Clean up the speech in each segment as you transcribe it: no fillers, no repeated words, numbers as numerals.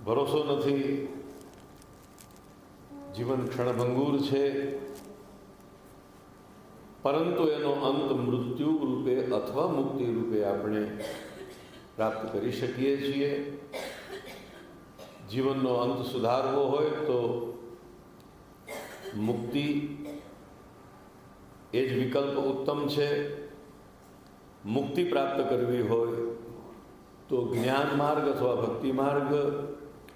ભરોસો નથી, જીવન ક્ષણભંગુર છે, પરંતુ એનો અંત મૃત્યુ રૂપે અથવા મુક્તિ રૂપે આપણે પ્રાપ્ત કરી શકીએ છીએ. જીવનનો અંત સુધારવો હોય તો મુક્તિ એ જ વિકલ્પ ઉત્તમ છે. મુક્તિ પ્રાપ્ત કરવી હોય તો જ્ઞાન માર્ગ અથવા ભક્તિ માર્ગ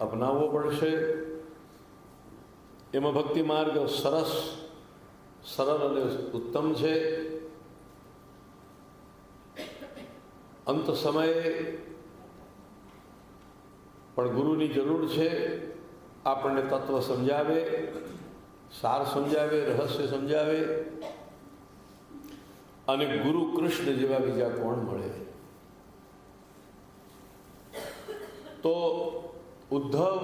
અપનાવવો પડશે. એમાં ભક્તિ માર્ગ સરળ અને ઉત્તમ છે. અંત સમયે પણ ગુરુની જરૂર છે. આપણને તત્વ સમજાવે, સાર સમજાવે, રહસ્ય સમજાવે. અને ગુરુ કૃષ્ણ જેવા બીજા કોણ મળે? તો ઉદ્ધવ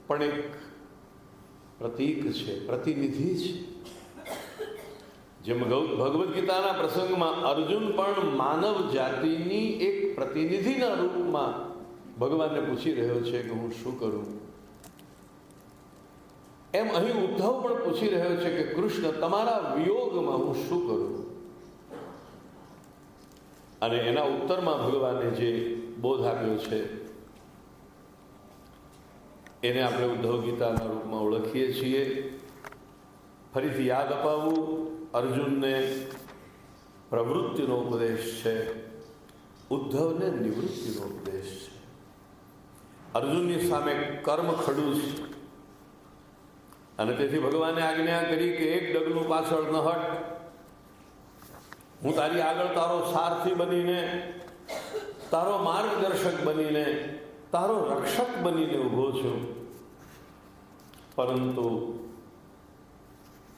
પણ એક પ્રતીક છે, પ્રતિનિધિ છે. જેમ ભગવદ્ ગીતાના પ્રસંગમાં અર્જુન પણ માનવ જાતિની એક પ્રતિનિધિના રૂપમાં ભગવાનને પૂછી રહ્યો છે કે હું શું કરું, એમ અહીં ઉદ્ધવ પણ પૂછી રહ્યો છે કે કૃષ્ણ, તમારા વિયોગમાં હું શું કરું? અને એના ઉત્તરમાં ભગવાને જે બોધ આપ્યો છે એને આપણે ઉદ્ધવ ગીતાના રૂપમાં ઓળખીએ છીએ. ફરીથી યાદ અપાવવું, અર્જુનને પ્રવૃત્તિનો ઉપદેશ છે, ઉદ્ધવને નિવૃત્તિનો ઉપદેશ છે. અર્જુનની સામે કર્મ ખડું છે અને તેથી ભગવાને આજ્ઞા કરી કે એક ડગલું પાછળ ન હટ. હું તારી આગળ તારો સારથી બનીને, તારો માર્ગદર્શક બનીને, તારો રક્ષક બનીને ઊભો છું, પરંતુ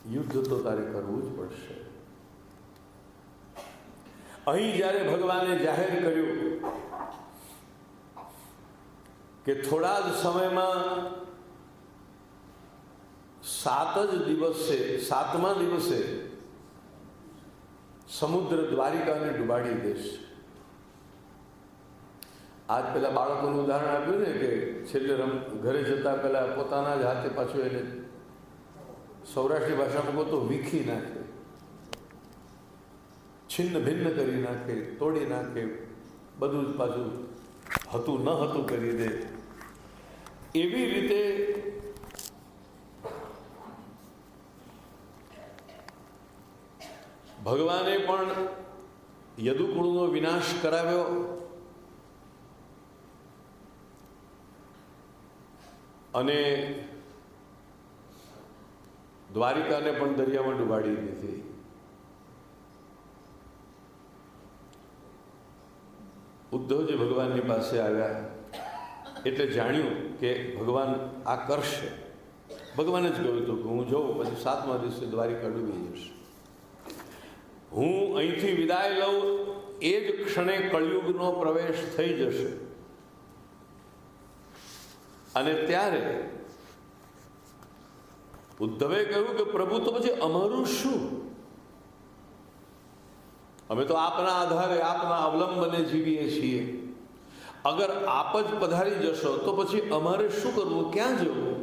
યુદ્ધ તો તારે કરવું જ પડશે. અહીં જ્યારે ભગવાને જાહેર કર્યું કે થોડા જ સમયમાં 7 જ દિવસે, 7મા દિવસે સમુદ્ર દ્વારિકાને ડૂબાડી દેશે. આજ પેલા બાળકોનું ઉદાહરણ આપ્યું ને કે છેલ્લે ઘરે જતા પહેલા પોતાના જ હાથે પાછું એને સૌરાષ્ટ્રી ભાષામાં કહો તો વીખી નાખે, છિન્ન ભિન્ન કરી નાખે, તોડી નાખે, બધું જ પાછું હતું ન હતું કરી દે. એવી રીતે ભગવાને પણ યદુકુળનો વિનાશ કરાવ્યો અને દ્વારિકાને પણ દરિયામાં ડૂબાડી દીધી. ઉદ્ધવજી ભગવાનની પાસે આવ્યા એટલે જાણ્યું કે ભગવાન આ કરશે. ભગવાને જ કહ્યું હતું કે હું જોઉં પછી 7મા દિવસે દ્વારિકા ડૂબી જશે. હું અહીંથી વિદાય લઉં એ જ ક્ષણે કળિયુગનો પ્રવેશ થઈ જશે. અને ત્યારે ઉદ્ધવે કહ્યું કે પ્રભુ, તો પછી અમારું શું? અમે તો આપના આધારે, આપના અવલંબને જીવીએ છીએ. અગર આપ જ પધારી જશો તો પછી અમારે શું કરવું, ક્યાં જવું?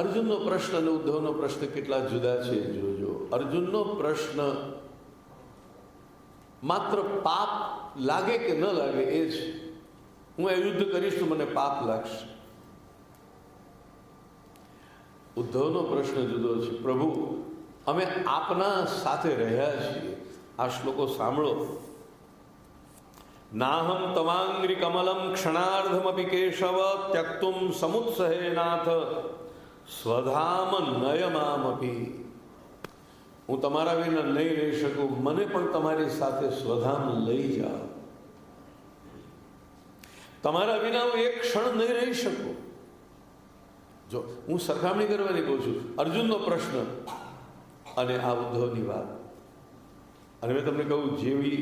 અર્જુનનો પ્રશ્ન અને ઉદ્ધવનો પ્રશ્ન કેટલા જુદા છે જોજો. અર્જુનનો પ્રશ્ન માત્ર પાપ લાગે કે ન લાગે એ છે. હું એ યુદ્ધ કરીશ તો મને પાપ લાગશે. ઉદ્ધવનો પ્રશ્ન જુદો છે. પ્રભુ, અમે આપના સાથે રહ્યા છીએ. આ શ્લોકો સાંભળો. નાહમ તવાંગ્રી કમલમ ક્ષણાર્ધમપી કેશવ ત્યક્તુમ સમુત્સહે નાથ સ્વધામ નયમામપી. હું તમારા વિના નહીં રહી શકું, મને પણ તમારી સાથે સ્વધામ લઈ જાઓ. તમારા વિના હું એક ક્ષણ નહીં રહી શકું. જો હું સરખામણી કરવાની કહું છું, અર્જુનનો પ્રશ્ન અને આ ઉદ્ધવની વાત. અને મેં તમને કહું, જેવી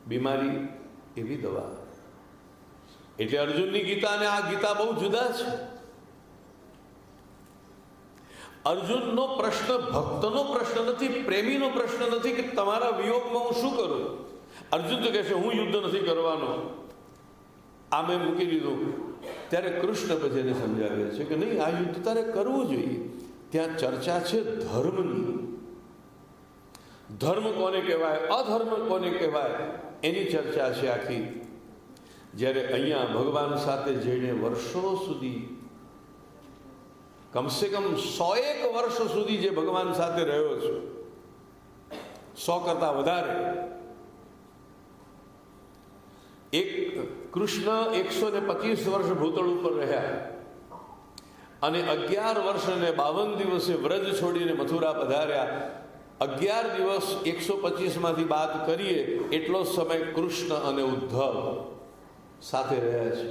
બીમારી એવી દવા. એટલે અર્જુનની ગીતા અને આ ગીતા બહુ જુદા છે. અર્જુનનો પ્રશ્ન ભક્તનો પ્રશ્ન નથી, પ્રેમીનો પ્રશ્ન નથી કે તમારા વિયોગમાં હું શું કરું. અર્જુન તો કહે છે હું યુદ્ધ નથી કરવાનો. આમે મૂકી દીધું. ત્યારે કૃષ્ણ પછી એને સમજાવે છે કે નહીં, આ યુદ્ધ તારે કરવું જોઈએ. ત્યાં ચર્ચા છે ધર્મની. ધર્મ કોને કહેવાય, અધર્મ કોને કહેવાય, એની ચર્ચા છે આખી. જ્યારે અહીંયા ભગવાન સાથે જઈને વર્ષો સુધી, કમસે કમ 101 વર્ષ સુધી જે ભગવાન સાથે રહ્યો છે, 100 કરતા વધારે. કૃષ્ણ 125 વર્ષ ભૂતળ ઉપર રહ્યા અને 11 વર્ષ અને 52 દિવસે વ્રજ છોડીને મથુરા પધાર્યા. 11 દિવસ 125માંથી બાદ કરીએ એટલો સમય કૃષ્ણ અને ઉદ્ધવ સાથે રહ્યા છે.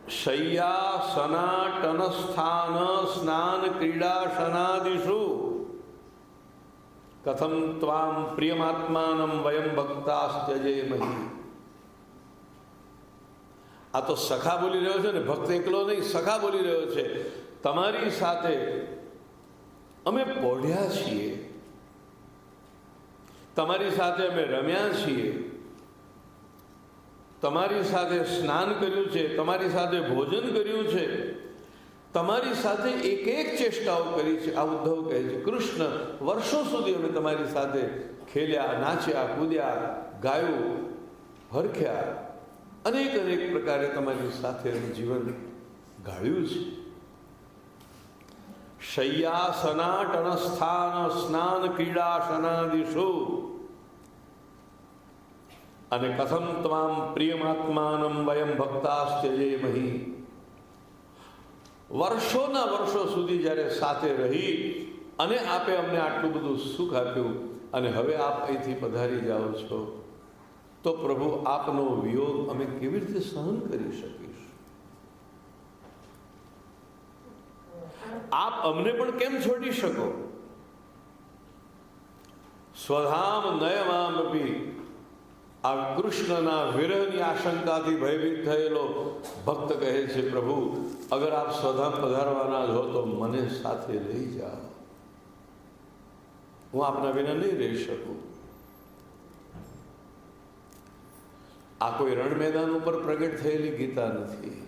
શય્યા સનાટન સ્થાન સ્નાન ક્રીડા શનાદિષુ કથમ ત્વામ પ્રિયમાત્માનમ વયમ ભક્તાસ્ત્યજેમહી. આ તો સખા બોલી રહ્યો છે ને, ભક્ત એકલો નહીં, સખા બોલી રહ્યો છે. તમારી સાથે અમે પોઢ્યા છીએ, તમારી સાથે અમે રમ્યા છીએ, તમારી સાથે સ્નાન કર્યું છે, તમારી સાથે ભોજન કર્યું છે, તમારી સાથે એક એક ચેષ્ટાઓ કરી છે. આ ઉદ્ધવ કહે છે, કૃષ્ણ વર્ષો સુધી અમે તમારી સાથે ખેલ્યા, નાચ્યા, કૂદ્યા, ગાયું, હરખ્યા, અનેક અનેક પ્રકારે તમારી સાથે જીવન ગાળ્યું છે. શય્યા સનાટન સ્થાન સ્નાન ક્રીડા શનાદિષુ અને કથમ ત્વામ પ્રિયમાત્માનમ વયમ ભક્તાસ્ત્યજેમહી. વર્ષોના વર્ષો સુધી જ્યારે સાથે રહી અને આપે અમને આટલું બધું સુખ આપ્યું અને હવે આપ અહીંથી પધારી જાઓ છો, તો પ્રભુ આપનો વિયોગ અમે કેવી રીતે સહન કરી શકીશું? આપ અમને પણ કેમ છોડી શકો? સ્વધામ નયમામપી. આ કૃષ્ણના વિરહની આશંકાથી ભયભીત થયેલો ભક્ત કહે છે, પ્રભુ અગર આપ સ્વધામ પધારવાના જ હો તો મને સાથે લઈ જાઓ, હું આપના વિના નહીં રહી શકું. આ કોઈ રણ મેદાન ઉપર પ્રગટ થયેલી ગીતા નથી.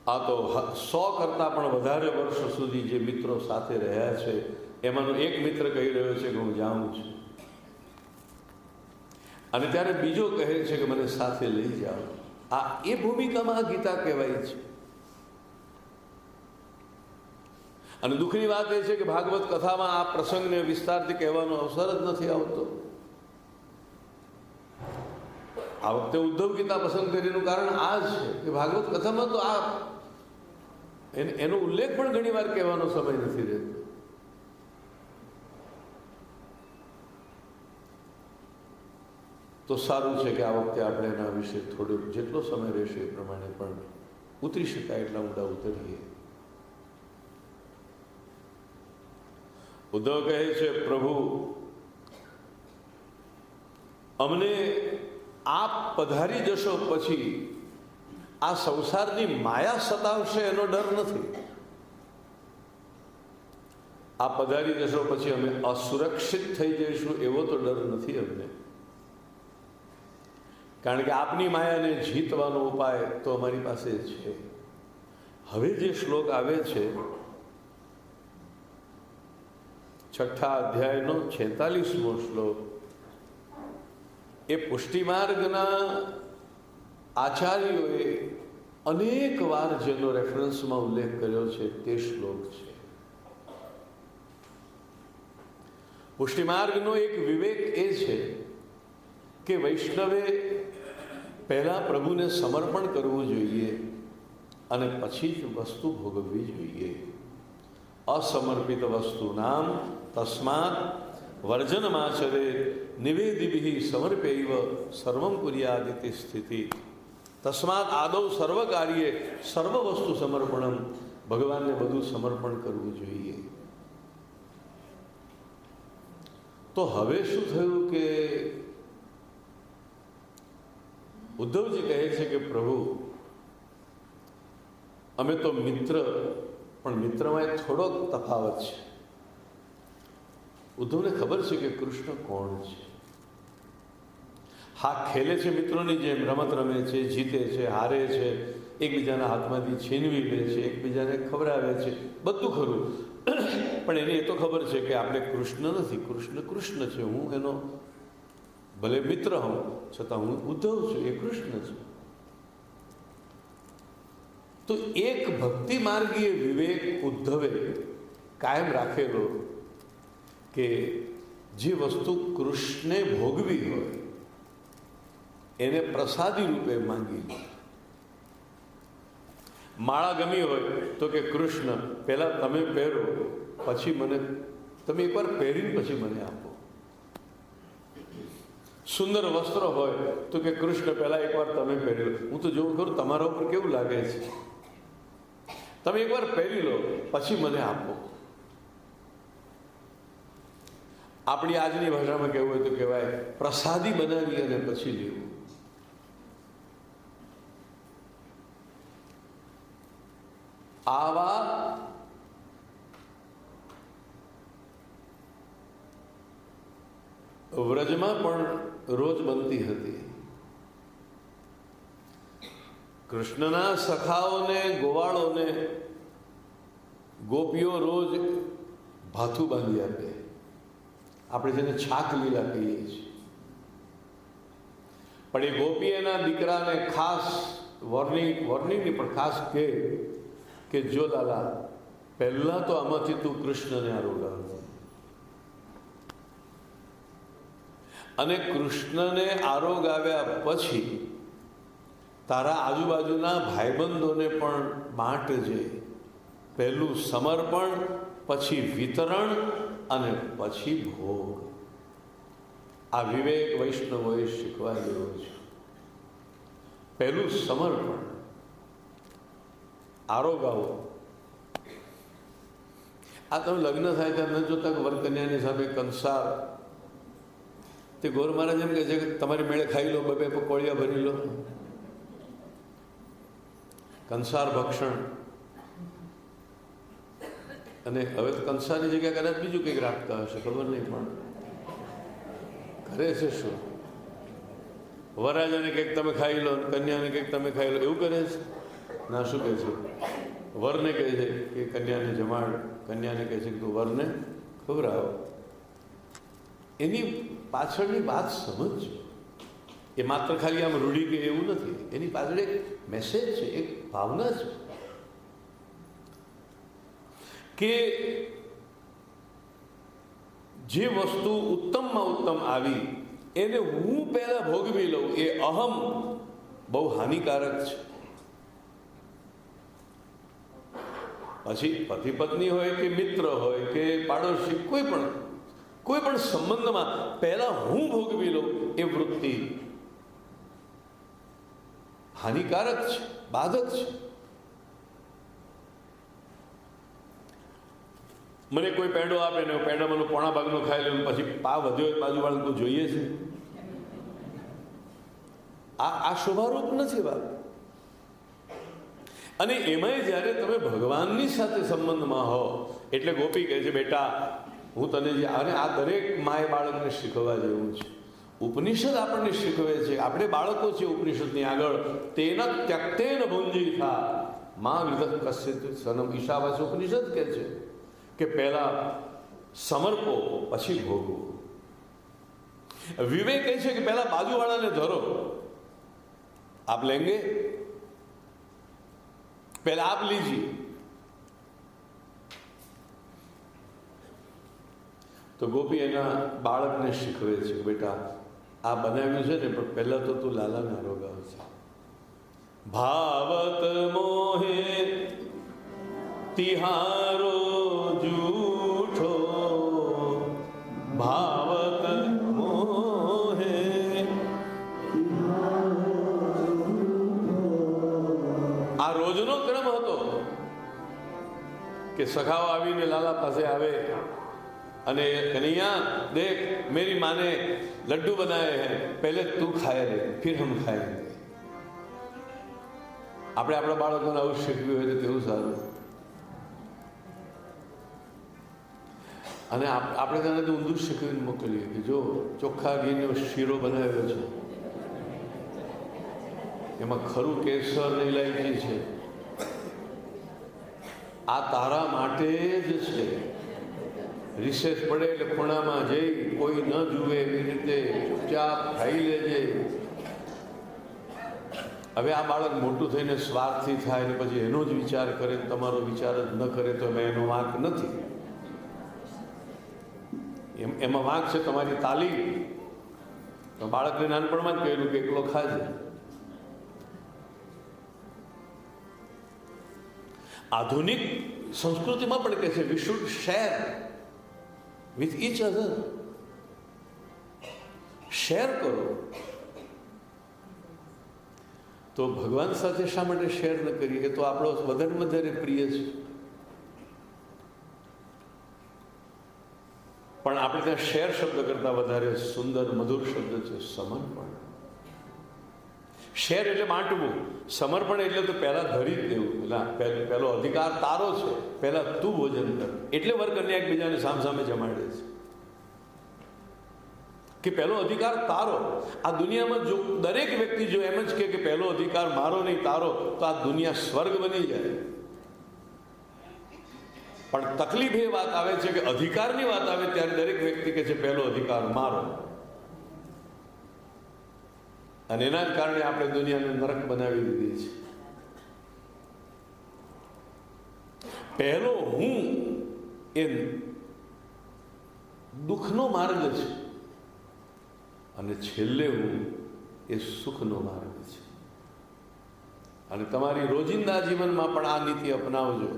આ તો 100 કરતા પણ વધારે વર્ષો સુધી જે મિત્રો સાથે રહ્યા છે, એમાંનો એક મિત્ર કહી રહ્યો છે કે હું જાઉં છું, અને ત્યારે બીજો કહે છે કે મને સાથે લઈ જાઓ. આ એ ભૂમિકામાં આ ગીતા કહેવાય છે. અને દુઃખની વાત એ છે કે ભાગવત કથામાં આ પ્રસંગને વિસ્તારથી કહેવાનો અવસર જ નથી આવતો. આ વખતે ઉદ્ધવ ગીતા પસંદ કરીનું કારણ આ જ છે કે ભાગવત કથામાં તો આ એનો ઉલ્લેખ પણ ઘણી વાર કહેવાનો સમય નથી રહેતો. તો સારું છે કે આ વખતે આપણે એના વિશે થોડો જેટલો સમય રહેશે એ પ્રમાણે પણ ઉતરી શકાય એટલા ઊંડા ઉતરીએ. ઉદ્ધવ કહે છે, પ્રભુ અમને આપ પધારી જશો પછી આ સંસારની માયા સતાવશે એનો ડર નથી. આ પધારી જશો પછી અમે અસુરક્ષિત થઈ જઈશું એવો તો ડર નથી અમને, કારણ કે આપની માયાને જીતવાનો ઉપાય તો અમારી પાસે છે. હવે જે શ્લોક આવે છે 6થા અધ્યાયનો 46મો શ્લોક, એ પુષ્ટિમાર્ગના આચાર્યોએ અનેક વાર જેનો રેફરન્સમાં ઉલ્લેખ કર્યો છે તે શ્લોક છે. પુષ્ટિમાર્ગનો એક વિવેક એ છે કે વૈષ્ણવે પહેલા પ્રભુને સમર્પણ કરવું જોઈએ અને પછી જ વસ્તુ ભોગવવી જોઈએ. અસમર્પિત વસ્તુ નામ તસ્માત વર્જનમાચરે નિવેદિભિ સમર્પૈવ સર્વમ કુર્યાદિતિ સ્થિતિ. તસ્માત આદૌ સર્વ કાર્યે સર્વ વસ્તુ સમર્પણમ. ભગવાનને બધું સમર્પણ કરવું જોઈએ. તો હવે શું થયું કે ઉદ્ધવજી કહે છે કે પ્રભુ અમે તો મિત્ર, પણ મિત્રમાં થોડોક તફાવત છે. ઉદ્ધવને ખબર છે કે કૃષ્ણ કોણ છે. હા, ખેલે છે મિત્રોની જેમ, રમત રમે છે, જીતે છે, હારે છે, એકબીજાના હાથમાંથી છીનવી લે છે, એકબીજાને ખવડાવે છે, બધું ખરું. પણ એને એ તો ખબર છે કે આપણે કૃષ્ણ નથી, કૃષ્ણ કૃષ્ણ છે. હું એનો ભલે મિત્ર હોઉં છતાં હું ઉદ્ધવ છું, એ કૃષ્ણ છે. તો એક ભક્તિ માર્ગીય વિવેક ઉદ્ધવે કાયમ રાખેલો કે જે વસ્તુ કૃષ્ણે ભોગવી હોય એને પ્રસાદી રૂપે માંગી લે. માળા ગમી હોય તો કે કૃષ્ણ પહેલાં તમે પહેરો, પછી મને, તમે એકવાર પહેરીને પછી મને આપો. સુંદર વસ્ત્ર હોય તો કે કૃષ્ણ પહેલાં એકવાર તમે પહેરી લો, હું તો જોઉં ખરું તમારા ઉપર કેવું લાગે છે, તમે એકવાર પહેરી લો પછી મને આપો. આપણી આજની ભાષામાં કહેવું હોય તો કહેવાય પ્રસાદી બનાવી અને પછી લેવું. આવા વ્રજમાં પણ રોજ બનતી હતી. કૃષ્ણના સખાઓને, ગોવાળોને ગોપીઓ રોજ ભાથું બાંધી આપે. આપણે જેને છાક લીલા કહીએ છીએ. પણ એ ગોપી એના દીકરાને ખાસ વોર્નિંગ નહીં પણ ખાસ કહે કે જો લાલા, પહેલાં તો આમાંથી તું કૃષ્ણને આરોગાવ, અને કૃષ્ણને આરોગાવ્યા પછી તારા આજુબાજુના ભાઈબંધોને પણ બાંટજે. પહેલું સમર્પણ, પછી વિતરણ અને પછી ભોગ. આ વિવેક વૈષ્ણવોએ શીખવા જેવો છે. પહેલું સમર્પણ, આરોગાવો. આ તમે લગ્ન થાય ત્યારે ન જોતા કે વરકન્યાની સામે કંસાર, તે ગોર મહારાજ એમ કહે છે કે તમારી મેળે ખાઈ લો, બબે પકોડિયા ભરી લો. કંસાર ભક્ષણ. અને હવે તો કંસારની જગ્યાએ કદાચ બીજું કંઈક રાખતા હશે, ખબર નહીં, પણ કરે છે શું? વરરાજાને કંઈક તમે ખાઈ લો, કન્યાને કંઈક તમે ખાઈ લો, એવું કરે છે? ના, શું કહે છે? વરને કહે છે કે કન્યાને જમાડ, કન્યાને કહે છે કે તું વરને ખવડાવો. એની પાછળની વાત સમજજો. એ માત્ર ખાલી આમ રૂઢી કે એવું નથી, એની પાછળ એક મેસેજ છે, એક ભાવના છે કે જે વસ્તુ ઉત્તમમાં ઉત્તમ આવી એને હું પહેલા ભોગવી લઉં, એ અહમ બહુ હાનિકારક છે. પછી પતિ પત્ની હોય કે મિત્ર હોય કે પાડોશી, કોઈ પણ સંબંધમાં પહેલા હું ભોગવી લઉં એ વૃત્તિ હાનિકારક છે, બાધક છે. મને કોઈ પેંડો આપે ને પેંડામાં પોણા ભાગનો ખાઈ લે, પછી પાવ વધ્યો બાજુવાળા તો જોઈએ છે. આ શોભારૂપ નથી વાત. અને એમાંય જ્યારે તમે ભગવાનની સાથે સંબંધમાં હો, એટલે ગોપી કહે છે બેટા હું તને જે, અને આ દરેક માએ બાળકને શીખવવા જેવું છે. ઉપનિષદ આપણને શીખવે છે, આપણે બાળકો છે ઉપનિષદની આગળ. તેના ત્યક્તેન ભુંજી થા માં વિધ કશ્ચિત સનમ ઈશાવાસ ઉપનિષદ કહે છે કે પહેલા સમર્પો પછી ભોગવો. વિવેક કહે છે કે પહેલા બાજુવાળાને ધરો, આપ લેંગે, પહેલા આપ લીજીએ. તો ગોપી એના બાળકને શીખવે છે કે બેટા આ બનાવ્યું છે ને, પણ પહેલા તો તું લાલાને આરોગાવ છે. ભાવત મોહે તિહારો જૂઠો, ભાવત મોહે. આ રોજનો ક્રમ હતો કે સખાઓ આવીને લાલા પાસે આવે અને કનૈયા દેખ મેરી માને लड्डू बनाए हैं, पहले तू खाए रे फिर हम खाएंगे. આપણે આપણા બાળકોને આવું શીખવ્યું હોય તો કેવું સારું. અને આપણે તેને તો ઊંધું શીખવીને મોકલીએ કે જો ચોખ્ખા ઘીનો શીરો બનાવ્યો છે, એમાં ખરું કેસર ને ઇલાયચી છે, આ તારા માટે જ છે. રિસેસ પડે એટલે ખૂણામાં જઈ કોઈ ન જુએ એવી રીતે ચૂપચાપ ખાઈ લેજે. હવે આ બાળક મોટું થઈને સ્વાર્થી થાય ને પછી એનો જ વિચાર કરે, તમારો વિચાર જ ન કરે તો એમાં એનો વાંક નથી. એમાં વાંક છે તમારી તાલીમ. તો બાળકને નાનપણમાં જ કહેલું કે એકલો ખાજે. આધુનિક સંસ્કૃતિમાં પણ કહે છે we should share with each other. Share કરો. તો ભગવાન સાથે શા માટે શેર ન કરીએ? એ તો આપણો વધારે પ્રિય છે. પણ આપણે ત્યાં શેર શબ્દ કરતા વધારે સુંદર મધુર શબ્દ છે સમર્પણ. શેર એટલે બાંટવું, સમર્પણ એટલે તો પહેલા ધરી જ દેવું. પહેલો અધિકાર તારો છે, પહેલા તું ભોજન કર. એટલે વરકન્યા એકબીજાને સામસામે જમાડે છે કે પહેલો અધિકાર તારો. આ દુનિયામાં જો દરેક વ્યક્તિ જો એમ જ કે પહેલો અધિકાર મારો નહીં તારો, તો આ દુનિયા સ્વર્ગ બની જાય. પણ તકલીફ એ વાત આવે છે કે અધિકારની વાત આવે ત્યારે દરેક વ્યક્તિ કહે છે પહેલો અધિકાર મારો. અને એના જ કારણે આપણે દુનિયાને નરક બનાવી દીધી છે. પહેલો હું એ દુઃખનો માર્ગ છે અને છેલ્લે હું એ સુખનો માર્ગ છે. અને તમારી રોજિંદા જીવનમાં પણ આ નીતિ અપનાવજો.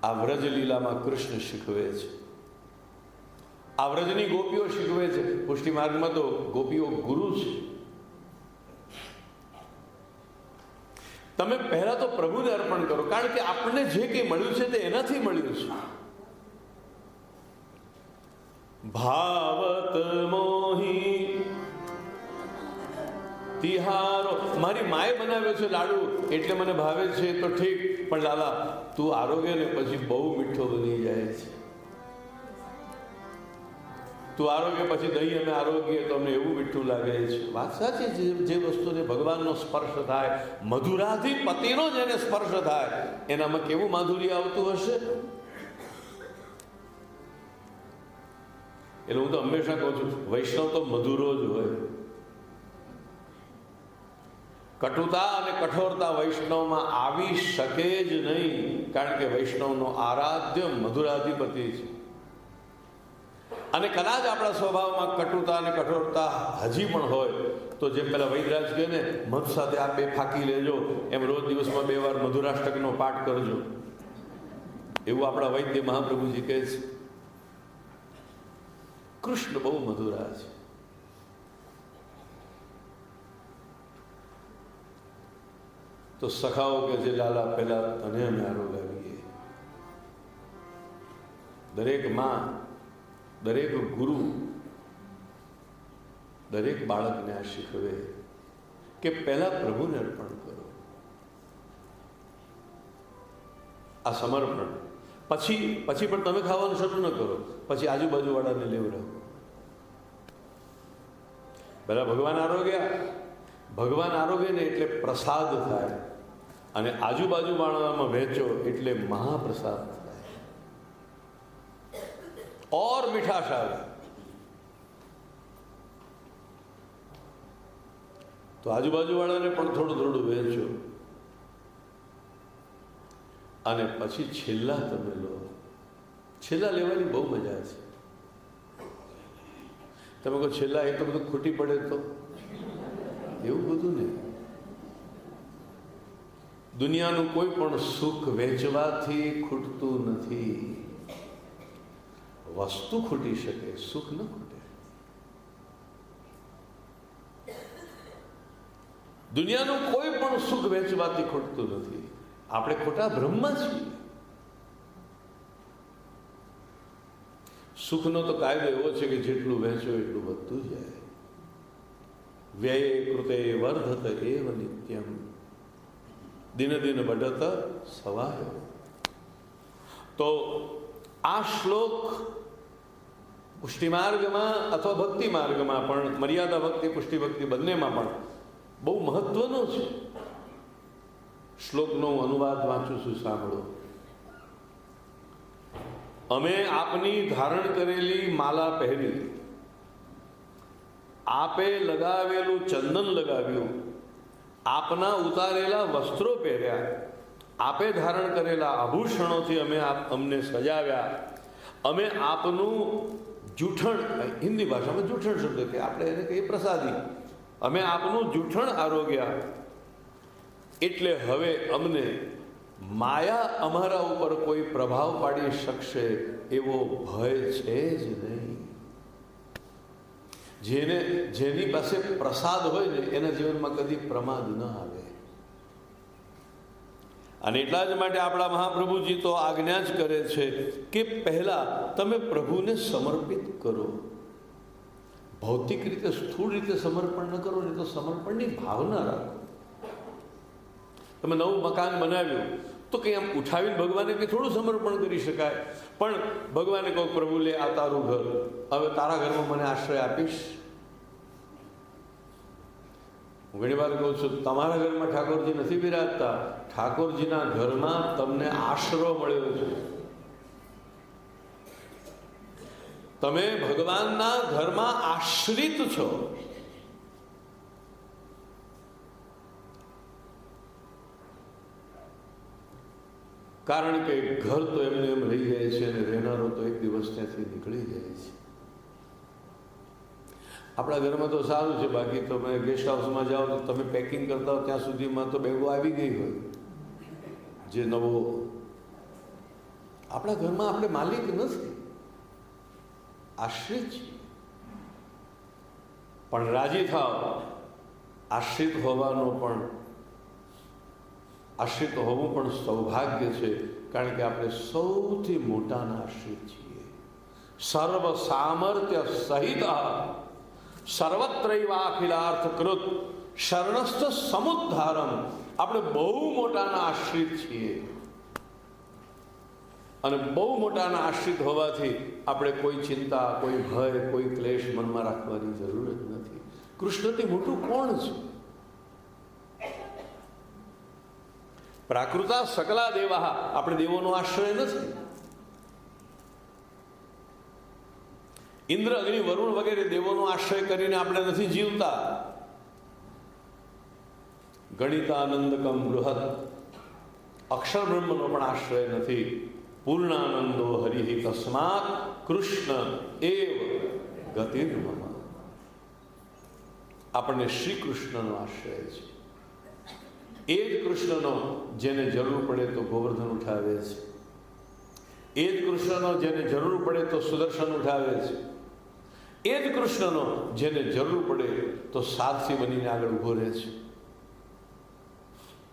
આ વ્રજ લીલામાં કૃષ્ણ શીખવે છે, આ વ્રજની ગોપીઓ શીખવે છે. પુષ્ટિ માર્ગમાં તો ગોપીઓ ગુરુ છે. તમે પહેલા તો પ્રભુને અર્પણ કરો, કારણ કે આપણને જે કંઈ મળ્યું છે તે એનાથી મળ્યું છે. ભાવત મોહી તિહારો. મારી માએ બનાવ્યો છે લાડુ એટલે મને ભાવે છે તો ઠીક, પણ લાલા તું આરોગ્ય ને પછી બહુ મીઠો બની જાય છે. તું આરોગ્ય પછી દહીં અને આરોગ્ય તો અમને એવું મીઠું લાગે છે. વાત સાચી છે. જે વસ્તુને ભગવાનનો સ્પર્શ થાય, મધુરાધિપતિનો જેને સ્પર્શ થાય, એનામાં કેવું માધુર્ય આવતું હશે. એટલે હું તો હંમેશા કહું છું વૈષ્ણવ તો મધુરો જ હોય. કટુતા અને કઠોરતા વૈષ્ણવમાં આવી શકે જ નહીં, કારણ કે વૈષ્ણવનો આરાધ્ય મધુરાધિપતિ છે. અને કદાચ આપણા સ્વભાવમાં કટુતા અને કઠોરતા હજી પણ હોય તો જેમ પેલા વૈદરાજ કહે ને, મધ સાથે આ બે ફાંકી લેજો, એમ રોજ દિવસમાં 2 વાર મધુરાષ્ટકનો પાઠ કરજો. એવું આપણા વૈદ્ય મહાપ્રભુજી કહે છે. કૃષ્ણ બહુ મધુરા છે. તો સખાઓ કે છે લાલા પહેલા તને અમે આરોગાવીએ. દરેક માં, દરેક ગુરુ દરેક બાળકને આ શીખવે કે પહેલા પ્રભુને અર્પણ કરો. આ સમર્પણ. પછી પણ તમે ખાવાનું શરૂ ન કરો, પછી આજુબાજુવાળાને લેવડાવો. પહેલા ભગવાન આરોગ્ય ને એટલે પ્રસાદ થાય, અને આજુબાજુવાળામાં વહેંચો એટલે મહાપ્રસાદ થાય ઓર મીઠાશ આવે. તો આજુબાજુવાળાને પણ થોડું વહેંચો, અને પછી છેલ્લા તમે લો. છેલ્લા લેવાની બહુ મજા છે. તમે કહો છેલ્લા એ તો બધું ખૂટી પડે તો, એવું બધું નહીં. દુનિયાનું કોઈ પણ સુખ વેચવાથી ખૂટતું નથી. વસ્તુ ખૂટી શકે, સુખ ન ખૂટે. દુનિયાનું કોઈ પણ સુખ વેચવાથી ખૂટતું નથી. આપણે ખોટા બ્રહ્મમાં છીએ. સુખનો તો કાયદો એવો છે કે જેટલું વહેંચો એટલું વધતું જાય. વ્યય કૃતે વર્ધત એવ નિત્યમ દિન દિન બઢત સવાય. તો આ શ્લોક પુષ્ટિ માર્ગમાં અથવા ભક્તિ માર્ગમાં પણ, મર્યાદા ભક્તિ પુષ્ટિ ભક્તિ બંનેમાં પણ બહુ મહત્વનો છે. શ્લોકનો અનુવાદ વાંચું છું, સાંભળો. અમે આપની ધારણ કરેલી માલા પહેરી, આપે લગાવેલું ચંદન લગાવ્યું, આપના ઉતારેલા વસ્ત્રો પહેર્યા, આપે ધારણ કરેલા આભૂષણોથી અમને સજાવ્યા, અમે આપનું જૂઠણ, હિન્દી ભાષામાં જૂઠણ શબ્દ કે આપણે એને કહીએ પ્રસાદી, અમે આપનું જૂઠણ આરોગ્યા. એટલે હવે અમને માયા અમારા ઉપર કોઈ પ્રભાવ પાડી શકશે એવો ભય છે જ નહીં. જેની પાસે પ્રસાદ હોય ને એના જીવનમાં કદી પ્રમાદ ન આવે. અને એટલા જ માટે આપણા મહાપ્રભુજી તો આજ્ઞા જ કરે છે કે પહેલા તમે પ્રભુને સમર્પિત કરો. ભૌતિક રીતે સ્થૂળ રીતે સમર્પણ ન કરો ને તો સમર્પણની ભાવના રાખો. તમે નવું મકાન બનાવ્યું તો કંઈ આમ ઉઠાવીને ભગવાને કંઈ થોડું સમર્પણ કરી શકાય. પણ ભગવાને કહો પ્રભુ લે આ તારું ઘર, હવે તારા ઘરમાં મને આશ્રય આપીશ. હું ઘણી વાર કહું છું, તમારા ઘરમાં ઠાકોરજી નથી બિરાજતા, ઠાકોરજીના ઘરમાં તમને આશરો મળ્યો છે. તમે ભગવાનના ઘરમાં આશ્રિત છો. કારણ કે ઘર તો એમને એમ રહી જાય છે અને રહેનારો તો એક દિવસ ત્યાંથી નીકળી જાય છે. આપણા ઘરમાં તો સારું છે, બાકી તમે ગેસ્ટ હાઉસમાં જાઓ તો તમે પેકિંગ કરતા હો ત્યાં સુધીમાં તો બેગો આવી ગઈ હોય. જે નવો, આપણા ઘરમાં આપણે માલિક નથી, આશ્રિત છીએ. પણ રાજી થાવ, આશ્રિત હોવાનો પણ, આશ્રિત હોવું પણ સૌભાગ્ય છે. કારણ કે આપણે સૌથી મોટાના આશ્રિત છીએ. સર્વ સામર્થ્ય સહિત સર્વત્રૈવાખિલાર્થ કૃત શરણસ્થ સમુદ્ધારમ. આપણે બહુ મોટાના આશ્રિત છીએ. અને બહુ મોટાના આશ્રિત હોવાથી આપણે કોઈ ચિંતા, કોઈ ભય, કોઈ ક્લેશ મનમાં રાખવાની જરૂર જ નથી. કૃષ્ણથી મોટું કોણ છે? પ્રાકૃતા સકલા દેવા, આપણે દેવોનો આશ્રય નથી. ઇન્દ્ર, અગ્નિ, વરુણ વગેરે દેવોનો આશ્રય કરીને આપણે નથી જીવતા. ગણિતાનંદકમ બૃહદ, અક્ષર બ્રહ્મનો પણ આશ્રય નથી. પૂર્ણાનંદો હરિ તસ્માત કૃષ્ણ એવ ગતિર્મમ. આપણને શ્રી કૃષ્ણનો આશ્રય છે. એ જ કૃષ્ણનો જેને જરૂર પડે તો ગોવર્ધન ઉઠાવે છે. એ જ કૃષ્ણનો જેને જરૂર પડે તો સુદર્શન ઉઠાવે છે. એ જ કૃષ્ણનો જેને જરૂર પડે તો સારથી બનીને આગળ ઊભો રહે છે.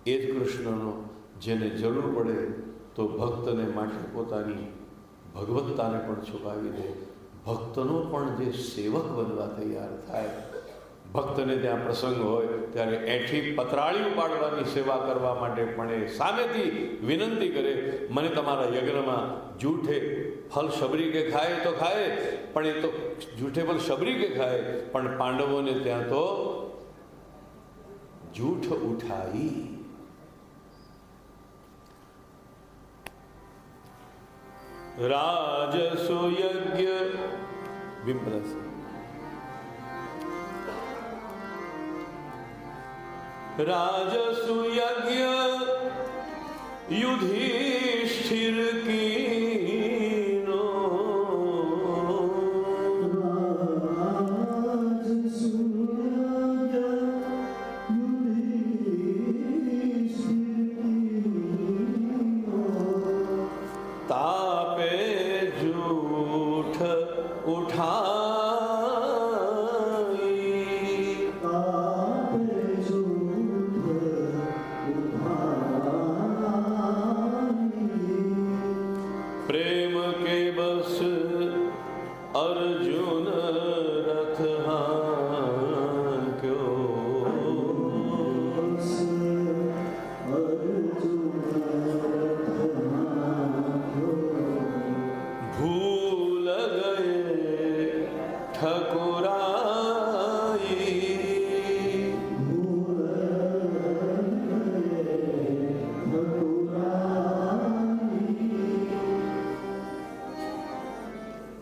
એ જ કૃષ્ણનો જેને જરૂર પડે તો ભક્તને માટે પોતાની ભગવત્તાને પણ છુપાવી દે. ભક્તનો પણ જે સેવક બનવા તૈયાર થાય, ભક્તને ત્યાં પ્રસંગ હોય ત્યારે એઠી પતરાળી ઉપાડવાની સેવા કરવા માટે પણ એ સામેથી વિનંતી કરે, મને તમારા યજ્ઞમાં જૂઠે ફલ શબરી કે ખાય તો ખાય, પણ એ તો જૂઠે ફલ શબરી કે ખાય, પણ પાંડવોને ત્યાં તો જૂઠ ઉઠાઈ. રાજસો યજ્ઞ વિપ્રસ રાજસુ યજ્ઞ યુધિષ્ઠિર કીનો તાપે જૂઠ ઉઠા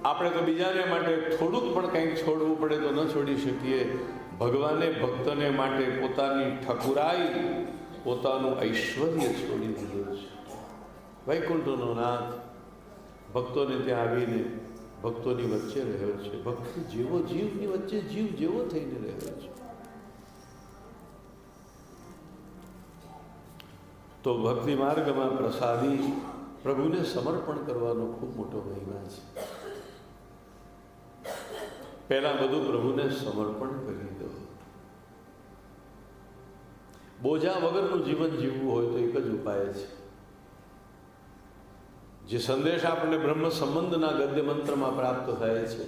આપણે તો બીજાને માટે થોડુંક પણ કંઈક છોડવું પડે તો ન છોડી શકીએ. ભગવાને ભક્તને માટે પોતાની ઠકુરાઈ, પોતાનું ઐશ્વર્ય છોડી દીધું છે. વૈકુંઠનો નાથ ભક્તોને ત્યાં આવીને ભક્તોની વચ્ચે રહ્યો છે. ભક્ત જેવો જીવની વચ્ચે જીવ જેવો થઈને રહ્યો છે. તો ભક્તિ માર્ગમાં પ્રસાદી પ્રભુને સમર્પણ કરવાનો ખૂબ મોટો મહિમા છે. પહેલા બધું પ્રભુને સમર્પણ કરી દો. બોજા વગરનું જીવન જીવવું હોય તો એક જ ઉપાય છે. જે સંદેશ આપણને બ્રહ્મ સંબંધના ગદ્ય મંત્રમાં પ્રાપ્ત થાય છે,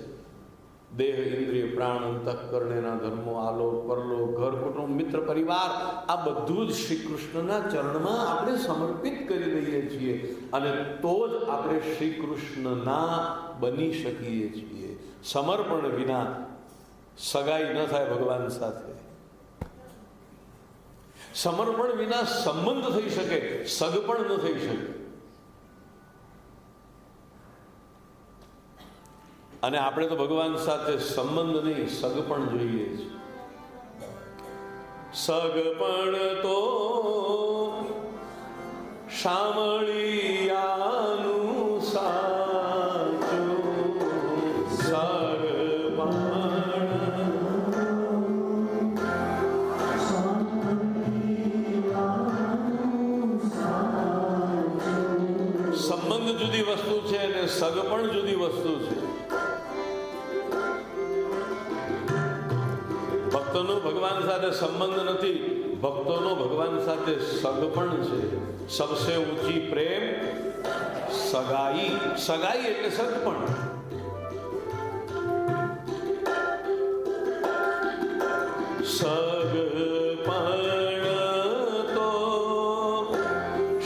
દેહ, ઇન્દ્રિય, પ્રાણ, અંતઃકરણ, એના ધર્મો, આલોક, પરલોક, ઘર, કુટુંબ, મિત્ર, પરિવાર, આ બધું જ શ્રી કૃષ્ણના ચરણમાં આપણે સમર્પિત કરી દઈએ છીએ અને તો જ આપણે શ્રી કૃષ્ણના બની શકીએ છીએ. સમર્પણ વિના સગાઈ ન થાય ભગવાન સાથે. સમર્પણ વિના સંબંધ થઈ શકે, સગપણ ન થઈ શકે. અને આપણે તો ભગવાન સાથે સંબંધ નહીં, સગપણ જોઈએ છે. સગપણ તો શામળિયાનું સાચું. સંબંધ જુદી વસ્તુ છે અને સગપણ જુદી વસ્તુ છે. ભક્તોનો ભગવાન સાથે સંબંધ નથી, ભક્તોનો ભગવાન સાથે સગપણ છે. સબસે ઊંચી પ્રેમ સગાઈ. સગાઈ એટલે સગપણ. સગપણ તો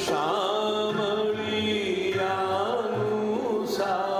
શામળિયાનું સાચું.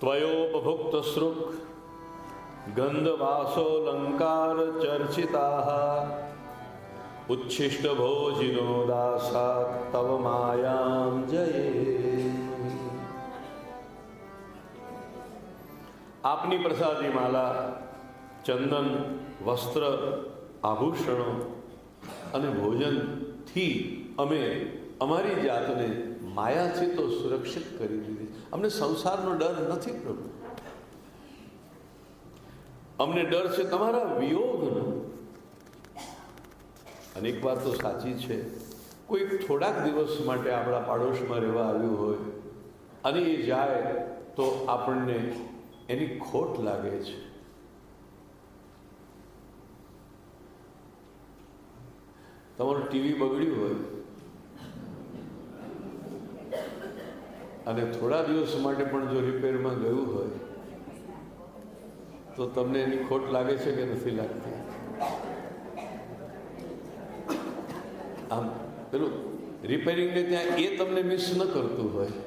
ત્વયોપભુક્ત શ્રુક ગંધવાસોલંકાર ચર્ચિતા ઉચ્છિષ્ટ ભોજિનો દાસા તવ માયામ જયે. આપની પ્રસાદી માલા, ચંદન, વસ્ત્ર, આભૂષણો અને ભોજનથી અમે અમારી જાતને માયાથી તો સુરક્ષિત કરી દીધી. અમને સંસારનો ડર નથી પ્રભુ. અમને ડર છે તમારા વિયોગનો. અનેક વાત તો સાચી છે, કોઈ થોડાક દિવસ માટે આપણા પાડોશમાં રહેવા આવ્યું હોય અને એ જાય તો આપણને એની ખોટ લાગે છે. તમારું ટીવી બગડ્યું હોય અને થોડા દિવસ માટે પણ જો રિપેરમાં ગયું હોય તો તમને એની ખોટ લાગે છે કે નથી લાગતી? આમ પેલું રિપેરિંગને ત્યાં એ તમને મિસ ન કરતું હોય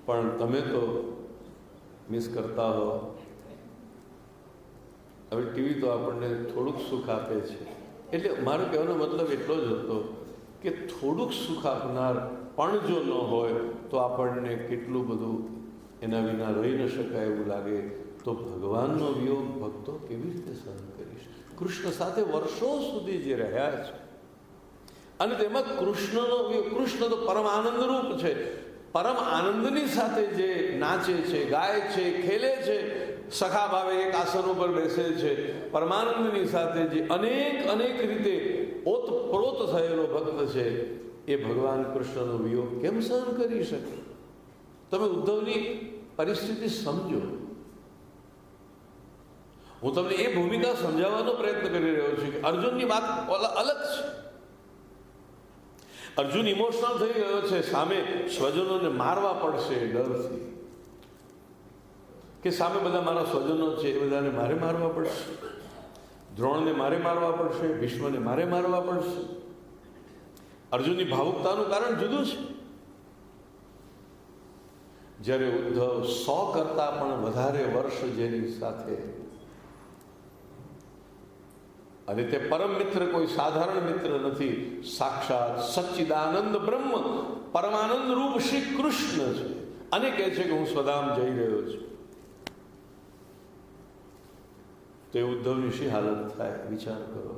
પણ તમે તો મિસ કરતા હો. હવે ટીવી તો આપણને થોડુંક સુખ આપે છે, એટલે મારો કહેવાનો મતલબ એટલો જ હતો કે થોડુંક સુખ આપનાર પણ જો ન હોય તો આપણને કેટલું બધું એના વિના રહી ન શકાય એવું લાગે. તો ભગવાનનો વિયોગ ભક્તો કેવી રીતે સહન કરીશ? કૃષ્ણ સાથે વર્ષો સુધી જે રહ્યા છે, અને તેમાં કૃષ્ણનો વિયોગ, કૃષ્ણ તો પરમ આનંદ રૂપ છે, પરમ આનંદની સાથે જે નાચે છે, ગાય છે, ખેલે છે, સખા ભાવે એક આસન ઉપર બેસે છે, પરમાનંદની સાથે જે અનેક રીતે ઓતપ્રોત થયેલો ભક્ત છે, એ ભગવાન કૃષ્ણનો વિયોગ કેમ સહન કરી શકે? તમે ઉદ્ધવની પરિસ્થિતિ સમજો. હું તમને એ ભૂમિકા સમજાવવાનો પ્રયત્ન કરી રહ્યો છું કે અર્જુનની વાત અલગ છે. અર્જુન ઇમોશનલ થઈ ગયો છે, સામે સ્વજનોને મારવા પડશે ડરથી, કે સામે બધા મારા સ્વજનો છે, એ બધાને મારે મારવા પડશે, દ્રોણને મારે મારવા પડશે, ભીષ્મને મારે મારવા પડશે. અર્જુનની ભાવુકતાનું કારણ જુદું છે. જ્યારે ઉદ્ધવ 100 કરતા પણ વધારે વર્ષ જેની સાથે, અને તે પરમ મિત્ર કોઈ સાધારણ મિત્ર નથી, સાક્ષાત સચ્ચિદાનંદ બ્રહ્મ પરમાનંદ રૂપ શ્રી કૃષ્ણ છે, અને કહે છે કે હું સ્વધામ જઈ રહ્યો છું. તો એ ઉદ્ધવની શી હાલત થાય વિચાર કરો.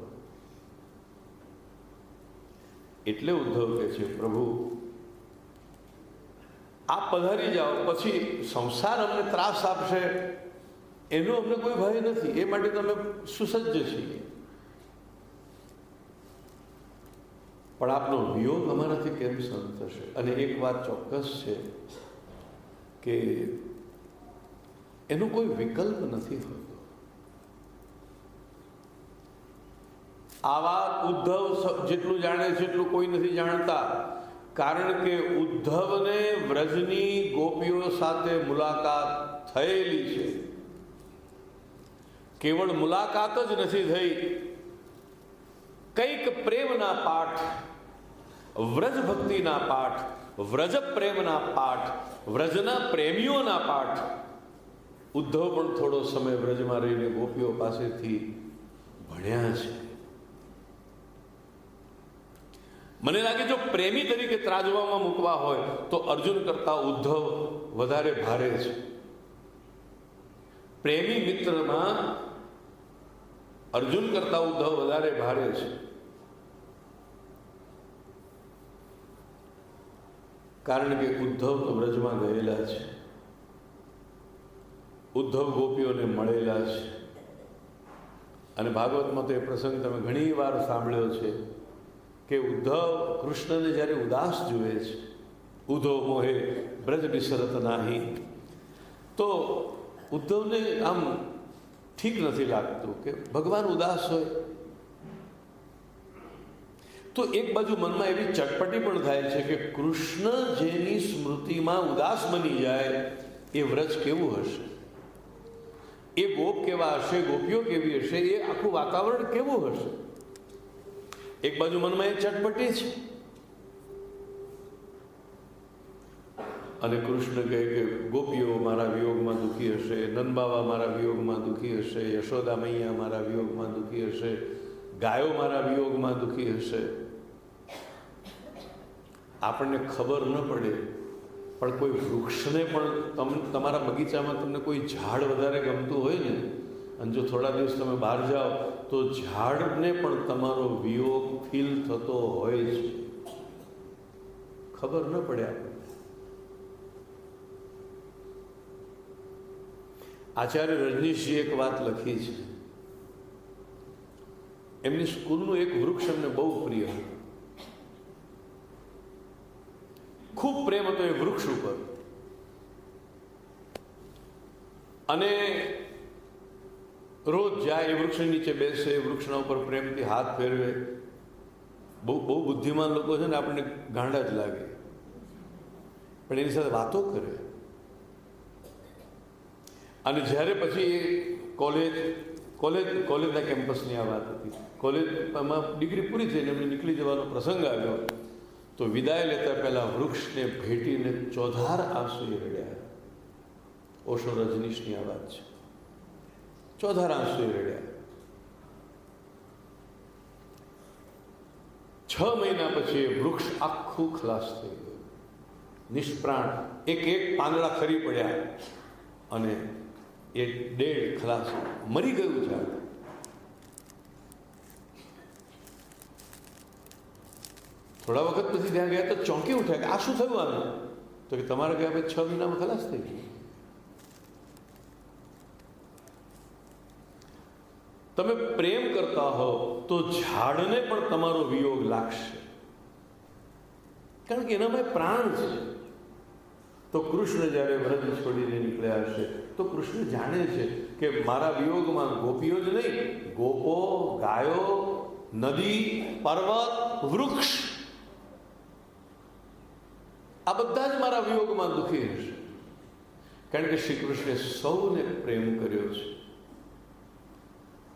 એટલે ઉદ્ધવ કહે છે, પ્રભુ આપ પધારી જાઓ, પછી સંસાર અમને ત્રાસ આપશે એનો અમને કોઈ ભય નથી, એ માટે તમે સુસજ્જ છીએ, પણ આપનો વિયોગ અમારાથી કેમ સહન થશે? અને એક વાત ચોક્કસ છે કે એનો કોઈ વિકલ્પ નથી હોતો. આ વાત ઉદ્ધવ જેટલું જાણે છે એટલું કોઈ નથી જાણતા, કારણ કે ઉદ્ધવને વ્રજની ગોપીઓ સાથે મુલાકાત થયેલી છે. કેવળ મુલાકાત જ નથી થઈ, કંઈક પ્રેમના પાઠ, વ્રજ ભક્તિના પાઠ, વ્રજ પ્રેમના પાઠ, વ્રજના પ્રેમીઓના પાઠ ઉદ્ધવ પણ થોડો સમય વ્રજમાં રહીને ગોપીઓ પાસેથી ભણ્યા છે. મને લાગે જો પ્રેમી તરીકે ત્રાજવામાં મૂકવા હોય તો અર્જુન કરતા ઉદ્ધવ વધારે ભારે છે. પ્રેમી મિત્રમાં અર્જુન કરતા ઉદ્ધવ વધારે ભારે છે. કારણ કે ઉદ્ધવ તો વ્રજમાં ગયેલા છે, ઉદ્ધવ ગોપીઓને મળેલા છે, અને ભાગવતમાં તો એ પ્રસંગ તમે ઘણી વાર સાંભળ્યો છે કે ઉદ્ધવ કૃષ્ણને જ્યારે ઉદાસ જુએ છે, ઉદ્ધવ મોહે બ્રજ બિસરત નાહી, તો ઉદ્ધવને આમ ઠીક નથી લાગતું કે ભગવાન ઉદાસ હોય. તો એક બાજુ મનમાં એવી ચટપટી પણ થાય છે કે કૃષ્ણ જેની સ્મૃતિમાં ઉદાસ બની જાય એ વ્રજ કેવું હશે, એ ગોપ કેવા હશે, ગોપીઓ કેવી હશે, એ આખું વાતાવરણ કેવું હશે. એક બાજુ મનમાં એ ચટપટી છે, અને કૃષ્ણ કહે કે ગોપીઓ મારા વિયોગમાં દુઃખી હશે, નંદબાવા મારા વિયોગમાં દુઃખી હશે, યશોદા મૈયા મારા વિયોગમાં દુઃખી હશે, ગાયો મારા વિયોગમાં દુઃખી હશે. આપણને ખબર ન પડે પણ કોઈ વૃક્ષને પણ તમારા બગીચામાં તમને કોઈ ઝાડ વધારે ગમતું હોય ને, અને જો થોડા દિવસ તમે બહાર જાઓ તો ઝાડને પણ તમારો વિયોગ ફીલ થતો હોય છે, ખબર ન પડે આપણને. આચાર્ય રજનીશજી એક વાત લખી છે, એમની સ્કૂલનું એક વૃક્ષ એમને બહુ પ્રિય હતું, ખૂબ પ્રેમ હતો એ વૃક્ષ ઉપર, અને રોજ જાય એ વૃક્ષની નીચે બેસે, વૃક્ષના ઉપર પ્રેમથી હાથ ફેરવે. બહુ બુદ્ધિમાન લોકો છે ને આપણને ગાંડા જ લાગે, પણ એની સાથે વાતો કરે. અને જ્યારે પછી એ કોલેજના કેમ્પસની આ વાત હતી, કોલેજમાં ડિગ્રી પૂરી થઈને એમને નીકળી જવાનો પ્રસંગ આવ્યો, તો વિદાય લેતા પહેલા વૃક્ષને ભેટીને ચોધાર આંસુએ રડ્યા. ઓશો રજનીશની આ વાત છે. ચોધાર આંસુ રડ્યા. 6 મહિના પછી એ વૃક્ષ આખું ખલાસ થઈ ગયું, નિષ્પ્રાણ. એક પાંદડા ખરી પડ્યા અને એ ડેડ ખલાસ મરી ગયું ઝાડ. થોડા વખત પછી ત્યાં ગયા તો ચોંકી ઉઠ્યા કે આ શું થયું આનું? તો કે તમારે ગયા ભાઈ 6 મહિનામાં ખલાસ થઈ ગયું. તમે પ્રેમ કરતા હો તો ઝાડને પણ તમારો વિયોગ લાગશે, કારણ કે એનામાં પ્રાણ છે. તો કૃષ્ણ જ્યારે વ્રજ છોડીને નીકળ્યા હશે તો કૃષ્ણ જાણે છે કે મારા વિયોગમાં ગોપીઓ જ નહીં, ગોપો, ગાયો, નદી, પર્વત, વૃક્ષ, આ બધા જ મારા વિયોગમાં દુઃખી હશે. કારણ કે શ્રી કૃષ્ણે સૌને પ્રેમ કર્યો છે.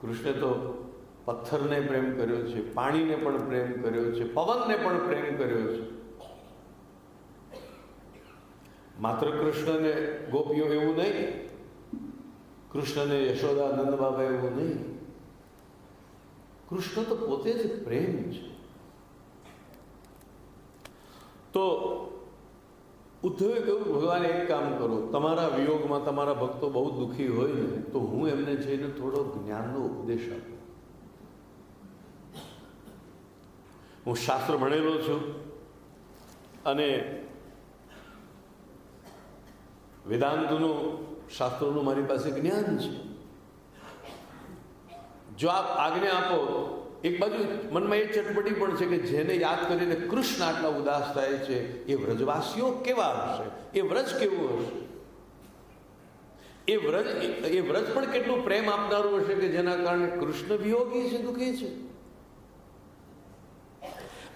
કૃષ્ણે તો પથ્થરને પ્રેમ કર્યો છે, પાણીને પણ પ્રેમ કર્યો છે, પવનને પણ પ્રેમ કર્યો છે. માત્ર કૃષ્ણને ગોપીઓ એવું નહીં, કૃષ્ણને યશોદા નંદ બાબા એવું નહીં, કૃષ્ણ તો પોતે જ પ્રેમ છે. તો ઉદ્ધવે કહ્યું, ભગવાન એક કામ કરો, તમારા વિયોગમાં તમારા ભક્તો બહુ દુઃખી હોય ને તો હું એમને જઈને થોડો જ્ઞાનનો ઉપદેશ આપું. હું શાસ્ત્ર ભણેલો છું અને વેદાંતનું, શાસ્ત્રોનું મારી પાસે જ્ઞાન છે. જો આપ આજ્ઞા આપો, એક બાજુ મનમાં એ ચટપટી પણ છે કે જેને યાદ કરીને કૃષ્ણ આટલા ઉદાસ થાય છે એ વ્રજવાસીઓ કેવા હશે, એ વ્રજ કેવું હશે, એ વ્રજ પણ કેટલું પ્રેમ આપનારું હશે કે જેના કારણે કૃષ્ણ વિયોગી છે, દુઃખી છે.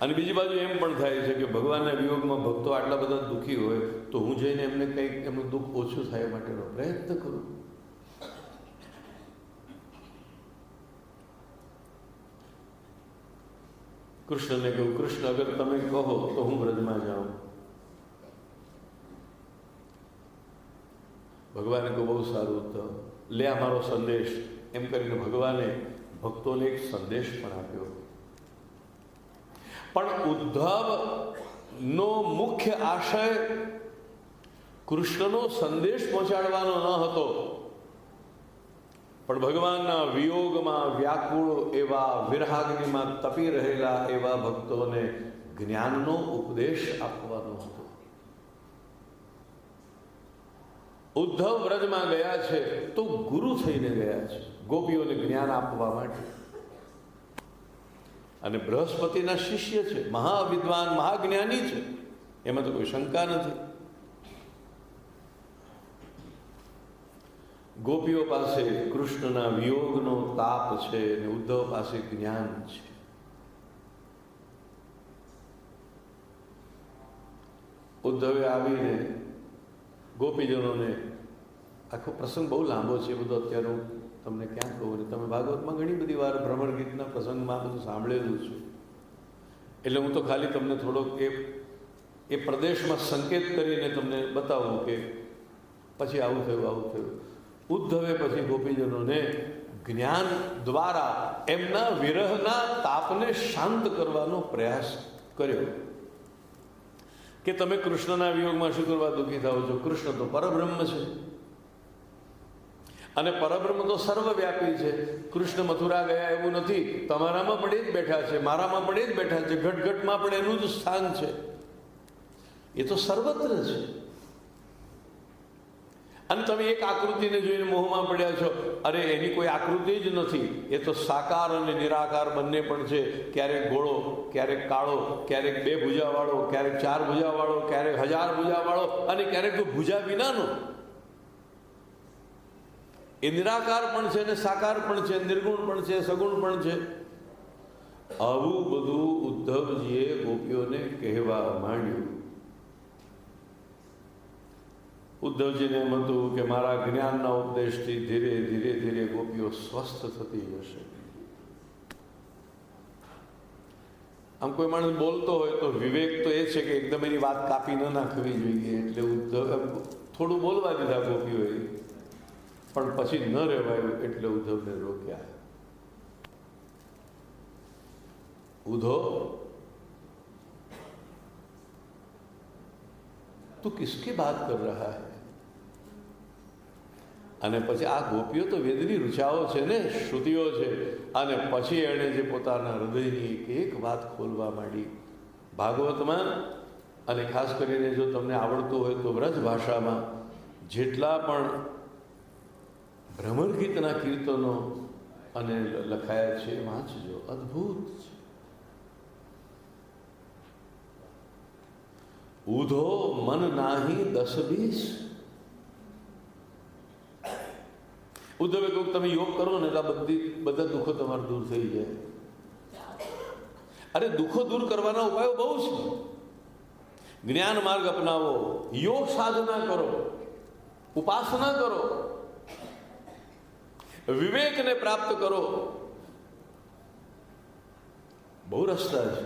અને બીજી બાજુ એમ પણ થાય છે કે ભગવાનના વિયોગમાં ભક્તો આટલા બધા દુઃખી હોય તો હું જઈને એમને કંઈક એમનું દુઃખ ઓછું થાય માટેનો પ્રયત્ન કરું. કૃષ્ણને કહ્યું, કૃષ્ણ અગર તમે કહો તો હું વ્રજમાં જાઉં. ભગવાને કહ્યું, બહુ સારું, તો લે આ મારો સંદેશ. એમ કરીને ભગવાને ભક્તોને એક સંદેશ પણ આપ્યો. પણ ઉદ્ધવનો મુખ્ય આશય કૃષ્ણનો સંદેશ પહોંચાડવાનો ન હતો, પણ ભગવાનના વિયોગમાં વ્યાકુળ એવા, વિરહાગ્નિમાં તપી રહેલા એવા ભક્તોને જ્ઞાનનો ઉપદેશ આપવાનો હતો. ઉદ્ધવ વ્રજમાં ગયા છે તો ગુરુ થઈને ગયા છે, ગોપીઓને જ્ઞાન આપવા માટે. અને બૃહસ્પતિના શિષ્ય છે, મહાવિદ્વાન, મહાજ્ઞાની છે, એમાં તો કોઈ શંકા નથી. ગોપીઓ પાસે કૃષ્ણના વિયોગનો તાપ છે અને ઉદ્ધવ પાસે જ્ઞાન છે. ઉદ્ધવે આવીને ગોપીજનોને, આખો પ્રસંગ બહુ લાંબો છે, બધો અત્યારે હું તમને ક્યાં કહું, ને તમે ભાગવતમાં ઘણી બધી વાર ભ્રમર ગીતના પ્રસંગમાં બધું સાંભળેલું છે, એટલે હું તો ખાલી તમને થોડોક એ પ્રદેશમાં સંકેત કરીને તમને બતાવું કે પછી આવું થયું, આવું થયું. ઉદ્ધવે પછી ગોપીજનોને જ્ઞાન દ્વારા એમના વિરહના તાપને શાંત કરવાનો પ્રયાસ કર્યો કે તમે કૃષ્ણના વિયોગમાં શું કરવા દુઃખી થાઓ છો? કૃષ્ણ તો પરબ્રહ્મ છે અને પરબ્રહ્મ તો સર્વવ્યાપી છે. કૃષ્ણ મથુરા ગયા એવું નથી, તમારામાં પણ એ જ બેઠા છે, મારામાં પણ એ જ બેઠા છે, ઘટઘટમાં પણ એનું જ સ્થાન છે. એ તો સર્વત્ર છે. અને તમે એક આકૃતિને જોઈને મોહમાં પડ્યા છો. અરે એની કોઈ આકૃતિ જ નથી, એ તો સાકાર અને નિરાકાર બંને પણ છે. ક્યારેક ગોળો, ક્યારેક કાળો, ક્યારેક 2 ભુજાવાળો, ક્યારેક 4 ભુજાવાળો, ક્યારેક 1000 ભુજાવાળો અને ક્યારેક તો ભુજા વિનાનો. એ નિરાકાર પણ છે ને સાકાર પણ છે, નિર્ગુણ પણ છે, સગુણ પણ છે. આવું બધું ઉદ્ધવજીએ ગોપીઓને કહેવા માંડ્યું. ઉદ્ધવજીને એમ હતું કે મારા જ્ઞાનના ઉપદેશથી ધીરે ધીરે ધીરે ગોપીઓ સ્વસ્થ થતી જશે. આમ કોઈ માણસ બોલતો હોય તો વિવેક તો એ છે કે એકદમ એની વાત કાપી ન નાખવી જોઈએ. એટલે ઉદ્ધવ થોડું બોલવા દીધા ગોપીઓએ, પણ પછી ન રહેવાયું એટલે ઉદ્ધવને રોક્યા. ઉદ્ધવ, તું કિસકી બાત કર રહા હૈ? અને પછી આ ગોપીઓ તો વેદની ઋચાઓ છે ને, શ્રુતિઓ છે. અને પછી એણે જે પોતાના હૃદયની એક વાત ખોલવા માંડી ભાગવતમાં. અને ખાસ કરીને જો તમને આવડતું હોય તો વ્રજ ભાષામાં જેટલા પણ ભ્રમર ગીતના કીર્તનો અને લખાયા છે વાંચજો, અદ્ભુત છે. ઉધો મન નાહી 10-20. ઉદ્ધવે કહ્યું તમે યોગ કરો ને એટલે બધા દુઃખો તમારા દૂર થઈ જાય. અરે દુઃખો દૂર કરવાના ઉપાયો બહુ છે. જ્ઞાન માર્ગ અપનાવો, યોગ સાધના કરો, ઉપાસના કરો, વિવેકને પ્રાપ્ત કરો. બહુ રસ્તા છે.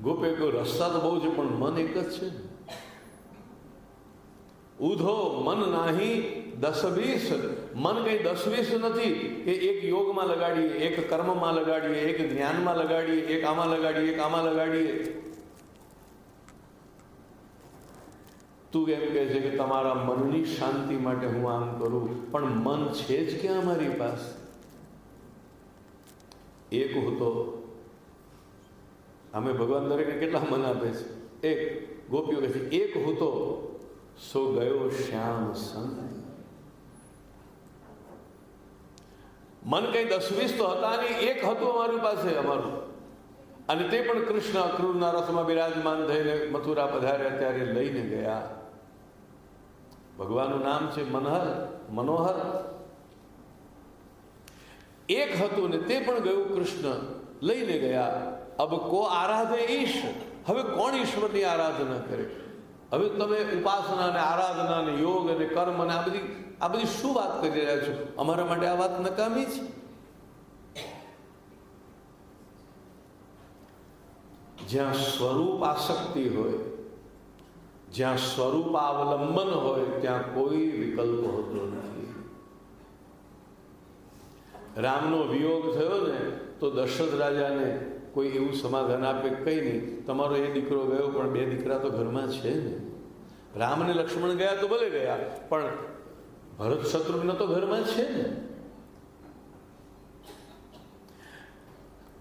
ગોપે કોઈ રસ્તા તો બહુ છે પણ મન એક જ છે ને. ઉધો મન નાહી 10-20. મન કઈ 10-20 નથી કે એક યોગમાં લગાડીએ, એક કર્મમાં લગાડીએ, એક જ્ઞાનમાં લગાડીએ, એક આમાં લગાડીએ, એક આમાં લગાડીએ. તું એમ કહે છે કે તમારા મનની શાંતિ માટે હું આમ કરું, પણ મન છે જ ક્યાં અમારી પાસે? એક હતો. અમે ભગવાન દરેકને કેટલા મન આપે છે? એક. ગોપીઓ કહે છે એક હતો સો ગયો શ્યામ સંગ. મન કઈ 10-20 તો હતા નહીં, એક હતું અમારી પાસે અમારું. અને તે પણ કૃષ્ણ અક્રૂરના રથમાં બિરાજમાન થઈને મથુરા પધાર્યા ત્યારે લઈને ગયા. ભગવાનનું નામ છે મનોહર. એક હતું ને તે પણ ગયું કૃષ્ણ લઈને ગયા. અબ કો આરાધે ઈશ. હવે કોણ ઈશ્વરની આરાધના કરે? હવે તમે ઉપાસના ને આરાધના ને યોગ અને કર્મ અને આ બધી શું વાત કરી રહ્યા છો? અમારા માટે આ વાત નકામી છે. જ્યાં સ્વરૂપ આસક્તિ હોય, જ્યાં સ્વરૂપ અવલંબન હોય, ત્યાં કોઈ વિકલ્પ હોતો નથી. રામનો વિયોગ થયો ને તો દશરથ રાજાને કોઈ એવું સમાધાન આપે, કઈ નહીં, તમારો એ દીકરો ગયો પણ 2 દીકરા તો ઘરમાં છે ને. રામ અને લક્ષ્મણ ગયા તો ભલે ગયા, પણ ભરત શત્રુઘ્ન તો ઘરમાં છે ને.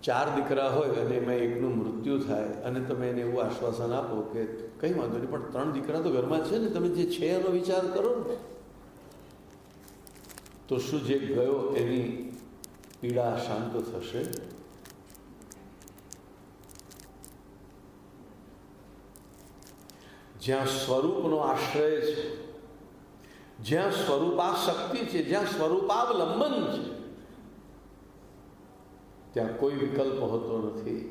4 દીકરા હોય અને એમાં એકનું મૃત્યુ થાય અને તમે એને એવું આશ્વાસન આપો કે કંઈ વાંધો નહીં, પણ 3 દીકરા તો ઘરમાં છે ને, તમે જે છે એનો વિચાર કરો ને, તો શું જે ગયો એની પીડા શાંત થશે? જ્યાં સ્વરૂપનો આશ્રય છે, જ્યાં સ્વરૂપાશક્તિ છે, જ્યાં સ્વરૂપાવલંબન છે, ત્યાં કોઈ વિકલ્પ હોતો નથી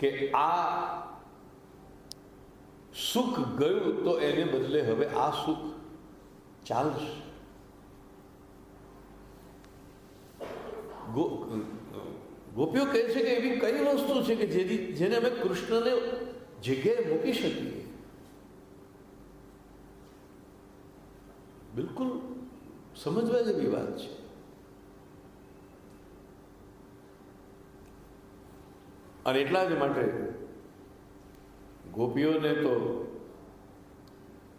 કે આ સુખ ગયું તો એને બદલે હવે આ સુખ ચાલશે. ગોપીઓ કહે છે કે એવી કઈ વસ્તુ છે કે જેને અમે કૃષ્ણને જગ્યાએ મૂકી શકીએ? બિલકુલ સમજવા જેવી વાત છે. અને એટલા જ માટે ગોપીઓને તો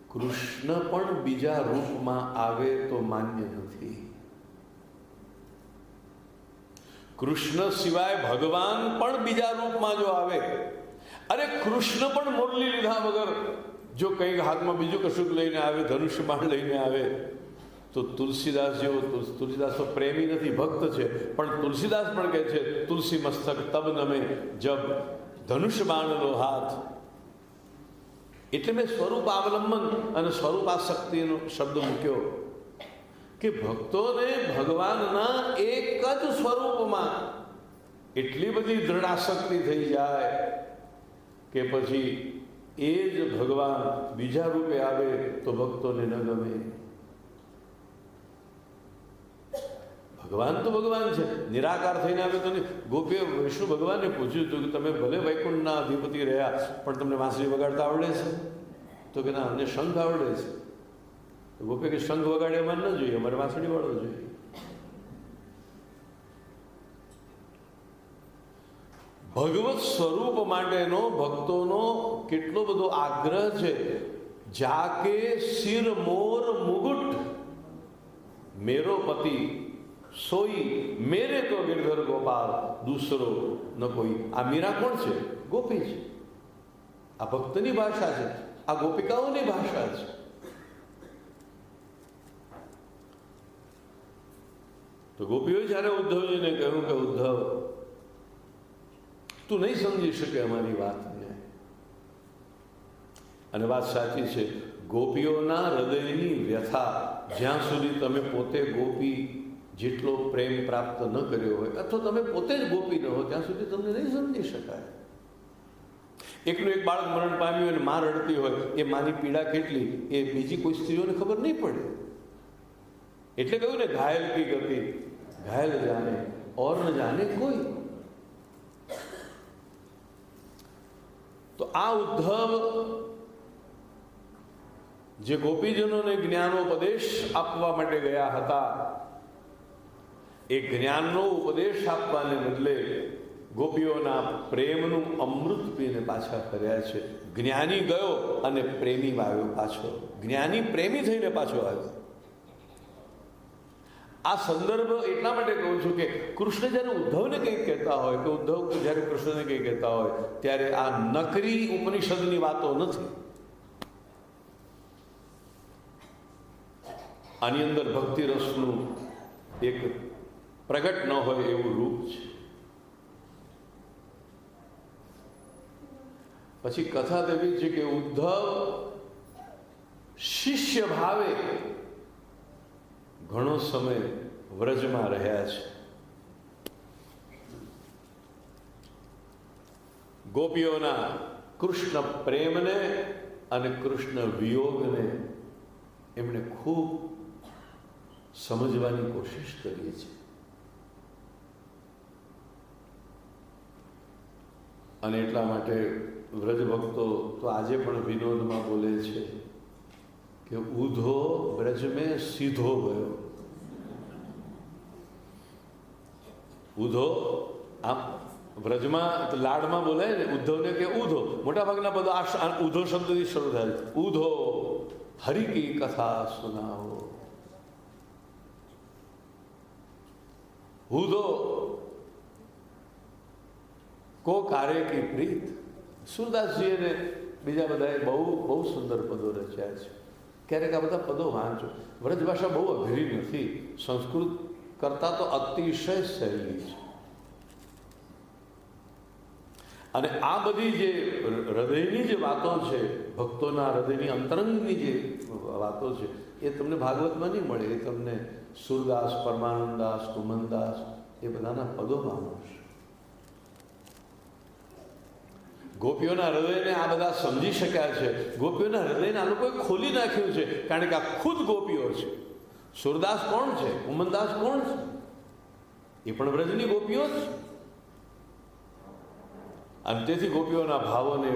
કૃષ્ણ પણ બીજા રૂપમાં આવે તો માન્ય નથી. કૃષ્ણ સિવાય ભગવાન પણ બીજા રૂપમાં જો આવે, અરે કૃષ્ણ પણ મુરલી લીધા વગર જો કંઈક હાથમાં બીજું કશું લઈને આવે, ધનુષ્ય બાણ લઈને આવે, તો તુલસીદાસ જેવો, તુલસીદાસ તો પ્રેમી નથી, ભક્ત છે, પણ તુલસીદાસ પણ કહે છે તુલસી મસ્તક તબ નમે જબ ધનુષ્ય બાણનો હાથ. એટલે મેં સ્વરૂપ અવલંબન અને સ્વરૂપાશક્તિનો શબ્દ મૂક્યો કે ભક્તોને ભગવાનના એક જ સ્વરૂપમાં એટલી બધી દ્રઢાશક્તિ થઈ જાય કે પછી એ જ ભગવાન બીજા રૂપે આવે તો ભક્તોને ન ગમે. ભગવાન તો ભગવાન છે, નિરાકાર થઈને આવે તો નહીં. ગોપીએ વિષ્ણુ ભગવાનને પૂછ્યું હતું કે તમે ભલે વૈકુંઠના અધિપતિ રહ્યા પણ તમને વાંસળી વગાડતા આવડે છે? તો કે ના, અમને શંખ આવડે છે. ગોપી કે શંખ વગાડે એમાં ન જોઈએ, અમારે વાંસળી વાળો જોઈએ. ભગવત સ્વરૂપ માટેનો ભક્તોનો કેટલો બધો આગ્રહ છે. જાકે સિર મોર મુગુટ મેરો પતિ સોઈ મેરે તો ગિરધર ગોપાલ દૂસરો ન કોઈ. આ મીરા કોણ છે? ગોપી છે. આ ભક્તની ભાષા છે, આ ગોપિકાઓની ભાષા છે. તો ગોપીઓએ જ્યારે ઉદ્ધવજીને કહ્યું કે ઉદ્ધવ, તું નહીં સમજી શકે અમારી વાતને. અને વાત સાચી છે. ગોપીઓના હૃદયની વ્યથા જ્યાં સુધી તમે પોતે ગોપી જેટલો પ્રેમ પ્રાપ્ત ન કર્યો હોય, અથવા તમે પોતે જ ગોપી ન હો, ત્યાં સુધી તમને નહીં સમજી શકાય. એકનું એક બાળક મરણ પામ્યું અને માં રડતી હોય, એ માની પીડા કેટલી એ બીજી કોઈ સ્ત્રીઓને ખબર નહીં પડે. એટલે કહ્યું ને, ઘાયલ કી ગતિ ઘાયલ જાને ઓર ન જાને કોઈ. તો આ ઉદ્ધવ જે ગોપીજનોને જ્ઞાનોપદેશ આપવા માટે ગયા હતા, એ જ્ઞાનનો ઉપદેશ આપવાને બદલે ગોપીઓના પ્રેમનું અમૃત પીને પાછા ફર્યા છે. જ્ઞાની ગયો અને પ્રેમી આવ્યો પાછો. જ્ઞાની પ્રેમી થઈને પાછો આવ્યો. આ સંદર્ભ એટલા માટે કહું છું કે કૃષ્ણ જ્યારે ઉદ્ધવને કંઈક કહેતા હોય, કે ઉદ્ધવ જ્યારે કૃષ્ણને કંઈક કહેતા હોય, ત્યારે આ નકરી ઉપનિષદની વાતો નથી. આની અંદર ભક્તિ રસનું એક પ્રગટ ન હોય એવું રૂપ છે. પછી કથા એવી છે કે ઉદ્ધવ શિષ્ય ભાવે ઘણો સમય વ્રજમાં રહ્યા છે. ગોપીઓના કૃષ્ણ પ્રેમને અને કૃષ્ણ વિયોગને એમણે ખૂબ સમજવાની કોશિશ કરી છે. અને એટલા માટે વ્રજ ભક્તો તો આજે પણ વિનોદમાં બોલે છે કે ઉધો બ્રજ મેં સીધો ગયો. ઉધો આમ વ્રજમાં લાડમાં બોલાય ને, ઉદ્ધવને કે ઉધો. મોટા ભાગના પદો આ ઉધો શબ્દથી શરૂ થાય. ઉધો હરિ કી કથા સુનાવો. ઉધો કો કાર્ય કી પ્રીત. સુરદાસજી અને બીજા બધાએ બહુ સુંદર પદો રચ્યા છે. ક્યારેક આ બધા પદો વાંચો. વ્રજ ભાષા બહુ અઘરી નથી, સંસ્કૃત કરતાં તો અતિશય સહેલી છે. અને આ બધી જે હૃદયની જે વાતો છે, ભક્તોના હૃદયની અંતરંગની જે વાતો છે, એ તમને ભાગવતમાં નહીં મળે. એ તમને સુરદાસ, પરમાનંદાસ, કુમનદાસ એ બધાના પદોમાં મળશે. ગોપીઓના હૃદયને આ બધા સમજી શક્યા છે. ગોપીઓના હૃદયને આ લોકોએ ખોલી નાખ્યું છે, કારણ કે આ ખુદ ગોપીઓ છે. સુરદાસ કોણ છે? કુમનદાસ કોણ છે? એ પણ વ્રજની ગોપીઓ જ છે. અને તેથી ગોપીઓના ભાવોને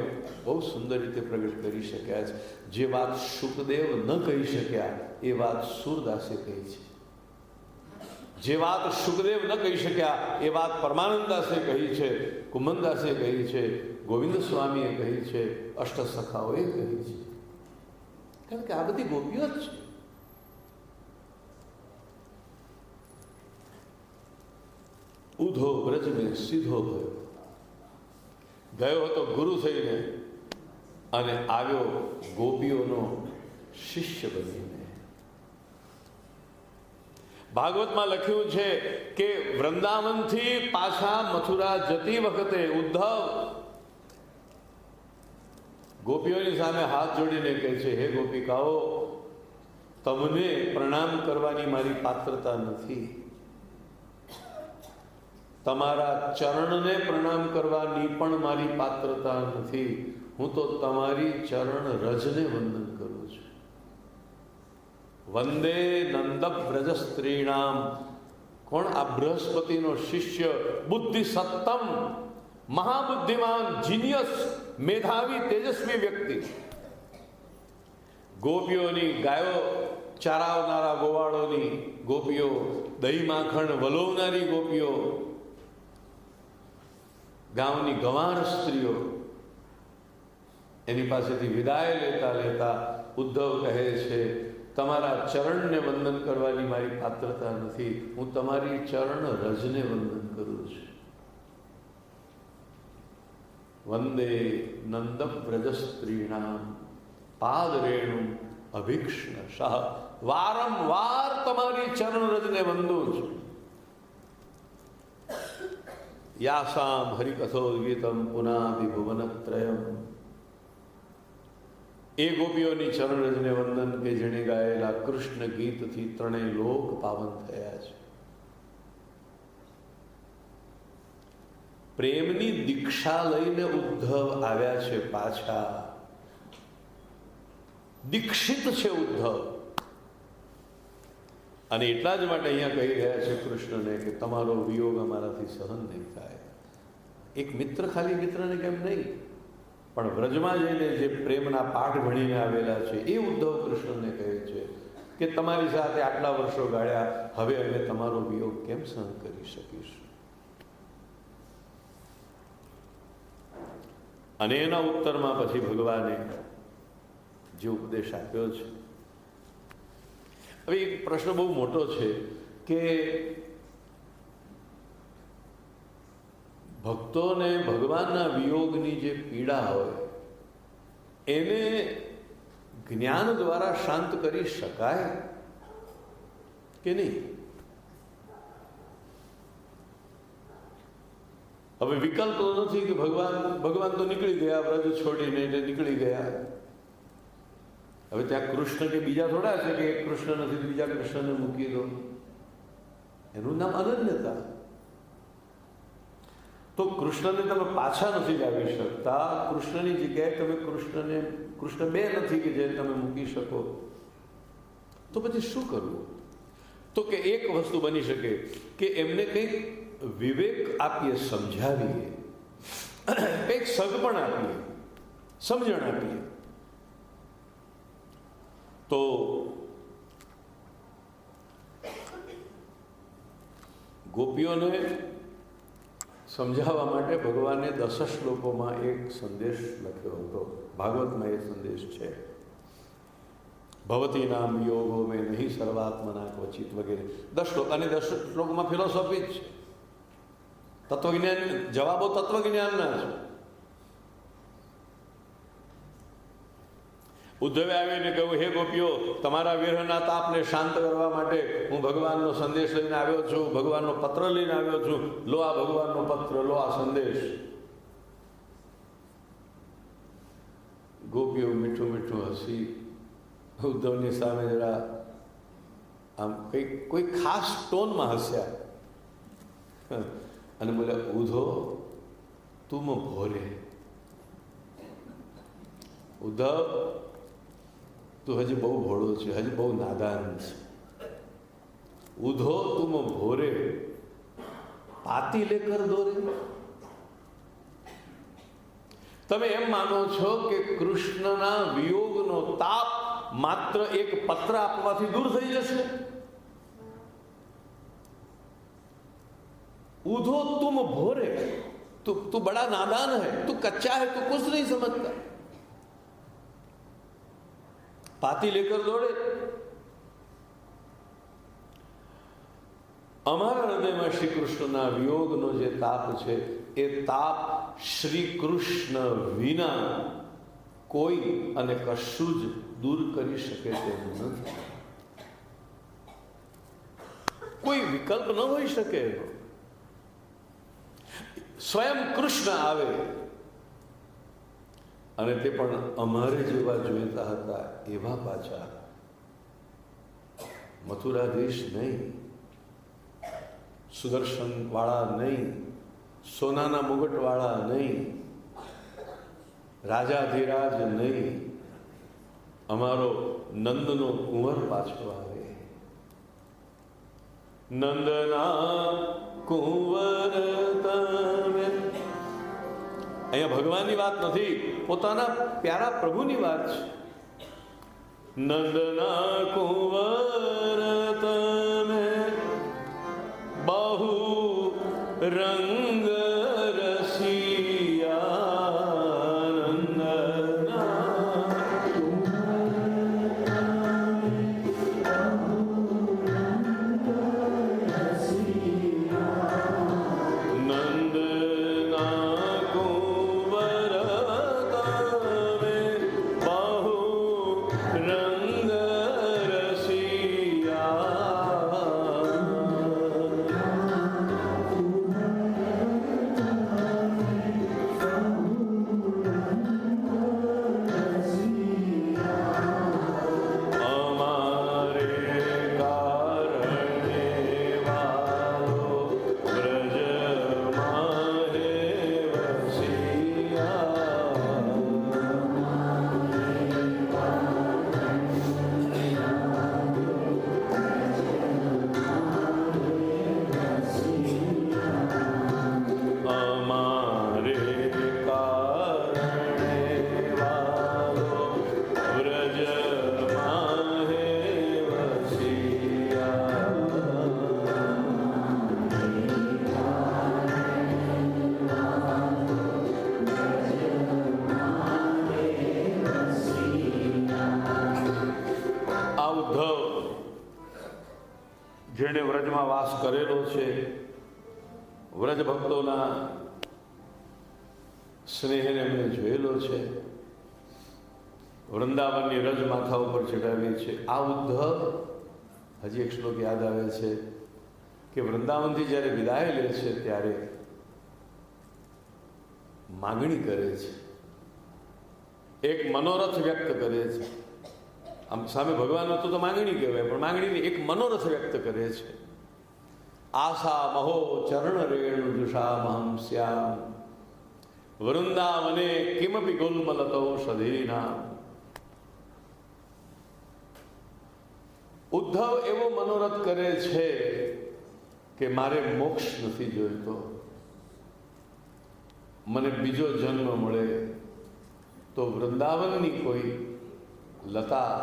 બહુ સુંદર રીતે પ્રગટ કરી શક્યા છે. જે વાત શુકદેવ ન કહી શક્યા એ વાત સુરદાસે કહી છે. જે વાત શુકદેવ ન કહી શક્યા એ વાત પરમાનંદાસે કહી છે, કુમનદાસે કહી છે, ગોવિંદ સ્વામીએ કહી છે, અષ્ટસખાઓએ કહી છે. કારણ કે આ બધી ગોપીઓ જ છે. ઉધો બ્રજ મેં સીધો ગયો હતો ગુરુ થઈને, અને આવ્યો ગોપીઓનો શિષ્ય બનીને. ભાગવતમાં લખ્યું છે કે વૃંદાવનથી પાછા મથુરા જતી વખતે ઉદ્ધવ ગોપીઓની સામે હાથ જોડીને કહે છે, હે ગોપિકાઓ, તમને પ્રણામ કરવાની મારી પાત્રતા નથી. તમારા ચરણને પ્રણામ કરવાની પણ મારી પાત્રતા નથી. હું તો તમારી ચરણ રજને વંદન કરું છું. વંદે નંદ બ્રજ સ્ત્રીણામ. કોણ? આ બૃહસ્પતિનો શિષ્ય, બુદ્ધિ સત્તમ, મહાબુદ્ધિમાન, જીનિયસ, મેધાવી, તેજસ્વી વ્યક્તિ. ગોપીઓની ગાયો ચારાવનારા ગોવાળોની ગોપીઓ, દહીં માખણ વલોવનારી ગોપીઓ, ગામની ગંવાર સ્ત્રીઓ, એની પાસેથી વિદાય લેતા લેતા ઉદ્ધવ કહે છે, તમારા ચરણને વંદન કરવાની મારી પાત્રતા નથી, હું તમારી ચરણ રજને વંદન કરું છું. વંદે નંદ વ્રજ સ્ત્રીણામ પાદરેણુ અભિક્ષણ શાહ. વારંવાર તમારી ચરણ રજને વંદું છું. યાસામ હરિકથોદ્ગીતમ પુનાદિ ભુવનત્રયમ. એ ગોપીઓની ચરણ રજને વંદન કે જેણે ગાયેલા કૃષ્ણ ગીતથી ત્રણેય લોક પાવન થયા છે. પ્રેમની દીક્ષા લઈને ઉદ્ધવ આવ્યા છે પાછા. દીક્ષિત છે ઉદ્ધવ. અને એટલા જ માટે અહીંયા કહી રહ્યા છે કૃષ્ણને કે તમારો વિયોગ અમારાથી સહન નહીં થાય. એક મિત્ર ખાલી મિત્રને કેમ નહીં, પણ વ્રજમાં જઈને જે પ્રેમના પાઠ ભણીને આવેલા છે એ ઉદ્ધવ કૃષ્ણને કહે છે કે તમારી સાથે આટલા વર્ષો ગાળ્યા, હવે અમે તમારો વિયોગ કેમ સહન કરી શકીશું. અને એના ઉત્તરમાં પછી ભગવાને જે ઉપદેશ આપ્યો છે. હવે એક પ્રશ્ન બહુ મોટો છે કે ભક્તોને ભગવાનના વિયોગની જે પીડા હોય એને જ્ઞાન દ્વારા શાંત કરી શકાય કે નહીં. હવે વિકલ્પ તો નથી કે ભગવાન તો નીકળી ગયા, વ્રજ છોડીને એટલે નીકળી ગયા. હવે ત્યાં કૃષ્ણ કે બીજા થોડા છે કે એક કૃષ્ણ નથી તો બીજા કૃષ્ણને મૂકી દો. એનું નામ અનન્યતા. તો કૃષ્ણને તમે પાછા નથી લાવી શકતા. કૃષ્ણની જગ્યાએ તમે કૃષ્ણ બે નથી કે જે તમે મૂકી શકો. તો પછી શું કરવું? તો કે એક વસ્તુ બની શકે કે એમને કંઈક વિવેક આપીએ, સમજાવીએ, કંઈક સગપણ આપીએ, સમજણ આપીએ. તો ગોપીઓને સમજાવવા માટે ભગવાને 10 શ્લોકોમાં એક સંદેશ લખ્યો હતો. ભાગવતમાં એ સંદેશ છે. ભવતી નામ યોગો મેં નહીં સર્વાત્મના ક્વચિત વગેરે 10 શ્લોક. અને 10 શ્લોકમાં ફિલોસોફી જ છે, તત્વજ્ઞાન, જવાબો તત્વજ્ઞાનના છે. ઉદ્ધવે આવીને કહ્યું, હે ગોપીઓ, તમારા વિરહના તાપને શાંત કરવા માટે હું ભગવાનનો સંદેશ લઈને આવ્યો છું, ભગવાનનો પત્ર લઈને આવ્યો છું. લો આ ભગવાનનો પત્ર, લો આ સંદેશ. ગોપીઓ મીઠું મીઠું હસી ઉદ્ધવની સામે જરા આમ કોઈ ખાસ ટોનમાં હસ્યા અને બોલ્યા, ઉધો તુમ ભોરે. ઉદ્ધવ, તું હજી બહુ ભોળો છે, હજી બહુ નાદાન છે. ઉધો તુમ ભોરે પાતી લેકર દોરે. તમે એમ માનો છો કે કૃષ્ણના વિયોગનો તાપ માત્ર એક પત્ર આપવાથી દૂર થઈ જશે? उधो तुम भोरे, तू बड़ा नादान है, तू कच्चा है, तू कुछ नहीं समझता. पाती लेकर दौड़े. અમારા હૃદયમાં શ્રી કૃષ્ણના વિયોગનો જે તાપ છે એ તાપ શ્રી કૃષ્ણ વિના કોઈ અને કશું જ દૂર કરી શકે તેમ નથી. કોઈ વિકલ્પ ન હોઈ શકે. સ્વયં કૃષ્ણ આવે અને તે પણ અમારે જેવા જોઈતા હતા એવા પાછા. મથુરાધીશ નહીં, સુદર્શન વાળા નહીં, સોનાના મુગટ વાળા નહીં, રાજાધિરાજ નહીં, અમારો નંદનો કુંવર પાછો આવે. નંદના કુંવર તમે. અહીંયા ભગવાનની વાત નથી, પોતાના પ્યારા પ્રભુની વાત છે. નંદના કુંવર તમે બહુ રંગ રસિયા, જેણે વ્રજમાં વાસ કરેલો છે, વ્રજ ભક્તોના સ્નેહને એમણે જોયેલો છે, વૃંદાવનની રજ માથા ઉપર ચડાવી છે. આ ઉદ્ધવ, હજી એક શ્લોક યાદ આવે છે કે વૃંદાવનથી જ્યારે વિદાય લે છે ત્યારે માગણી કરે છે, એક મનોરથ વ્યક્ત કરે છે. આમ સામે ભગવાન હતું તો માગણી કહેવાય, પણ માગણીને એક મનોરથ વ્યક્ત કરે છે. આશા મહો ચરણ રેણુ જુષામહં સ્યામ વૃંદાવને કિમપી ગુલ્મલતૌષધીના. ઉદ્ધવ એવો મનોરથ કરે છે કે મારે મોક્ષ નથી જોઈતો, મને બીજો જન્મ મળે તો વૃંદાવનની કોઈ લતા,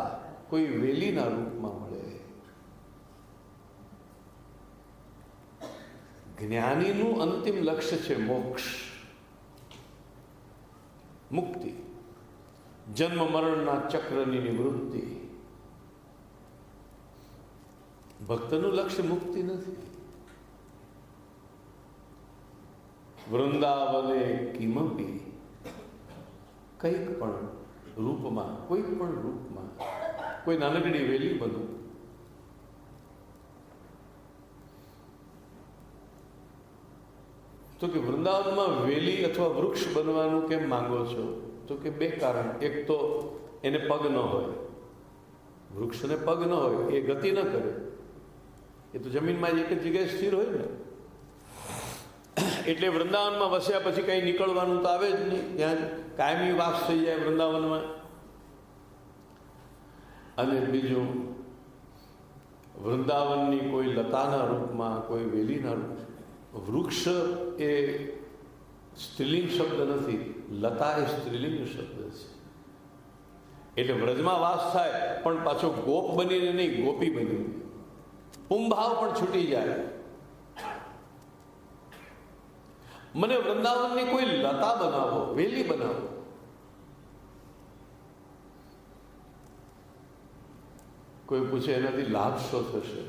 કોઈ વેલીના રૂપમાં મળે. જ્ઞાનીનું અંતિમ લક્ષ્ય છે મોક્ષ, મુક્તિ, જન્મ મરણના ચક્રની નિવૃત્તિ. ભક્તનું લક્ષ્ય મુક્તિ નથી. વૃંદાવને કિમપી, કંઈક પણ રૂપમાં, કોઈ પણ રૂપમાં, કોઈ નાનકડી વેલી બનવું. તો કે વૃંદાવનમાં વેલી અથવા વૃક્ષ બનવાનું કેમ માંગો છો? તો કે બે કારણ. એક તો એને પગ ન હોય, વૃક્ષને પગ ન હોય, એ ગતિ ન કરે, એ તો જમીનમાં એક જ જગ્યાએ સ્થિર હોય ને. એટલે વૃંદાવનમાં વસ્યા પછી કંઈ નીકળવાનું તો આવે જ નહીં, ત્યાં કાયમી વાસ થઈ જાય વૃંદાવનમાં. અને બીજું, વૃંદાવનની કોઈ લતાના રૂપમાં, કોઈ વેલીના રૂપમાં. વૃક્ષ એ સ્ત્રીલિંગ શબ્દ નથી, લતા એ સ્ત્રીલિંગ શબ્દ છે. એટલે વ્રજમાં વાસ થાય પણ પાછો ગોપ બનીને નહીં, ગોપી બનીને. પુંભાવ પણ છૂટી જાય. મને વૃંદાવનની કોઈ લતા બનાવો, વેલી બનાવો. કોઈ પૂછે એનાથી લાભ શું થશે?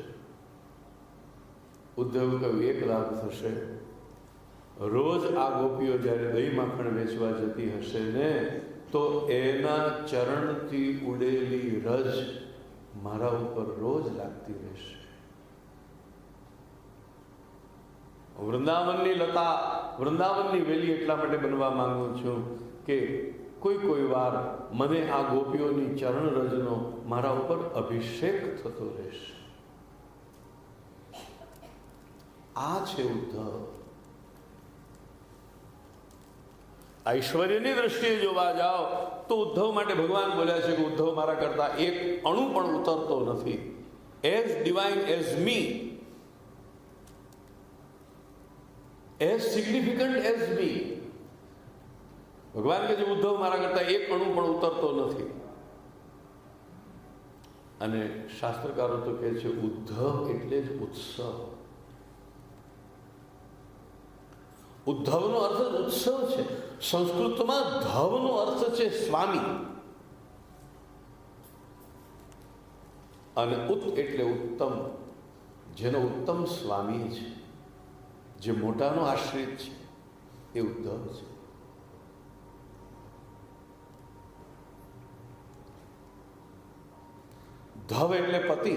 ઉદ્ધવ કહ્યું, એક લાભ થશે. રોજ આ ગોપીઓ જ્યારે દહીં માખણ વેચવા જતી હશે ને, તો એના ચરણથી ઉડેલી રજ મારા ઉપર રોજ લાગતી રહેશે. વૃંદાવનની લતા, વૃંદાવનની વેલી એટલા માટે બનવા માંગુ છું કે કોઈ વાર મને આ ગોપીઓની ચરણ રજનો મારા ઉપર અભિષેક થતો રહેશે. આ છે ઉદ્ધવ. ઐશ્વર્યની દ્રષ્ટિએ જોવા જાઓ તો ઉદ્ધવ માટે ભગવાન બોલ્યા છે કે ઉદ્ધવ મારા કરતા એક અણુ પણ ઉતરતો નથી. એઝ ડિવાઇન એઝ મી, એઝ સિગ્નિફિકન્ટ એઝ મી. ભગવાન કે જે ઉદ્ધવ મારા કરતા એક અણુ પણ ઉતરતો નથી. અને શાસ્ત્રકારો તો કહે છે ઉદ્ધવ એટલે જ ઉત્સવ. ઉદ્ધવનો અર્થ જ ઉત્સવ છે. સંસ્કૃતમાં ધવનો અર્થ છે સ્વામી, અને ઉત એટલે ઉત્તમ, જેનો ઉત્તમ સ્વામી છે, જે મોટાનો આશ્રિત છે, એ ઉદ્ધવ છે. ધવ એટલે પતિ,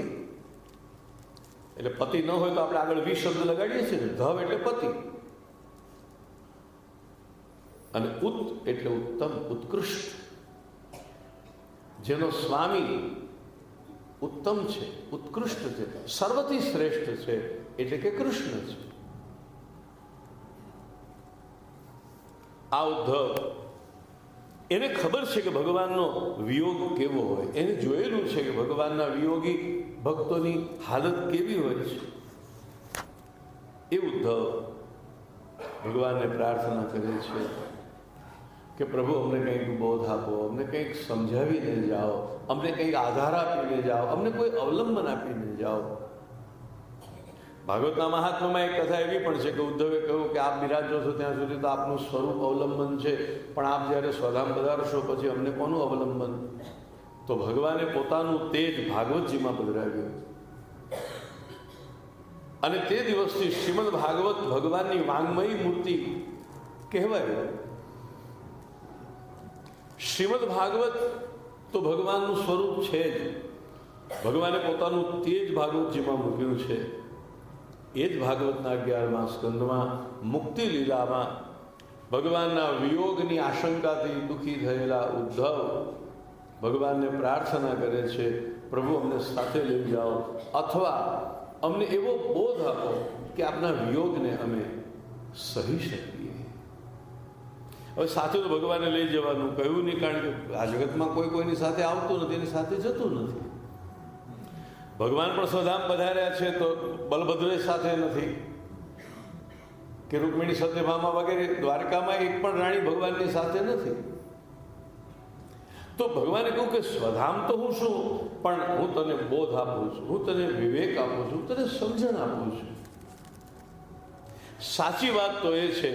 એટલે પતિ ન હોય તો આપણે આગળ વી શબ્દ લગાડીએ છીએ ને. ધવ એટલે પતિ, અને ઉત એટલે ઉત્તમ, ઉત્કૃષ્ટ, જેનો સ્વામી ઉત્તમ છે, ઉત્કૃષ્ટ છે, સર્વથી શ્રેષ્ઠ છે, એટલે કે કૃષ્ણ છે. આ ઉદ્ધવ, એને ખબર છે કે ભગવાનનો વિયોગ કેવો હોય, એને જોયેલું છે કે ભગવાનના વિયોગી ભક્તોની હાલત કેવી હોય છે. એ ઉદ્ધવ ભગવાનને પ્રાર્થના કરે છે કે પ્રભુ અમને કંઈક બોધ આપો, અમને કંઈક સમજાવીને જાઓ, અમને કંઈક આધાર આપીને જાઓ, અમને કોઈ અવલંબન આપીને જાઓ. ભાગવતના મહાત્મામાં એક કથા એવી પણ છે કે ઉદ્ધવે કહ્યું કે આપ બિરાજો છો ત્યાં સુધી તો આપનું સ્વરૂપ અવલંબન છે, પણ આપ જ્યારે સ્વધામ પધારશો પછી અમને કોનું અવલંબન? તો ભગવાને પોતાનું તેજ ભાગવતજીમાં પધરાવ્યું, અને તે દિવસથી શ્રીમદ ભાગવત ભગવાનની વાંગમયી મૂર્તિ કહેવાય. શ્રીમદ ભાગવત તો ભગવાનનું સ્વરૂપ છે જ. ભગવાને પોતાનું તેજ ભાગવતજીમાં મૂક્યું છે. એ જ ભાગવતના 11મા સ્કંદમાં મુક્તિ લીલામાં ભગવાનના વિયોગની આશંકાથી દુઃખી થયેલા ઉદ્ધવ ભગવાનને પ્રાર્થના કરે છે, પ્રભુ અમને સાથે લઈ જાઓ, અથવા અમને એવો બોધ આપો કે આપના વિયોગને અમે સહી શકીએ. હવે સાથે તો ભગવાને લઈ જવાનું કહ્યું નહીં, કારણ કે આ જગતમાં કોઈ કોઈની સાથે આવતું નથી, એની સાથે જતું નથી. ભગવાન પણ સ્વધામ પધાર્યા છે તો બલભદ્ર સાથે નથી, કે રૂકમિણી સત્યભામા વગેરે દ્વારકામાં એક પણ રાણી ભગવાનની સાથે નથી. તો ભગવાને કહ્યું કે સ્વધામ તો હું છું, પણ હું તને બોધ આપું છું, હું તને વિવેક આપું છું, તને સમજણ આપું છું. સાચી વાત તો એ છે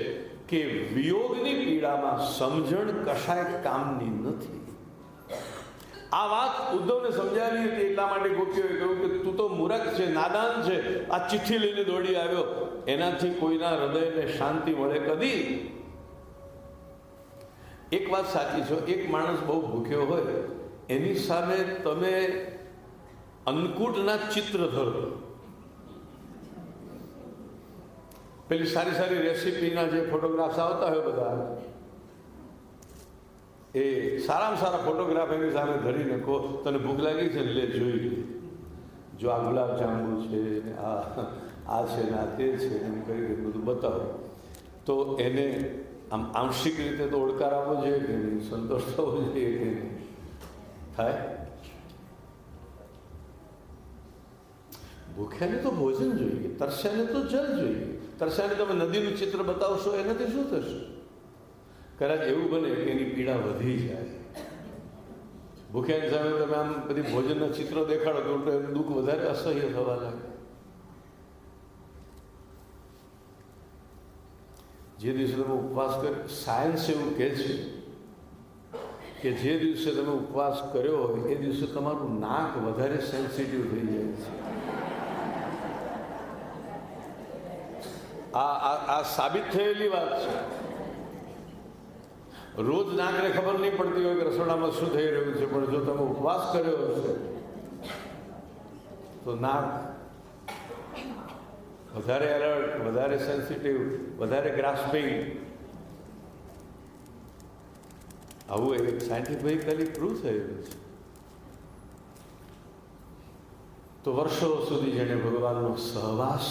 કે વિયોગની પીડામાં સમજણ કશાય કામની નથી. આ વાત ઉદ્ધવને સમજાવી હતી, એટલા માટે ગોપીઓએ કહ્યું કે તું તો મૂરખ છે, નાદાન છે, આ ચિઠ્ઠી લઈને દોડી આવ્યો, એનાથી કોઈના હૃદયને શાંતિ મળે કદી? એક વાત સાચી છે, એક માણસ બહુ ભૂખ્યો હોય, એની સામે તમે અન્નકૂટના ચિત્ર ધરો, પેલી સારી સારી રેસીપીના જે ફોટોગ્રાફ્સ આવતા હોય બધા, એ સારામાં સારા ફોટોગ્રાફ એની સામે ધરીને કહો તને ભૂખ લાગી છે ને, લે જોઈ લે, જો આ ગુલાબજાંબુ છે, આ છે ને આ તે છે, એમ કરીને બધું બતાવો, તો એને આમ આંશિક રીતે તો ઓળકાર આપવો જોઈએ કે નહીં, સંતોષ થવો જોઈએ કે નહીં થાય? ભૂખ્યાને તો ભોજન જોઈએ, તરસ્યાને તો જલ જોઈએ. તરસ્યાને તમે નદીનું ચિત્ર બતાવશો એનાથી શું થશે? કદાચ એવું બને કે એની પીડા વધી જાય. ભૂખ્યાની સામે તમે આમ બધી ભોજનના ચિત્રો દેખાડો તો એનું દુઃખ વધારે અસહ્ય થવા લાગે. જે દિવસે તમે ઉપવાસ કર્યો, સાયન્સ એવું કહે છે કે જે દિવસે તમે ઉપવાસ કર્યો હોય એ દિવસે તમારું નાક વધારે સેન્સિટિવ થઈ જાય છે. આ સાબિત થયેલી વાત છે. રોજ નાકને ખબર નહીં પડતી હોય કે રસોડામાં શું થઈ રહ્યું છે, પણ જો તમે ઉપવાસ કર્યો હશે તો નાક વધારે એલર્ટ, વધારે સેન્સિટિવ, વધારે ગ્રાસ્પિંગ. આવું એક સાયન્ટિફિકલી પ્રૂવ થયેલું છે. તો વર્ષો સુધી જેણે ભગવાનનો સહવાસ,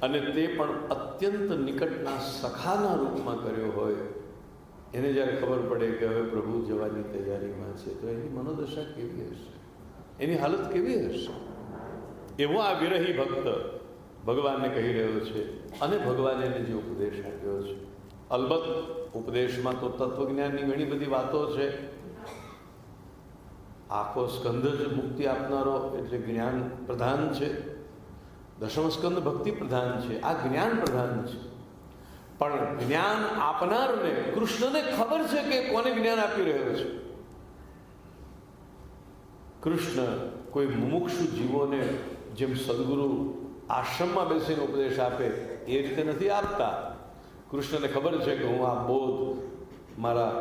અને તે પણ અત્યંત નિકટના સખાના રૂપમાં કર્યો હોય, એને જ્યારે ખબર પડે કે હવે પ્રભુ જવાની તૈયારીમાં છે, તો એની મનોદશા કેવી હશે, એની હાલત કેવી હશે? એવો આ વિરહી ભક્ત ભગવાનને કહી રહ્યો છે, અને ભગવાને એને જે ઉપદેશ આપ્યો છે. અલબત્ત ઉપદેશમાં તો તત્વજ્ઞાનની ઘણી બધી વાતો છે. આખો સ્કંદ જ મુક્તિ આપનારો એટલે જ્ઞાન પ્રધાન છે. દશમ સ્કંદ ભક્તિ પ્રધાન છે, આ જ્ઞાન પ્રધાન છે. પણ જ્ઞાન આપનારને કૃષ્ણને ખબર છે કે કોને જ્ઞાન આપી રહ્યો છે. કૃષ્ણ કોઈ મુમુક્ષુ જીવોને જેમ સદગુરુ આશ્રમમાં બેસીને ઉપદેશ આપે એ રીતે નથી આપતા. કૃષ્ણને ખબર છે કે હું આ બોધ મારા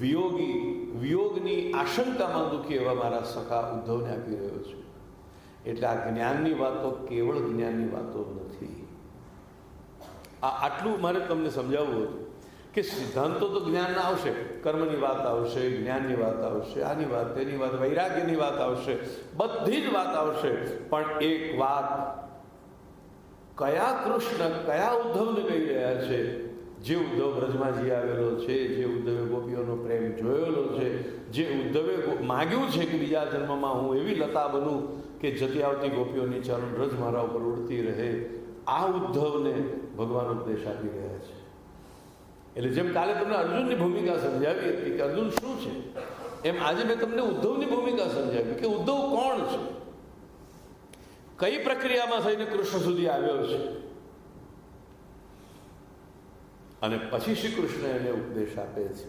વિયોગની આશંકામાં દુઃખી એવા મારા સખા ઉદ્ધવને આપી રહ્યો છું. એટલે આ જ્ઞાનની વાતો કેવળ જ્ઞાનની વાતો નથી. આટલું મારે તમને સમજાવવું હતું કે સિદ્ધાંતો તો જ્ઞાનના આવશે, કર્મની વાત આવશે, જ્ઞાનની વાત આવશે, આની વાત, તેની વાત, વૈરાગ્યની વાત આવશે, બધી જ વાત આવશે. પણ એક વાત કયા કૃષ્ણ કયા ઉદ્ધવને કહી રહ્યા છે? જે ઉદ્ધવ બ્રજમાં જી આવેલો છે, જે ઉદ્ધવે ગોપીઓનો પ્રેમ જોયેલો છે, જે ઉદ્ધવે માગ્યું છે કે બીજા જન્મમાં હું એવી લતા બનું કે જતી આવતી ગોપીઓની ચરણ રજ મારા ઉપર ઉડતી રહે, આ ઉદ્ધવને ભગવાન ઉપદેશ આપી રહ્યા છે. એટલે જેમ કાલે તમને અર્જુનની ભૂમિકા સમજાવી હતી કે અર્જુન શું છે, એમ આજે મેં તમને ઉદ્ધવની ભૂમિકા સમજાવી કે ઉદ્ધવ કોણ છે, કઈ પ્રક્રિયામાં થઈને કૃષ્ણ સુધી આવ્યો છે. અને પછી શ્રી કૃષ્ણ એને ઉપદેશ આપે છે.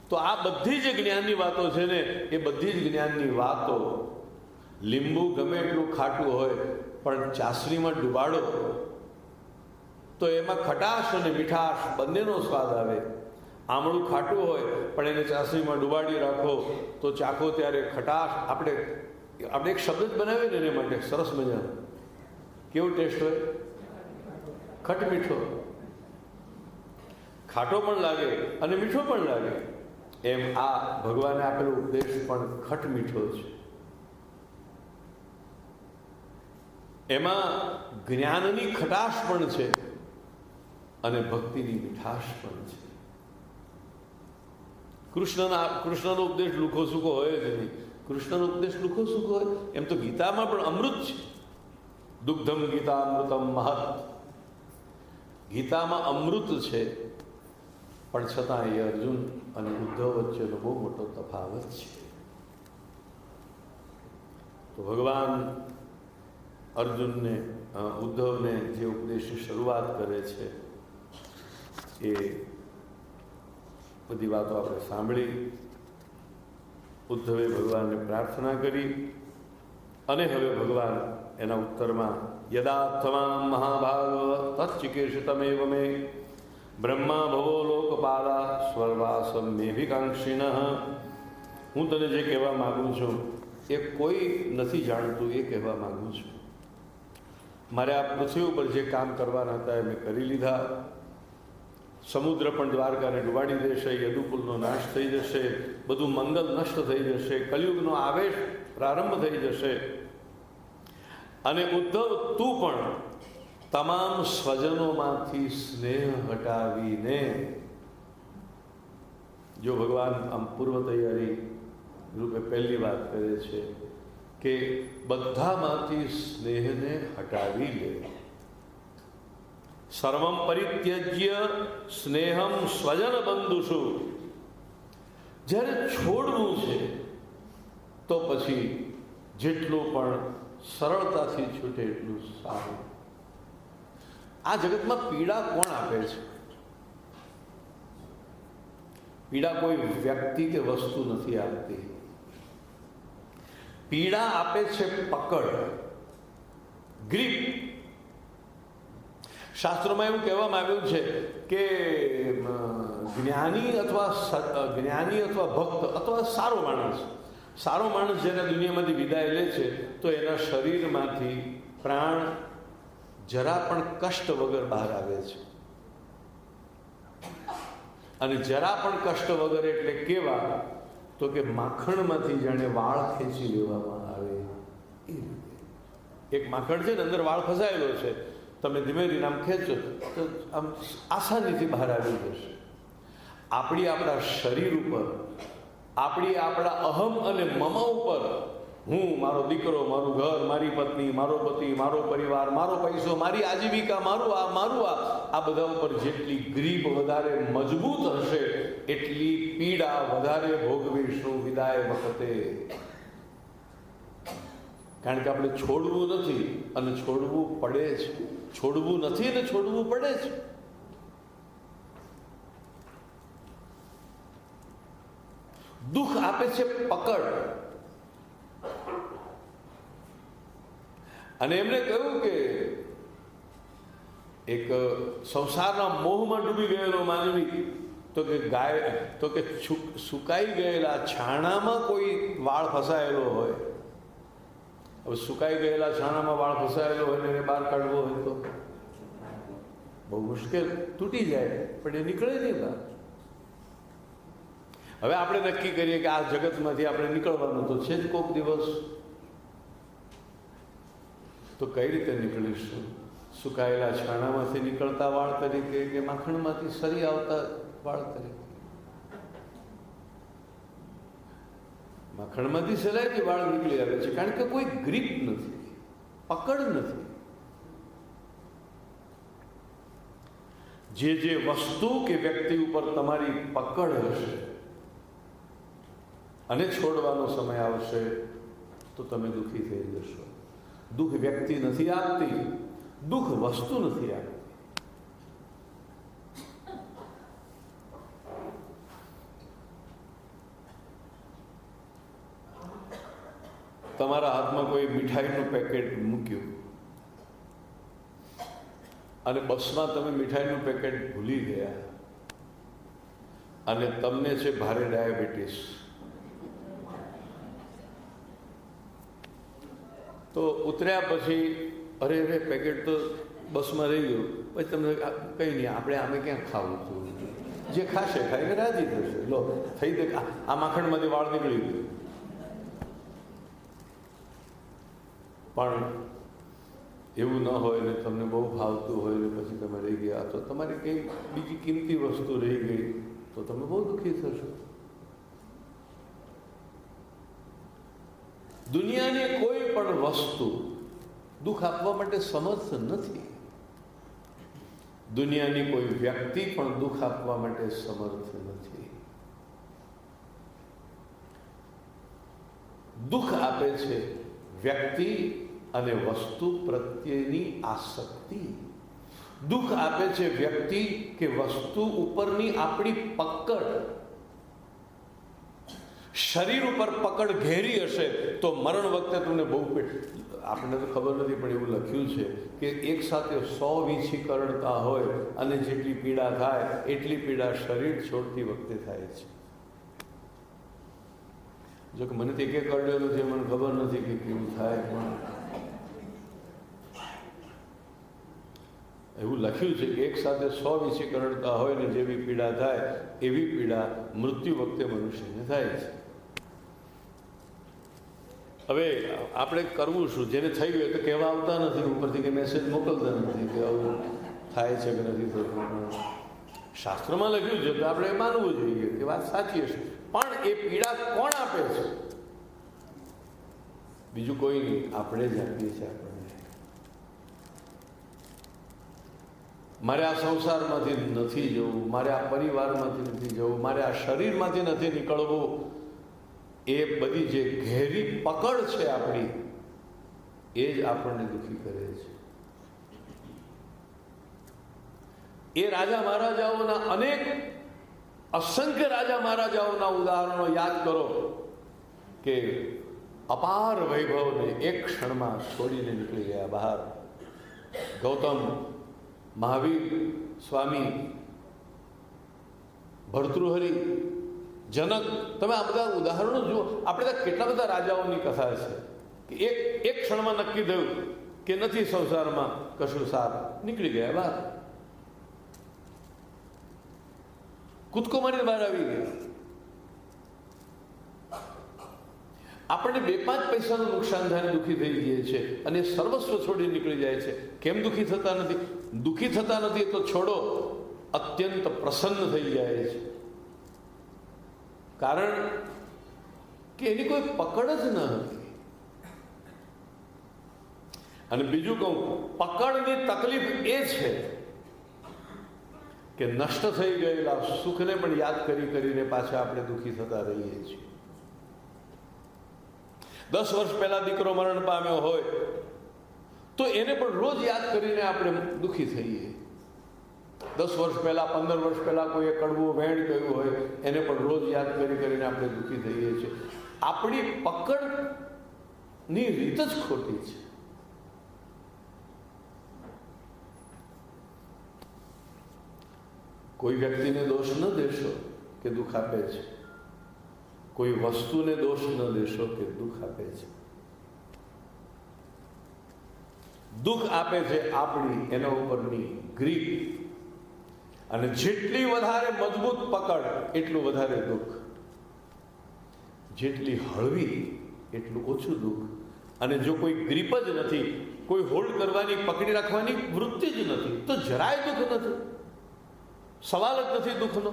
તો આ બધી જ જ્ઞાનની વાતો છે ને, એ બધી જ જ્ઞાનની વાતો લીંબુ ગમે એટલું ખાટું હોય પણ ચાસણીમાં ડુબાડો તો એમાં ખટાશ અને મીઠાશ બંનેનો સ્વાદ આવે. આમળું ખાટું હોય પણ એને ચાસણીમાં ડુબાડી રાખો તો ચાખો ત્યારે ખટાશ, આપણે એક શબ્દ જ બનાવીએ ને એને માટે સરસ મજાનો, કેવો ટેસ્ટ હોય, ખટ મીઠો, ખાટો પણ લાગે અને મીઠો પણ લાગે. એમ આ ભગવાને આપેલો ઉપદેશ પણ ખટ મીઠો છે. એમાં જ્ઞાનની ખટાશ પણ છે અને ભક્તિની મીઠાશ પણ છે. કૃષ્ણનો ઉપદેશ લુખો સુખો હોય જ નહીં. કૃષ્ણનો ઉપદેશ લુખો સુખો હોય એમ તો ગીતામાં પણ અમૃત છે. દુગ્ધમ ગીતા અમૃતમ મહત, ગીતામાં અમૃત છે. પણ છતાં એ અર્જુન અને ઉદ્ધવ વચ્ચેનો બહુ મોટો તફાવત છે. તો ભગવાન અર્જુનને ઉદ્ધવને જે ઉપદેશની શરૂઆત કરે છે એ બધી વાતો આપણે સાંભળી. ઉદ્ધવે ભગવાનને પ્રાર્થના કરી અને હવે ભગવાન એના ઉત્તરમાં યદા તમામ મહાભાગ તચ્ચિકેશિતમેવ મે બ્રહ્મા ભવો લોકપાલા સ્વર્વાસમ મેભિકાંક્ષિણ. હું તને જે કહેવા માગું છું એ કોઈ નથી જાણતું, એ કહેવા માગું છું. મારે આ પૃથ્વી ઉપર જે કામ કરવાના હતા એ મેં કરી લીધા. સમુદ્ર પણ દ્વારકાને ડુબાડી દેશે, યદુકુલનો નાશ થઈ જશે, બધું મંગલ નષ્ટ થઈ જશે, કલિયુગનો આવેશ પ્રારંભ થઈ જશે. અને ઉદ્ધવ તું પણ તમામ સ્વજનોમાંથી સ્નેહ હટાવીને, જો ભગવાન આમ પૂર્વ તૈયારી રૂપે પહેલી વાત કરે છે કે બધામાંથી સ્નેહને હટાવી લે. સર્વમ પરિત્યજ્ય સ્નેહમ સ્વજન બંધુષુ. જ્યારે છોડવું છે તો પછી જેટલું પણ સરળતાથી છૂટે એટલું સારું. આ જગતમાં પીડા કોણ આપે છે? પીડા કોઈ વ્યક્તિ કે વસ્તુ નથી આપતી. પીડા આપે છે પકડ, ગ્રીપ. શાસ્ત્રોમાં એવું કહેવામાં આવ્યું છે કે જ્ઞાની અથવા ભક્ત અથવા સારો માણસ જ્યારે દુનિયામાંથી વિદાય લે છે તો એના શરીરમાંથી પ્રાણ જરા પણ કષ્ટ વગર બહાર આવે છે. અને જરા પણ કષ્ટ વગર એટલે કેવા? તો કે માખણમાંથી જાણે વાળ ખેંચી લેવામાં આવે એ રીતે. એક માખણ છે ને, અંદર વાળ ફસાયેલો છે, તમે ધીમે ધીમે આમ ખેંચો તો આમ આસાનીથી બહાર આવી જશે. આપણા શરીર ઉપર, આપણા અહમ અને મમ ઉપર હું, મારો દીકરો, મારું ઘર, મારી પત્ની, મારો પતિ, મારો પરિવાર, મારો પૈસો, મારી આજીવિકા, મારું આ બધા ઉપર જેટલી ગ્રીપ વધારે મજબૂત હશે એટલી પીડા વધારે ભોગવીશું વિદાય વખતે. કારણ કે આપણે છોડવું નથી અને છોડવું પડે છે, છોડવું નથી અને છોડવું પડે છે. દુઃખ આપે છે પકડ. અને એમણે કહ્યું કે એક સંસારના મોહમાં ડૂબી ગયેલો માનવી તો કે ગાય તો કે સુકાઈ ગયેલા છાણામાં કોઈ વાળ ફસાયેલો હોય. હવે સુકાઈ ગયેલા છાણામાં વાળ ફસાયેલો હોય ને એને બહાર કાઢવો હોય તો બહુ મુશ્કેલ, તૂટી જાય પણ એ નીકળે નહીં બહાર. હવે આપણે નક્કી કરીએ કે આ જગતમાંથી આપણે નીકળવાનું તો છે જ કોઈક દિવસ, તો કઈ રીતે નીકળીશું? સુકાયેલા છાણામાંથી નીકળતા વાળ તરીકે કે માખણમાંથી સરી આવતા વાળ તરીકે? માખણમાંથી સહેલાઈથી વાળ નીકળી આવે છે કારણ કે કોઈ ગ્રીપ નથી, પકડ નથી. જે વસ્તુ કે વ્યક્તિ ઉપર તમારી પકડ હશે અને છોડવાનો સમય આવશે તો તમે દુઃખી થઈ જશો. દુઃખ વ્યક્તિ નથી આપતી, દુઃખ વસ્તુ નથી આપતી. તમારા હાથમાં કોઈ મીઠાઈનું પેકેટ મૂક્યું અને બસમાં તમે મીઠાઈનું પેકેટ ભૂલી ગયા અને તમને છે ભારે ડાયાબિટીસ, તો ઉતર્યા પછી અરે પેકેટ તો બસમાં રહી ગયું. પછી તમને કંઈ નહીં, આપણે આમે ક્યાં ખાવું હતું, જે ખાશે ખાઈને રાજી થશે. લો થઈ દે, આ માખણમાંથી વાળ નીકળી ગયું. પણ એવું ન હોય ને તમને બહુ ભાવતું હોય ને પછી તમે રહી ગયા તો તમારી કંઈ બીજી કિંમતી વસ્તુ રહી ગઈ તો તમે બહુ દુઃખી થશો. દુનિયાની કોઈ પણ વસ્તુ દુઃખ આપવા માટે સમર્થ નથી. દુનિયાની કોઈ વ્યક્તિ પણ દુઃખ આપવા માટે સમર્થ નથી. દુઃખ આપે છે વ્યક્તિ અને વસ્તુ પ્રત્યેની આસક્તિ. દુઃખ આપે છે વ્યક્તિ કે વસ્તુ ઉપરની આપણી પકડ. શરીર ઉપર પકડ ઘેરી હશે તો મરણ વખતે તમને બહુ આપણને તો ખબર નથી પણ એવું લખ્યું છે કે એક સાથે 100 વીછી કરડતા હોય અને જેટલી પીડા થાય એટલી પીડા શરીર છોડતી વખતે થાય છે. જો કે મને તો એક કરડ્યો નથી, મને ખબર નથી કે કેવું થાય, પણ એવું લખ્યું છે કે એક સાથે 100 વીછી કરડતા હોય ને જેવી પીડા થાય એવી પીડા મૃત્યુ વખતે મનુષ્યને થાય છે. હવે આપણે કરવું શું? જેને થઈ ગયું તો કહેવા આવતા નથી, ઉપરથી કે મેસેજ મોકલતા નથી કે આવું થાય છે કે નથી થતું. શાસ્ત્રમાં લખ્યું છે તો આપણે માનવું જોઈએ કે વાત સાચી હશે, પણ એ પીડા કોણ આપે છે? બીજું કોઈ નહીં, આપણે જ આપીએ છીએ. આપણને મારે આ સંસારમાંથી નથી જવું, મારે આ પરિવારમાંથી નથી જવું, મારે આ શરીરમાંથી નથી નીકળવું, એ બધી જે ઘેરી પકડ છે આપણી એ જ આપણને દુઃખી કરે છે. એ રાજા મહારાજાઓના અનેક અસંખ્ય રાજા મહારાજાઓના ઉદાહરણો યાદ કરો કે અપાર વૈભવને એક ક્ષણમાં છોડીને નીકળી ગયા બહાર. ગૌતમ, મહાવીર સ્વામી, ભર્તૃહરિ, જનક, તમે આ બધા ઉદાહરણો જુઓ. આપણે ત્યાં કેટલા બધા રાજાઓની કથા છે કે એક ક્ષણમાં નક્કી થયું કે નથી સંસારમાં કશું સાર, નીકળી ગયા બહાર, કૂદકો મારીને બહાર આવી ગયા. આપણને 2-5 પૈસાનું નુકસાન થાય દુઃખી થઈ જઈએ છે અને સર્વસ્વ છોડી નીકળી જાય છે. કેમ દુઃખી થતા નથી? દુઃખી થતા નથી તો છોડો, અત્યંત પ્રસન્ન થઈ જાય છે. કારણ કે એની કોઈ પકડ જ ન હતી. અને બીજું કહું, પકડની તકલીફ એ છે કે નષ્ટ થઈ ગયેલા સુખને પણ યાદ કરી કરીને પાછા આપણે દુઃખી થતા રહીએ છીએ. 10 વર્ષ પહેલા દીકરો મરણ પામ્યો હોય તો એને પણ રોજ યાદ કરીને આપણે દુઃખી થઈએ. 10 વર્ષ પહેલા, 15 વર્ષ પહેલા કોઈએ કડવું વેણ કહ્યું હોય એને પણ રોજ યાદ કરીને આપણે દુઃખી થઈએ છીએ. આપણી પકડની રીત જ ખોટી છે. કોઈ વ્યક્તિને દોષ ન દેશો કે દુઃખ આપે છે, કોઈ વસ્તુને દોષ ન દેશો કે દુઃખ આપે છે. દુઃખ આપે છે આપણી એના ઉપરની ગ્રીપ, અને જેટલી વધારે મજબૂત પકડ એટલું વધારે દુઃખ, જેટલી હળવી એટલું ઓછું દુઃખ. અને જો કોઈ ગ્રીપ જ નથી, કોઈ હોલ્ડ કરવાની, પકડી રાખવાની વૃત્તિ જ નથી, તો જરાય દુઃખ નથી, સવાલ જ નથી દુઃખનો.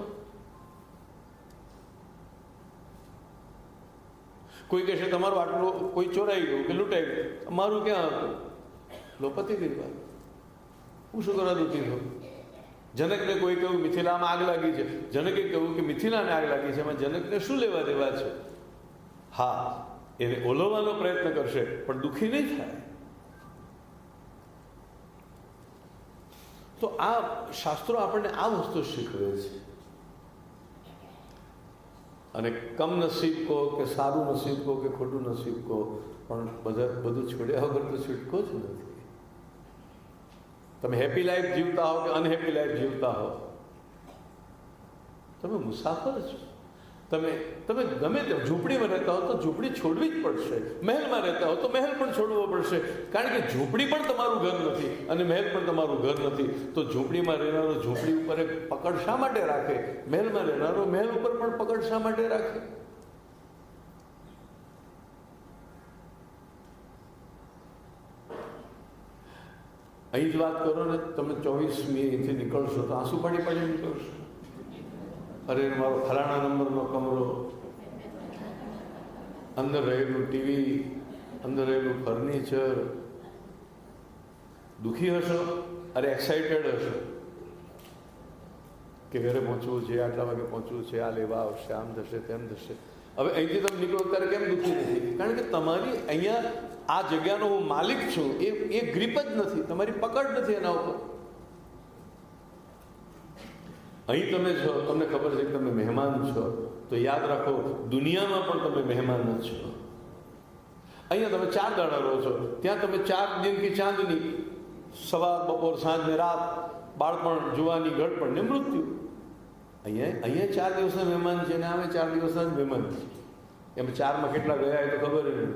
કોઈ કહેશે તમારું આટલું કોઈ ચોરાઈ ગયું કે લૂંટાઈ ગયું, મારું ક્યાં હતું? લો પતી ગઈ વાત, હું શું કરવા દુઃખી થયું? જનકને કોઈ કહ્યું મિથિલામાં આગ લાગી છે, જનકે કહ્યું કે મિથિલાને આગ લાગી છે, એમાં જનકને શું લેવા દેવા છે? હા, એને ઓલવવાનો પ્રયત્ન કરશે પણ દુઃખી નહીં થાય. તો આ શાસ્ત્રો આપણને આ વસ્તુ શીખવે છે. અને કમનસીબ કહો કે સારું નસીબ કહો કે ખોટું નસીબ કહો, પણ બધું છોડ્યા વગર તો છૂટકો જ નથી. તમે હેપી લાઈફ જીવતા હો કે અનહેપી લાઈફ જીવતા હો, તમે મુસાફર છો. તમે ગમે તેમ ઝૂંપડીમાં રહેતા હો તો ઝૂંપડી છોડવી જ પડશે, મહેલમાં રહેતા હો તો મહેલ પણ છોડવો પડશે. કારણ કે ઝૂંપડી પણ તમારું ઘર નથી અને મહેલ પણ તમારું ઘર નથી. તો ઝૂંપડીમાં રહેનારો ઝૂંપડી ઉપર એક પકડ શા માટે રાખે? મહેલમાં રહેનારો મહેલ ઉપર પણ પકડ શા માટે રાખે? અહીં જ વાત કરો ને, તમે 24મી અહીંથી નીકળશો તો આંસુ પાડી પાડી નીકળશો. અરે મારો ફલાણા નંબરનો કમરો, અંદર રહેલું ટીવી, અંદર રહેલું ફર્નિચર. દુઃખી હશો, અરે એક્સાઇટેડ હશો કે ઘરે પહોંચવું છે, આટલા વાગે પહોંચવું છે, આ લેવા આવશે, આમ થશે તેમ થશે. હવે અહીંથી તમે નીકળો ત્યારે કેમ દુઃખી નથી? કારણ કે તમારી અહીંયા આ જગ્યાનો હું માલિક છું એ ગ્રીપ જ નથી, તમારી પકડ નથી એના ઉપર. અહીં તમે છો, તમને ખબર છે કે તમે મહેમાન છો, તો યાદ રાખો દુનિયામાં પણ તમે મહેમાન જ છો. અહીંયા તમે 4 દાડા રહો છો, ત્યાં તમે 4 દિન કી ચાંદની, સવાર બપોર સાંજ ને રાત, બાળપણ, જુવાની, ગળપણ ને મૃત્યુ. અહીંયા 4 દિવસના મહેમાન છે ને અમે 4 દિવસના જ મહેમાન છે. એમ 4માં કેટલા ગયા એ તો ખબર નહીં.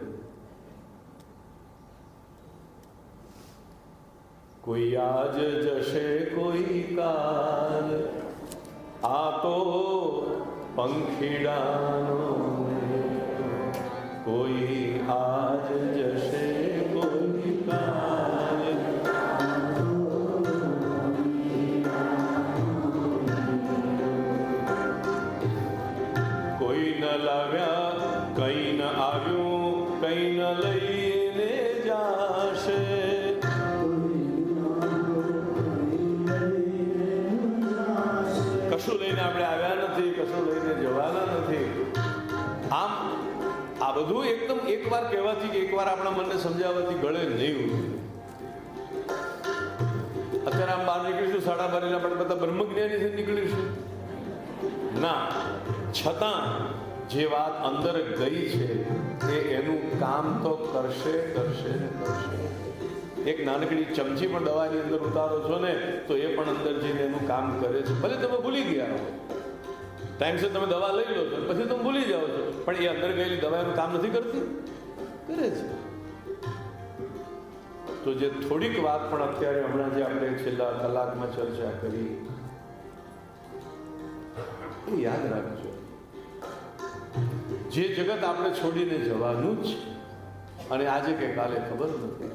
કોઈ આજ જશે કોઈ કાલ, આ તો પંખીડાનો. કોઈ આજ જશે કોઈ કાલ, કોઈ ન લાવ્યા કઈ ન આવ્યું, કઈ ન લઈને જાશે. કશું લઈને આપણે આવ્યા નથી, કશું લઈને જવાના નથી. આમ આ બધું એકદમ એકવાર કહેવાથી કે એકવાર આપણા મનને સમજાવવાથી ગળે નહીં ઉતરે. અત્યારે આમ બહાર નીકળીશું 12:30 આપણે બધા બ્રહ્મજ્ઞાનીથી નીકળીશું ના, છતાં જે વાત અંદર ગઈ છે એ એનું કામ તો કરશે કરશે ને કરશે. એક નાનકડી ચમચી પણ દવાની અંદર ઉતારો છો ને તો એ પણ અંદર જઈને એનું કામ કરે છે. ભલે તમે ભૂલી ગયા હો, ટાઈમસર તમે દવા લઈ લો છો, પછી તમે ભૂલી જાઓ છો, પણ એ અંદર ગયેલી દવા એનું કામ નથી કરતી, કરે છે. તો જે થોડીક વાત પણ અત્યારે હમણાં જે આપણે છેલ્લા કલાકમાં ચર્ચા કરી એ યાદ રાખજો. જે જગત આપણે છોડીને જવાનું જ અને આજે કે કાલે ખબર નથી,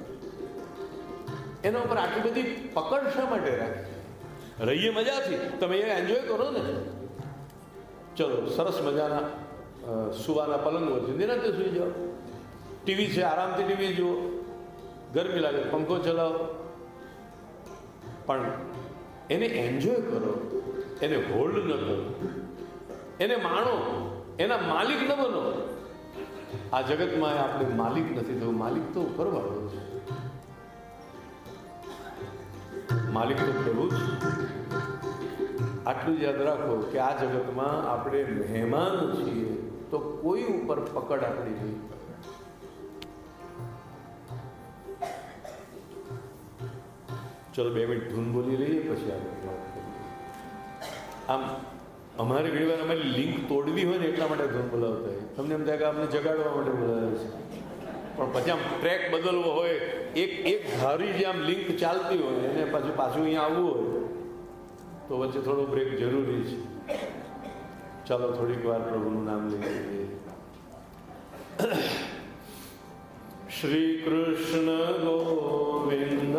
એના ઉપર આટલી બધી પકડ શા માટે રાખી? રહીએ મજાથી, તમે એ એન્જોય કરો ને. ચલો સરસ મજાના સુવાના પલંગો છે, નિરાંતે સુઈ જાઓ. ટીવી છે, આરામથી ટીવી જુઓ. ગરમી લાગે પંખો ચલાવો, પણ એને એન્જોય કરો, એને હોલ્ડ ન કરો, એને માણો, એના માલિક ન બનો. આ જગતમાં આપણે માલિક નથી થવું, માલિક તો ઉપરવાળો છે, માલિક તો પ્રભુ જ. આટલું યાદ રાખો કે આ જગતમાં આપણે મહેમાન છીએ, તો કોઈ ઉપર પકડ આપણી નહીં. ચલો 2 મિનિટ ધૂન બોલી લઈએ, પછી આપણે વાત કરીએ. આમ અમારે ઘણી વાર અમારી લિંક તોડવી હોય ને એટલા માટે ધૂન બોલાવતા હોય. તમને એમ થાય કે આપણે જગાડવા માટે બોલાવે છે, પણ પછી આમ ટ્રેક બદલવો હોય, એક ધારી જે આમ લિંક ચાલતી હોય એને પાછું અહીંયા આવવું હોય તો વચ્ચે થોડો બ્રેક જરૂરી છે. ચાલો થોડીક વાર પ્રભુનું નામ લઈએ. શ્રી કૃષ્ણ ગોવિંદ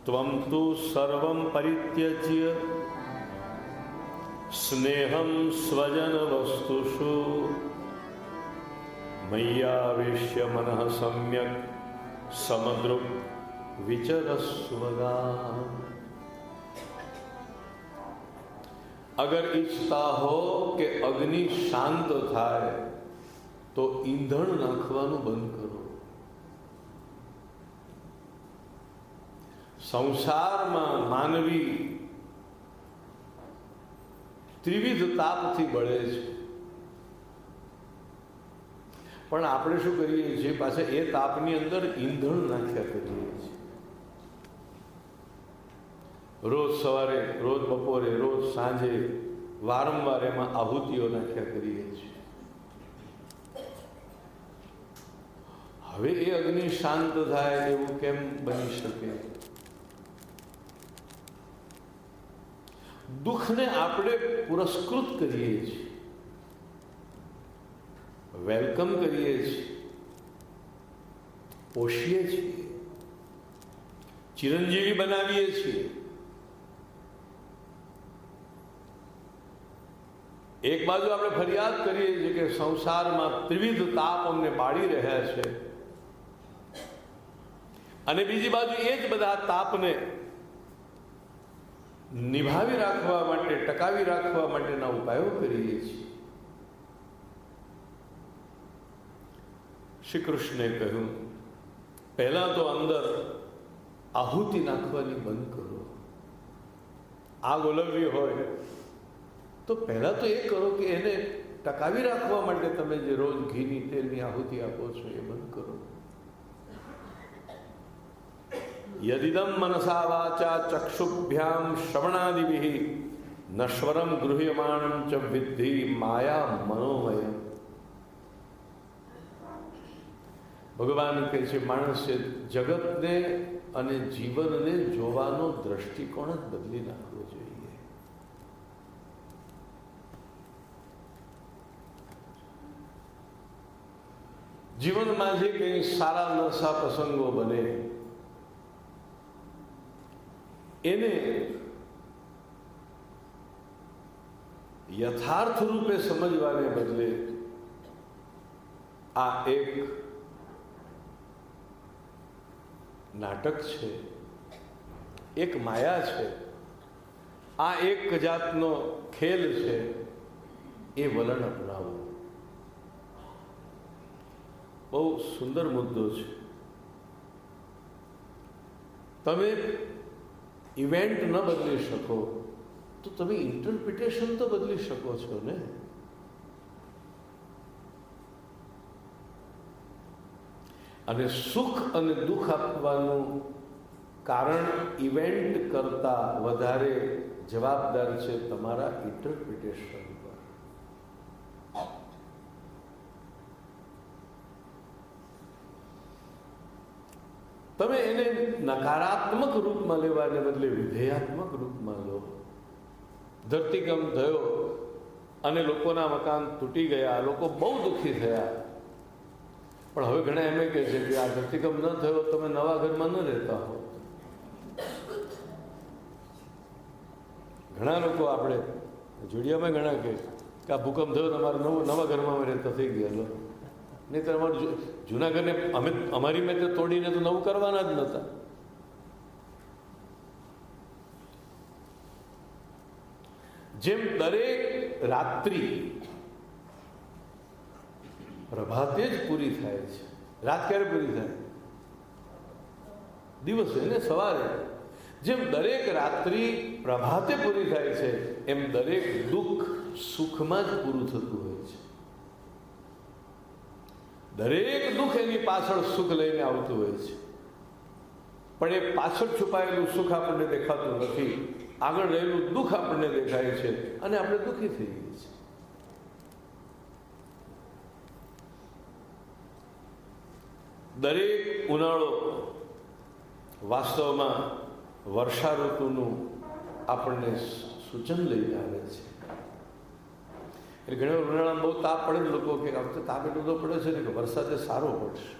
ત્વમ તુ સર્વં પરિત્યજ્ય સ્નેહં સ્વજન વસ્તુષુ મય્યાવેશ્ય મનઃ સમ્યક સમદ્રુક વિચરસ્વગા. અગર ઈચ્છતા હો કે અગ્નિ શાંત થાય તો ઈંધણ નાખવાનું બંધ કરો. સંસારમાં માનવી ત્રિવિધ તાપથી બળે છે, પણ આપણે શું કરીએ છીએ, પાછા એ તાપની અંદર ઈંધણ નાખ્યા કરીએ છીએ. રોજ સવારે, રોજ બપોરે, રોજ સાંજે વારંવાર એમાં આહુતિઓ નાખ્યા કરીએ છીએ. હવે એ અગ્નિ શાંત થાય એવું કેમ બની શકે? દુઃખને આપણે પુરસ્કૃત કરીએ છીએ, વેલકમ કરીએ છીએ, પોષીએ છીએ, ચિરંજીવી બનાવીએ છીએ. એક બાજુ આપણે ફરિયાદ કરીએ છીએ કે સંસારમાં ત્રિવિધ તાપ અમને બાળી રહ્યા છે, અને બીજી બાજુ એ જ બધા તાપને નિભાવી રાખવા માટે, ટકાવી રાખવા માટેના ઉપાયો કરીએ છીએ. શ્રી કૃષ્ણે કહ્યું, પહેલા તો અંદર આહુતિ નાખવાની બંધ કરો. આગ ઓલવવી હોય તો પહેલા તો એ કરો કે એને ટકાવી રાખવા માટે તમે જે રોજ ઘીની, તેલની આહુતિ આપો છો એ બંધ કરો. યદિદમ મનસા વાચા ચક્ષુભ્યામ શ્રવણાદિભિ નશ્વરમ ગૃહ્યમાણમ ચ વિદ્ધિ માયા મનોમય. ભગવાન કહે છે, માણસે જગતને અને જીવનને જોવાનો દ્રષ્ટિકોણ જ બદલી નાખવો જોઈએ. જીવનમાં જે કંઈ સારા નરસા પ્રસંગો બને એને યથાર્થ રૂપે સમજવાને બદલે આ એક નાટક છે, એક માયા છે, આ એક જાતનો ખેલ છે, એ વલણ અપનાવો. બહુ સુંદર મુદ્દો છે. તમે ઇવેન્ટ ન બદલી શકો તો તમે ઇન્ટરપ્રિટેશન તો બદલી શકો છો ને. અને સુખ અને દુઃખ આપવાનું કારણ ઇવેન્ટ કરતા વધારે જવાબદાર છે તમારા ઇન્ટરપ્રિટેશન પર. તમે એને નકારાત્મક રૂપમાં લેવાને બદલે વિધેયાત્મક રૂપમાં લો. ધરતીકંપ થયો અને લોકોના મકાન તૂટી ગયા, લોકો બહુ દુઃખી થયા, પણ હવે ઘણા એમ કહે છે કે આ ધરતીકંપ ન થયો, તમે નવા ઘરમાં ન રહેતા હો. ઘણા લોકો આપણે જોડિયામાં ઘણા કહે કે આ ભૂકંપ થયો, તમારે નવા ઘરમાં રહેતા થઈ ગયા. નહીં તો અમારું જૂના ઘરને અમારી મેં તોડીને તો નવું કરવાના જ નહોતા. જેમ દરેક રાત્રિ પ્રભાતે જ પૂરી થાય છે. રાત ક્યારે પૂરી થાય? દિવસે ને સવારે. જેમ દરેક રાત્રિ પ્રભાતે પૂરી થાય છે, એમ દરેક દુઃખ સુખમાં જ પૂરું થતું હોય છે. દરેક દુઃખ એની પાછળ સુખ લઈને આવતું હોય છે, પણ એ પાછળ છુપાયેલું સુખ આપણને દેખાતું નથી. આગળ રહેલું દુઃખ આપણને દેખાય છે અને આપણે દુઃખી થઈ ગઈએ છીએ. દરેક ઉનાળો વાસ્તવમાં વર્ષા ઋતુનું આપણને સૂચન લઈને આવે છે. એટલે ઘણી વાર ઉનાળામાં બહુ તાપ પડે, લોકો કે આ વખતે તાપ એટલો બધો પડે છે ને કે વરસાદ સારો પડશે.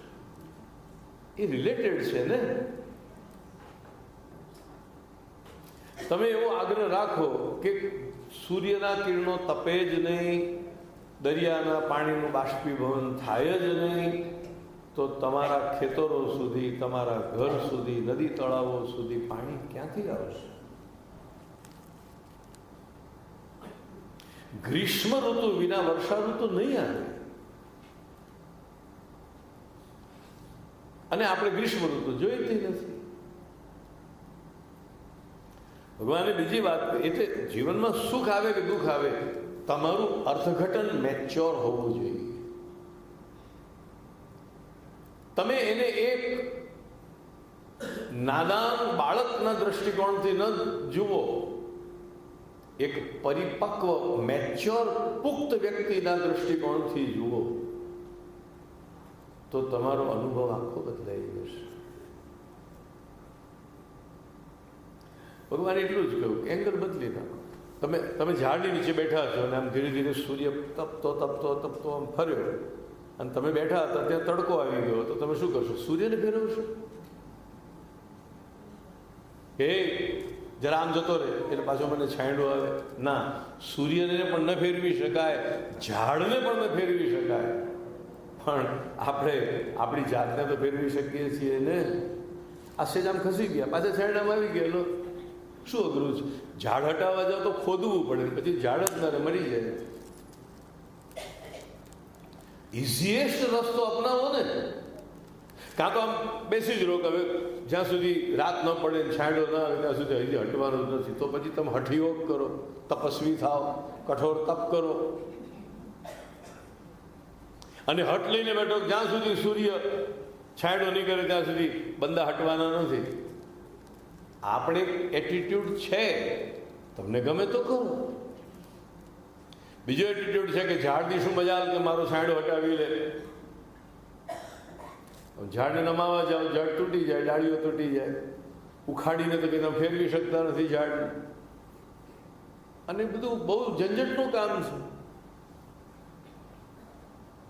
એ રિલેટેડ છે ને. તમે એવો આગ્રહ રાખો કે સૂર્યના કિરણો તપે જ નહીં, દરિયાના પાણીનું બાષ્પીભવન થાય જ નહીં, તો તમારા ખેતરો સુધી, તમારા ઘર સુધી, નદી તળાવો સુધી પાણી ક્યાંથી આવશે? ગ્રીષ્મ ઋતુ વિના વર્ષા ઋતુ નહીં આવે. અને આપણે ગ્રીષ્મ ઋતુ જોઈતી નથી. ભગવાને બીજી વાત, એટલે જીવનમાં સુખ આવે કે દુઃખ આવે, તમારું અર્થઘટન મેચ્યોર હોવું જોઈએ. તમે એને એક નાદાન બાળકના દ્રષ્ટિકોણથી ન જુઓ, એક પરિપક્વ મેચ્યોર પુખ્ત વ્યક્તિના દ્રષ્ટિકોણથી જુઓ, તો તમારો અનુભવ આખો બદલાઈ જશે. ભગવાન એટલું જ કહ્યું કે એંગલ બદલી નાખો. તમે ઝાડની નીચે બેઠા છો અને આમ ધીરે ધીરે સૂર્ય તપતો આમ ફર્યો અને તમે બેઠા હતા ત્યાં તડકો આવી ગયો, તો તમે શું કરશો? સૂર્યને ફેરવશો કે જરા આમ જતો રહે એટલે પાછો મને છાંયડો આવે? ના, સૂર્યને પણ ન ફેરવી શકાય, ઝાડને પણ ન ફેરવી શકાય, પણ આપણે આપણી જાતને તો ફેરવી શકીએ છીએ ને. આ સેજ આમ ખસી ગયા, પાછા છાંયડામાં આવી ગયા, લો શું અઘરું છે? ઝાડ હટાવવા જાવ તો ખોદવું પડે, પછી ઝાડ જ ના મરી જાય. ઇઝીએસ્ટ રસ્તો અપનાવો ને. કાં તો આમ બેસી જ રહો, હવે જ્યાં સુધી રાત ન પડે, છાંયડો ના આવે ત્યાં સુધી અહીંથી હટવાનું જ નથી. તો પછી તમે હઠયોગ કરો, તપસ્વી થાવ, કઠોર તપ કરો. અને હટ લઈને બેઠો, જ્યાં સુધી સૂર્ય છાંયડો નહીં કરે ત્યાં સુધી બંદા હટવાના નથી. આપણે એટીટ્યુડ છે, તમને ગમે તો કરો. બીજો એટીટ્યુડ છે કે ઝાડની શું મજાલ કે મારો છાંયડો હટાવી લે. ઝાડને નમાવા જાઓ, ઝાડ તૂટી જાય, ડાળીઓ તૂટી જાય, ઉખાડીને તો કંઈ ફેરવી શકતા નથી ઝાડને. અને બધું બહુ ઝંઝટનું કામ છે.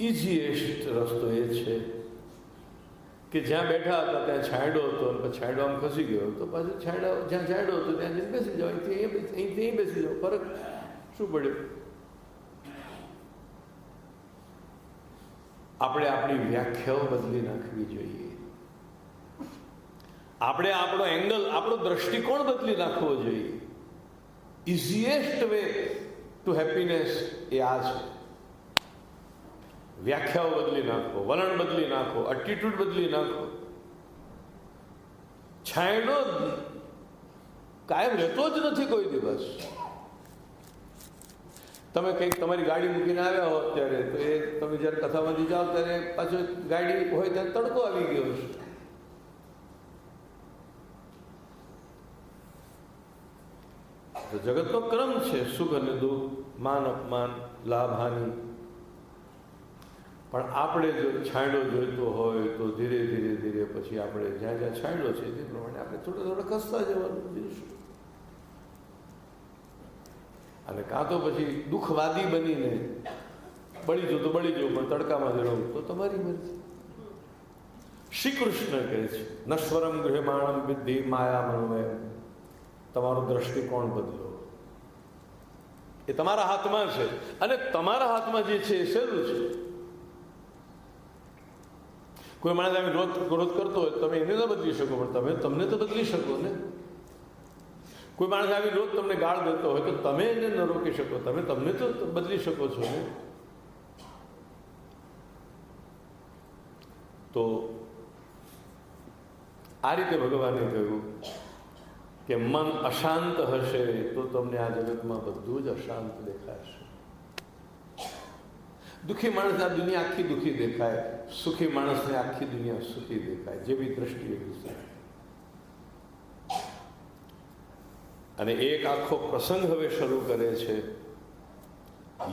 ઇઝીએસ્ટ રસ્તો એ છે કે જ્યાં બેઠા હતા ત્યાં છાંયડો હતો અને પછી છાંયડો આમ ખસી ગયો તો પાછું છાંયડો, જ્યાં છાંયડો હતો ત્યાં જઈને બેસી જાઓ, અહીંથી બેસી જાઓ. ફરક શું પડ્યો? આપણે આપણી વ્યાખ્યાઓ બદલી નાખવી જોઈએ. આપણે આપણો એંગલ, આપણો દ્રષ્ટિકોણ બદલી નાખવો જોઈએ. ઇઝીએસ્ટ વે ટુ હેપીનેસ એ આ છે. વ્યાખ્યાઓ બદલી નાખો, વલણ બદલી નાખો, એટીટ્યુડ બદલી નાખો. છાંયડો કાયમ રહેતો જ નથી કોઈ દિવસ. તમે કંઈક તમારી ગાડી મૂકીને આવ્યા હો ત્યારે, તો એ તમે જ્યારે કથામાંથી જાઓ ત્યારે પાછો ગાડી હોય ત્યારે તડકો આવી ગયો છે. તો જગતનો ક્રમ છે, સુખ અને દુઃખ, માન અપમાન, લાભ હાનિ. પણ આપણે જો છાંયડો જોઈતો હોય તો ધીરે ધીરે ધીરે પછી આપણે જ્યાં જ્યાં છાંયડો છે તે પ્રમાણે આપણે થોડા થોડા ખસતા જવાનું જઈશું. અને કાં તો પછી દુઃખવાદી બનીને બળી જો તો બળી જો, પણ તડકામાં જવું તો તમારી મરજી. શ્રી કૃષ્ણ કહે છે, નશ્વરમ ગૃહમાણમ વિદ્ધિ માયા મનોમય. તમારો દ્રષ્ટિકોણ બદલો. એ તમારા હાથમાં છે. અને તમારા હાથમાં જે છે એ સહેલું છે. કોઈ માણસ આમ ક્રોધ કરતો હોય, તમે એને ન બદલી શકો, પણ તમને તો બદલી શકો ને. કોઈ માણસ આવી રોજ તમને ગાળ દેતો હોય તો તમે એને ન રોકી શકો, તમને તો બદલી શકો છો ને. તો આ રીતે ભગવાને કહ્યું કે મન અશાંત હશે તો તમને આ જગતમાં બધું જ અશાંત દેખાશે. દુઃખી માણસને આ દુનિયા આખી દુઃખી દેખાય, સુખી માણસને આખી દુનિયા સુખી દેખાય, જેવી દ્રષ્ટિએ વિશે. અને એક આખો પ્રસંગ હવે શરૂ કરે છે.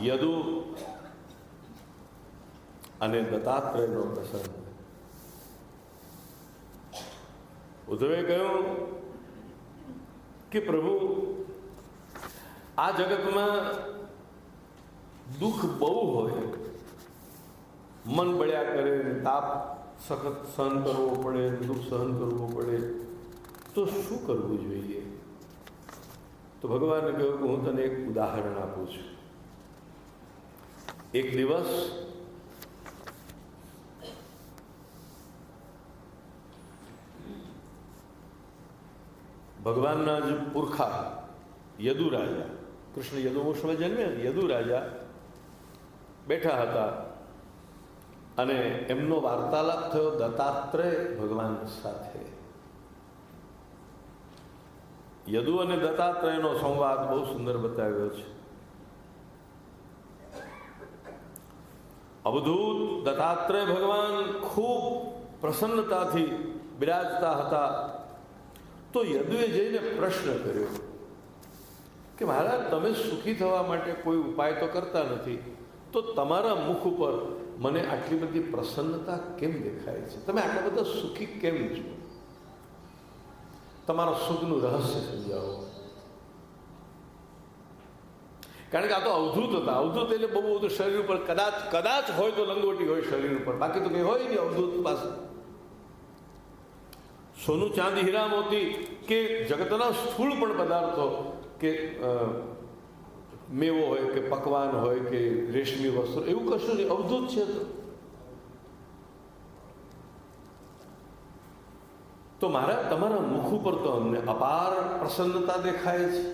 યદુ અને દત્તાત્રેયનો પ્રસંગ. ઉદ્ધવે કહ્યું કે પ્રભુ, આ જગતમાં દુઃખ બહુ હોય, મન બળ્યા કરે, તાપ સખત સહન કરવો પડે, દુઃખ સહન કરવું પડે, તો શું કરવું જોઈએ? તો ભગવાને કહ્યું કે હું તને એક ઉદાહરણ આપું છું. એક દિવસ ભગવાનના જ પુરખા યદુ રાજા, કૃષ્ણ યદુવંશમાં જન્મ્યા, યદુ રાજા બેઠા હતા અને એમનો વાર્તાલાપ થયો દત્તાત્રેય ભગવાન સાથે. યદુ અને દત્તાત્રેયનો સંવાદ બહુ સુંદર બતાવ્યો છે. અવધૂત દત્તાત્રેય ભગવાન ખૂબ પ્રસન્નતાથી બિરાજતા હતા. તો યદુએ જઈને પ્રશ્ન કર્યો કે મહારાજ, તમે સુખી થવા માટે કોઈ ઉપાય તો કરતા નથી, તો તમારા મુખ ઉપર મને આટલી બધી પ્રસન્નતા કેમ દેખાય છે? તમે આટલા બધા સુખી કેમ છો? તમારા સુખનું રહસ્ય સમજાવો. કારણ કે આ તો અવધૂત હતા. અવધૂત એટલે બહુ બધું શરીર ઉપર કદાચ હોય તો લંગોટી હોય શરીર ઉપર, બાકી તો કંઈ હોય નહીં અવધૂત પાસે. સોનું ચાંદી હીરા મોતી કે જગતના સ્થૂળ પણ પદાર્થો કે મેવો હોય કે પકવાન હોય કે રેશમી વસ્ત્રો, એવું કશું નહીં, અવધૂત છે. તો મારા તમારા મુખ ઉપર તો અમને અપાર પ્રસન્નતા દેખાય છે.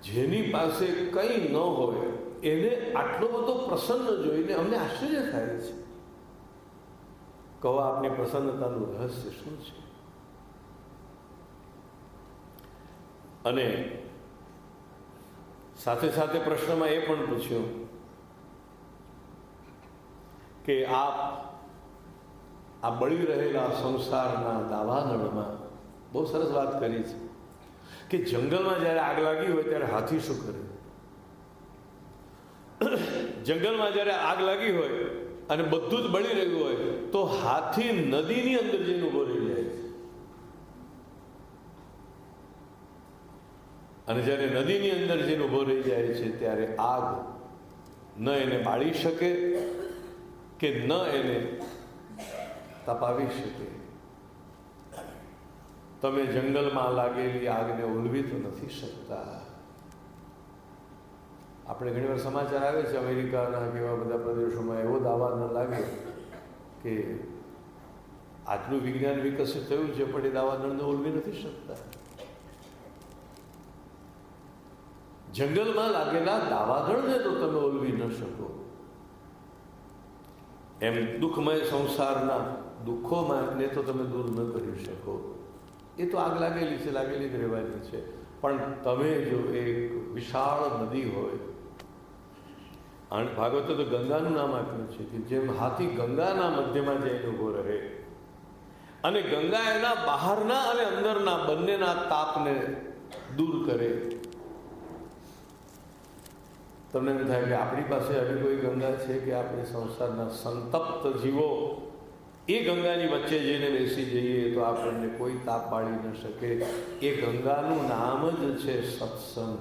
જેની પાસે કંઈ ન હોય એને આટલો બધો પ્રસન્ન જોઈને અમને આશ્ચર્ય થાય છે. કહો, આપની પ્રસન્નતાનું રહસ્ય શું છે? અને સાથે સાથે પ્રશ્નમાં એ પણ પૂછ્યો કે આપ આ બળી રહેલા સંસારના દાવાનળમાં, બહુ સરસ વાત કરી છે કે જંગલમાં જ્યારે આગ લાગી હોય ત્યારે હાથી શું કરે? જંગલમાં જ્યારે આગ લાગી હોય અને બધું જ બળી રહ્યું હોય તો હાથી નદીની અંદર જઈને ઉભો રહી જાય છે. અને જ્યારે નદીની અંદર જઈને ઉભો રહી જાય છે ત્યારે આગ ન એને બાળી શકે કે ન એને તપાવી શકે. તમે જંગલમાં લાગેલી આગને ઓલવી તો નથી શકતા. આપણે ઘણી વાર સમાચાર આવે છે અમેરિકાના કેવા બધા પ્રદેશોમાં એવો દાવા ન લાગે કે આટલું વિજ્ઞાન વિકસિત થયું છે પણ એ દાવાનળને ઓલવી નથી શકતા. જંગલમાં લાગેલા દાવાનળને તો તમે ઓલવી ન શકો, એમ દુઃખમય સંસારના દુઃખોમાં તો તમે દૂર ન કરી શકો. એ તો આગ લાગેલી છે, લાગેલી જ રહેવાની છે. પણ તમે જો એક વિશાળ નદી હોય, અને ભાગવતે તો ગંગાનું નામ આપ્યું છે કે જેમ હાથી ગંગાના મધ્યમાં જઈને ઉભો રહે અને ગંગા એના બહારના અને અંદરના બંનેના તાપને દૂર કરે. તમને એમ થાય કે આપણી પાસે આવી કોઈ ગંગા છે કે આપણે સંસારના સંતપ્ત જીવો એ ગંગાની વચ્ચે જઈને બેસી જઈએ તો આપણને કોઈ તાપ પાડી ન શકે. એ ગંગાનું નામ જ છે સત્સંગ,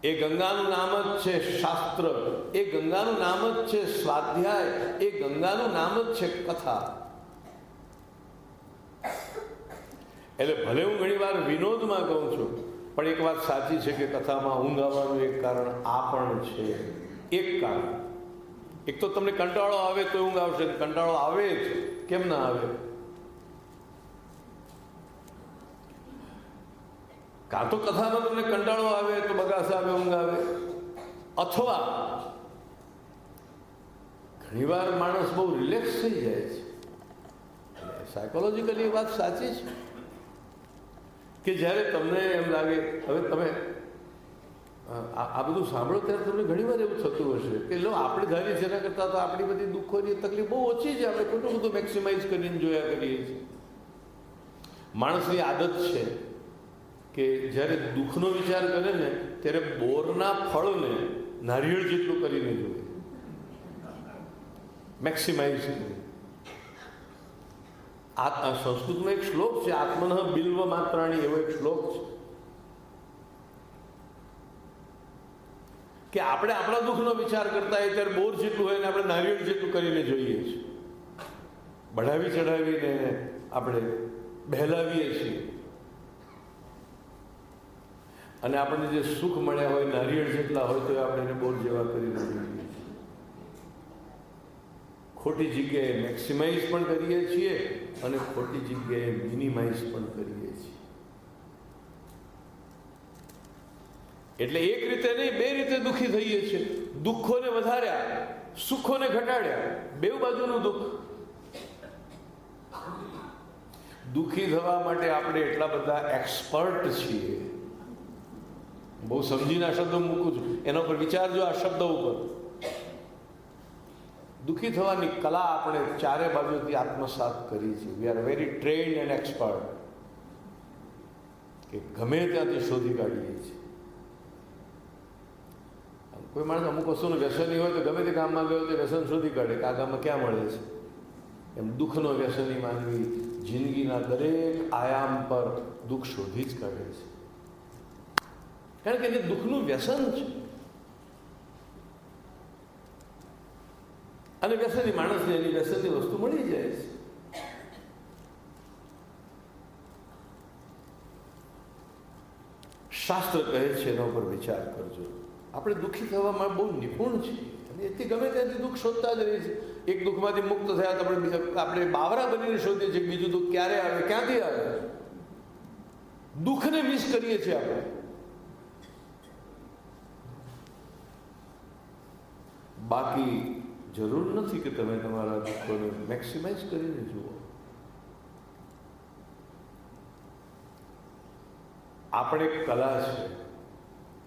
એ ગંગાનું નામ જ છે શાસ્ત્ર, એ ગંગાનું નામ જ છે સ્વાધ્યાય, એ ગંગાનું નામ જ છે કથા. એટલે ભલે હું ઘણી વાર વિનોદમાં કહું છું, પણ એક વાત સાચી છે કે કથામાં ઊંઘ આવવાનું એક કારણ આ પણ છે. એક કારણ, એક તો તમને કંટાળો આવે તો ઊંઘ આવશે, કંટાળો આવે જ કેમ ના આવે? કાં તો કથામાં તમને કંટાળો આવે તો બગાસ આવે, ઊંઘ આવે, અથવા ઘણીવાર માણસ બહુ રિલેક્સ થઈ જાય છે. સાયકોલોજીકલી વાત સાચી છે કે જ્યારે તમને એમ લાગે, હવે તમે આ બધું સાંભળો ત્યારે તમને ઘણી વાર એવું થતું હશે કે લો આપણે ધારીએ છીએ એના કરતાં તો આપણી બધી દુઃખોની તકલીફ બહુ ઓછી છે, આપણે ખોટું બધું મેક્સિમાઇઝ કરીને જોયા કરીએ છીએ. માણસની આદત છે કે જ્યારે દુઃખનો વિચાર કરે ને ત્યારે બોરના ફળને નારિયેળ જેટલું કરીને જોઈએ, મેક્સિમાઇઝ કરીને. આ સંસ્કૃતમાં એક શ્લોક છે, આત્મનઃ બિલ્વ માત્રાણી, એવો એક શ્લોક છે કે આપણે આપણા દુઃખનો વિચાર કરતા હોય ત્યારે બોર જેટલું હોય ને આપણે નારિયેળ જેટલું કરીને જોઈએ છીએ. બઢાવી ચઢાવીને આપણે બહેલાવીએ છીએ, અને આપણને જે સુખ મળ્યા હોય નારિયેળ જેટલા હોય તો આપણે એને બોર જેવા કરી દઈએ છીએ. ખોટી જગ્યાએ મેક્સિમાઇઝ પણ કરીએ છીએ અને ખોટી જગ્યાએ મિનિમાઇઝ પણ કરીએ છીએ. એટલે એક રીતે નહીં, બે રીતે દુઃખી થઈએ છીએ. દુઃખોને વધાર્યા, સુખોને ઘટાડ્યા, બેઉ બાજુનું દુઃખ. દુઃખી થવા માટે આપણે એટલા બધા એક્સપર્ટ છીએ. બહુ સમજીને આ શબ્દ મૂકું છું, એના ઉપર વિચારજો. આ શબ્દ ઉપર દુઃખી થવાની કલા આપણે ચારે બાજુથી આત્મસાત કરી છે. We are very trend and expert, કે ગમે ત્યાંથી શોધી કાઢીએ છીએ. કોઈ માણસ અમુક વસ્તુનું વ્યસની હોય તો ગમે તે ગામમાં ગયો તો વ્યસન શોધી કાઢે કે આ ગામમાં ક્યાં મળે છે. એમ દુઃખનો વ્યસની માનવી જિંદગીના દરેક આયામ પર દુઃખ શોધી જ કાઢે છે, કારણ કે એને દુઃખનું વ્યસન છે. અને વ્યસની માણસને એની વ્યસનની વસ્તુ મળી જાય છે. શાસ્ત્ર કહે છે, એના ઉપર વિચાર કરજો. આપણે દુઃખી થવામાં બહુ નિપુણ છીએ, અને એથી ગમે ત્યાંથી દુઃખ શોધતા જ રહીએ છીએ. એક દુઃખમાંથી મુક્ત થયા તો આપણે બાવરા બનીને શોધીએ છીએ બીજું દુઃખ ક્યારે આવે, ક્યાંથી આવે. દુઃખને મિસ કરીએ છીએ આપણે. બાકી જરૂર નથી કે તમે તમારા દુઃખોને મેક્સિમાઇઝ કરીને જુઓ. આપણે કલા છે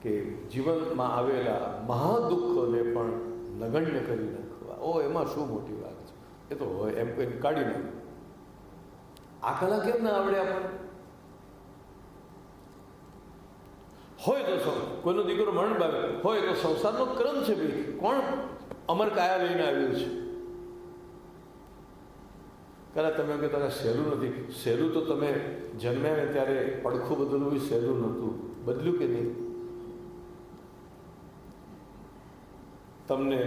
કે જીવનમાં આવેલા મહાદુઃખોને પણ નગણ્ય કરી નાખવા. એમાં શું મોટી વાત છે, એ તો હોય એમ કહીને કાઢી નાખો. આ કલા કેમ ના આવડે આપણને? હોય તો કોઈનો દીકરો મરણ પામે હોય તો સંસારનો ક્રમ છે. ભાઈ, કોણ અમર કાયા લઈને આવ્યું છે? કદાચ તમે કે તારે સહેલું નથી. સહેલું તો તમે જન્મ્યા ને ત્યારે પડખું બદલવું સહેલું નહોતું. બદલ્યું કે નહીં? તમને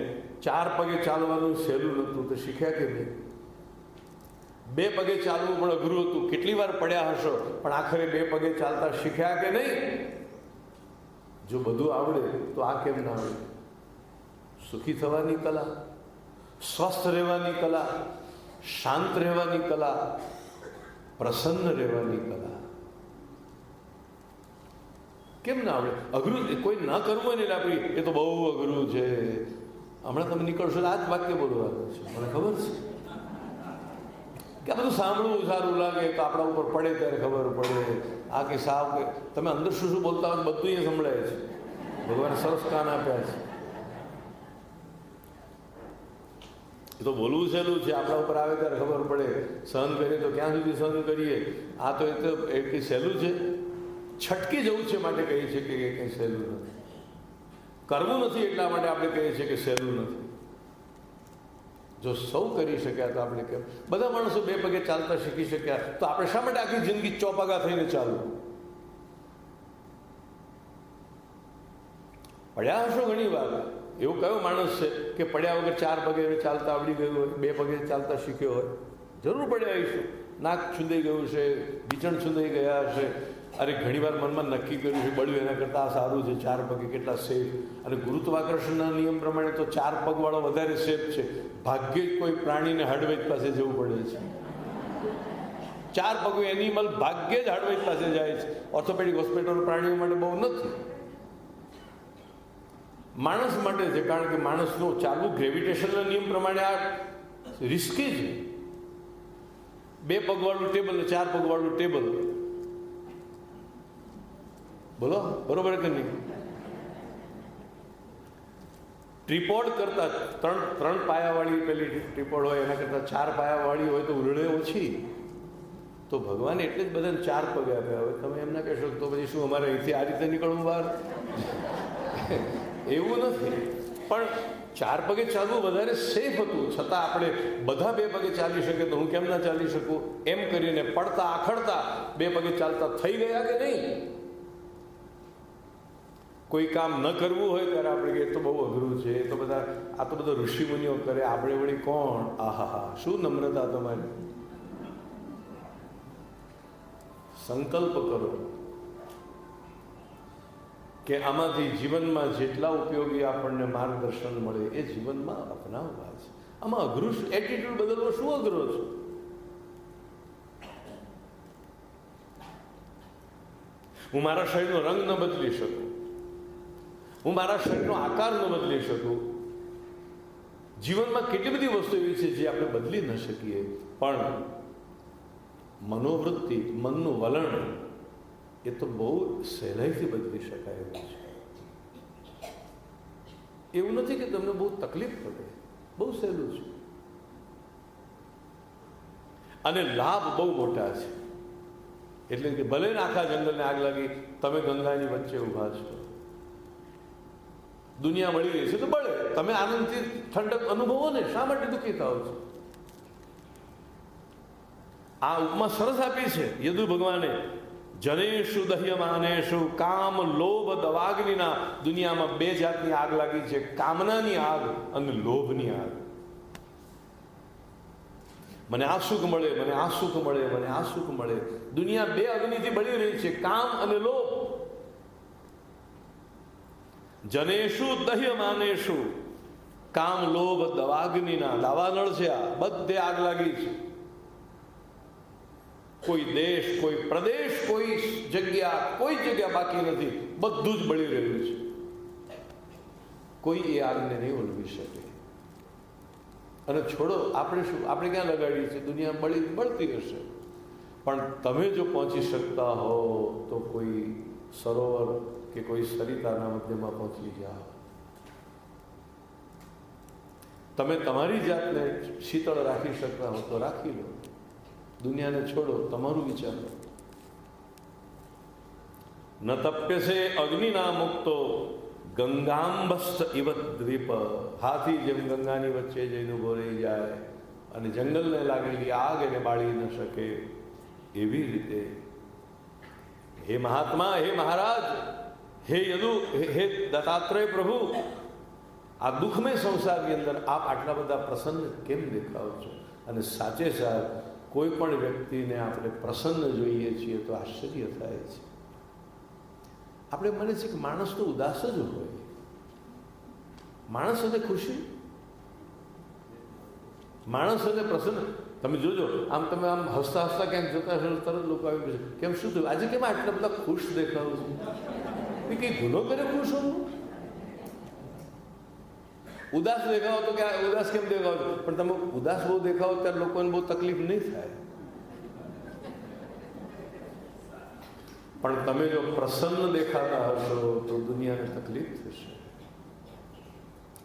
4 પગે ચાલવાનું સહેલું નહોતું તો શીખ્યા કે નહીં? 2 પગે ચાલવું પણ અઘરું હતું. કેટલી વાર પડ્યા હશો, પણ આખરે 2 પગે ચાલતા શીખ્યા કે નહીં? જો બધું આવડે તો આ કેમ ના આવડે? સુખી થવાની કલા, સ્વસ્થ રહેવાની કલા, શાંત રહેવાની કલા, પ્રસન્ન રહેવાની કલા કેમ ના આવડે? અઘરું કોઈ ના કરવું ને આપણી એ તો બહુ અઘરું છે. હમણાં તમે નીકળશો આ જ વાક્ય બોલવાનું છે. મને ખબર છે કે આ બધું સાંભળવું સારું લાગે તો આપણા ઉપર પડે ત્યારે ખબર પડે. આ કે સાવ કે તમે અંદર શું શું બોલતા હોય બધું એ સંભળાય છે. ભગવાને સરસ કાન આપ્યા છે. એ તો બોલવું સહેલું છે, આપણા ઉપર આવે ત્યારે ખબર પડે. સહન કરીએ તો ક્યાં સુધી સહન કરીએ? આ તો એ કંઈ સહેલું છે? છટકી જવું છે માટે કહીએ છીએ કે એ કંઈ સહેલું નથી. કરવું નથી એટલા માટે આપણે કહીએ છીએ કે સહેલું નથી. જો સૌ કરી શક્યા તો આપણે કેમ? બધા માણસો 2 પગે ચાલતા શીખી શક્યા તો આપણે શા માટે આખી જિંદગી ચોપાગા થઈને ચાલવું? પડ્યા હશો ઘણી વાર. એવું કયો માણસ છે કે પડ્યા વગર 4 પગે ચાલતા આવડી ગયું હોય, 2 પગે ચાલતા શીખ્યો હોય? જરૂર પડ્યા આવીશું. નાક છૂંદાઈ ગયું છે, બીચણ છૂંદાઈ ગયા હશે. અરે ઘણીવાર મનમાં નક્કી કર્યું છે બળ્યું એના કરતાં આ સારું છે, 4 પગે કેટલા સેફ. અને ગુરુત્વાકર્ષણના નિયમ પ્રમાણે તો 4 પગવાળો વધારે સેફ છે. ભાગ્યે જ કોઈ પ્રાણીને હાડવૈદ પાસે જવું પડે છે. 4 પગું એનિમલ ભાગ્યે જ હાડવૈદ પાસે જાય છે. ઓર્થોપેડિક હોસ્પિટલ પ્રાણીઓ માટે બહુ નથી, માણસ માટે છે. કારણ કે માણસનું ચાલવું ગ્રેવિટેશનના નિયમ પ્રમાણે આ રિસ્કી છે. 2 પગવાળું ટેબલ ને 4 પગવાળું ટેબલ. બોલો બરોબર કે નહીં? ટ્રીપોડ કરતા 3 પાયાવાળી પેલી ટ્રીપોડ હોય એના કરતાં 4 પાયાવાળી હોય તો ઉરળે ઓછી. તો ભગવાને એટલે જ બધાને 4 પગ આપ્યા. હવે તમે એમ ના કહેશો તો પછી શું અમારે અહીંથી આ રીતે નીકળવું બહાર? એવું નથી. પણ 4 પગે ચાલવું વધારે સેફ હતું. છતાં આપણે બધા 2 પગે ચાલી શકે તો હું કેમ ના ચાલી શકું? એમ કરીને પડતા આખડતા 2 પગે ચાલતા થઈ ગયા કે નહીં? કોઈ કામ ન કરવું હોય ત્યારે આપણે કહીએ તો બહુ અઘરું છે, એ તો બધા આ તો બધા ઋષિમુનિઓ કરે, આપણે વળી કોણ? આહા, શું નમ્રતા તમારી! સંકલ્પ કરો કે આમાંથી જીવનમાં જેટલા ઉપયોગી આપણને માર્ગદર્શન મળે એ જીવનમાં અપનાવવા છે. આમાં અઘરું એટીટ્યુડ બદલવો શું અઘરો છે? હું મારા શરીરનો રંગ ન બદલી શકું, હું મારા શરીરનો આકાર ન બદલી શકું. જીવનમાં કેટલી બધી વસ્તુ એવી છે જે આપણે બદલી ન શકીએ, પણ મનોવૃત્તિ, મનનું વલણ એ તો બહુ સહેલાઈથી બદલી શકાય એવું છે. એવું નથી કે તમને બહુ તકલીફ પડે, બહુ સહેલું છે અને લાભ બહુ મોટા છે. એટલે કે ભલે ને આખા જંગલને આગ લાગી, તમે ગંગાની વચ્ચે ઊભા છો, દુનિયા મળી રહી છે તો બળે, તમે આનંદથી ઠંડક અનુભવો ને, શા માટે દુઃખી થાઓ છો? આ ઉપમા સરસ આપી છે યદુ ભગવાને. જનેશુ દહ્યમાનેશુ કામ લોભ દવાગ્નિના. દુનિયામાં બે જાતની આગ લાગી છે, કામનાની આગ અને લોભની આગ. મને આ સુખ મળે, મને આ સુખ મળે, મને આ સુખ મળે. દુનિયા બે અગ્નિથી બળી રહી છે, કામ અને લોભ. જનેશુ દહ્યમાનેશુ કામ લોભ દવાગ્નિના. દાવાનળ છે આ, બધે આગ લાગી છે. કોઈ દેશ, કોઈ પ્રદેશ, કોઈ જગ્યા બાકી નથી, બધું જ બળી રહ્યું છે. કોઈ એ આગને નહીં ઓલવી શકે. અને છોડો, આપણે શું, આપણે ક્યાં લગાડીએ છીએ? દુનિયા બળતી હશે, પણ તમે જો પહોંચી શકતા હો તો કોઈ સરોવર કે કોઈ સરિતાના મધ્યમાં પહોંચી જાઓ. તમે તમારી જાતને શીતળ રાખી શકતા હો તો રાખી લો. દુનિયાને છોડો, તમારું વિચારો. ન તપ્યસે અગ્નિના મુક્તો ગંગાંબસ્થ ઇવ દ્વીપ. હાથી જેમ ગંગાની વચ્ચે જઈને ઉભો રહી જાય અને જંગલને લાગેલી આગ એને બાળી ન શકે, એવી રીતે હે મહાત્મા, હે મહારાજ, હે યદુ, હે દત્તાત્રેય પ્રભુ, આ દુઃખમય સંસારની અંદર આપ આટલા બધા પ્રસન્ન કેમ દેખાઓ છો? અને સાચે સાચ કોઈ પણ વ્યક્તિને આપણે પ્રસન્ન જોઈએ છીએ તો આશ્ચર્ય થાય છે. આપણે મને છે કે માણસ તો ઉદાસ જ હોય, માણસ અને ખુશી, માણસ અને પ્રસન્ન. તમે જોજો, આમ તમે આમ હસતા હસતા ક્યાંક જતા હશો, તરત લોકો આવી જશે, કેમ શું થયું આજે, કેમ આટલા બધા ખુશ દેખાવ છો? એ કંઈ ગુનો કરે ખુશ હોવું? ઉદાસ દેખાવો તો કે ઉદાસ કેમ દેખાવ છો? પણ તમે ઉદાસ બહુ દેખાવો ત્યારે લોકોને બહુ તકલીફ નહીં થાય, પણ તમે જો પ્રસન્ન દેખાતા હશો તો દુનિયાને તકલીફ થશે.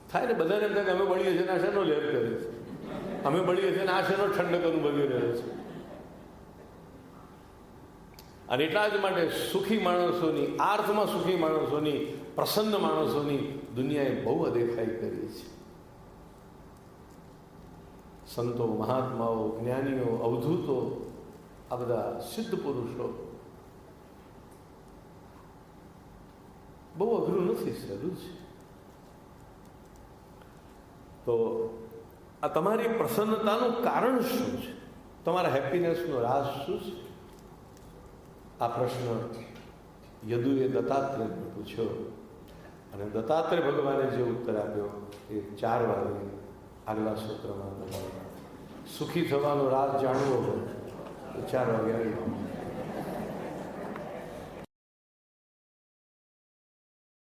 થાય ને બધાને એમ થાય કે અમે બળીએ છીએ ને આ શેનો લહેર કરે છે, અમે બળીએ છીએ ને આ શેનો ઠંડક અનુભવી રહ્યો છે. અને એટલા જ માટે સુખી માણસોની, આર્થમાં સુખી માણસોની, પ્રસન્ન માણસોની દુનિયાએ બહુ અદેખાઈ કરી છે. સંતો, મહાત્માઓ, જ્ઞાનીઓ, અવધૂતો, આ બધા સિદ્ધ પુરુષો. બહુ અઘરું નથી, સહેલું છે. તો આ તમારી પ્રસન્નતાનું કારણ શું છે? તમારા હેપીનેસનો રાજ શું છે? આ પ્રશ્ન યદુએ દત્તાત્રેયને પૂછ્યો અને દત્તાત્રેય ભગવાને જે ઉત્તર આપ્યો એ 4 વાગે આગલા સૂત્રમાં. સુખી થવાનો રાજ જાણવો હોય તો 4 વાગે આવી.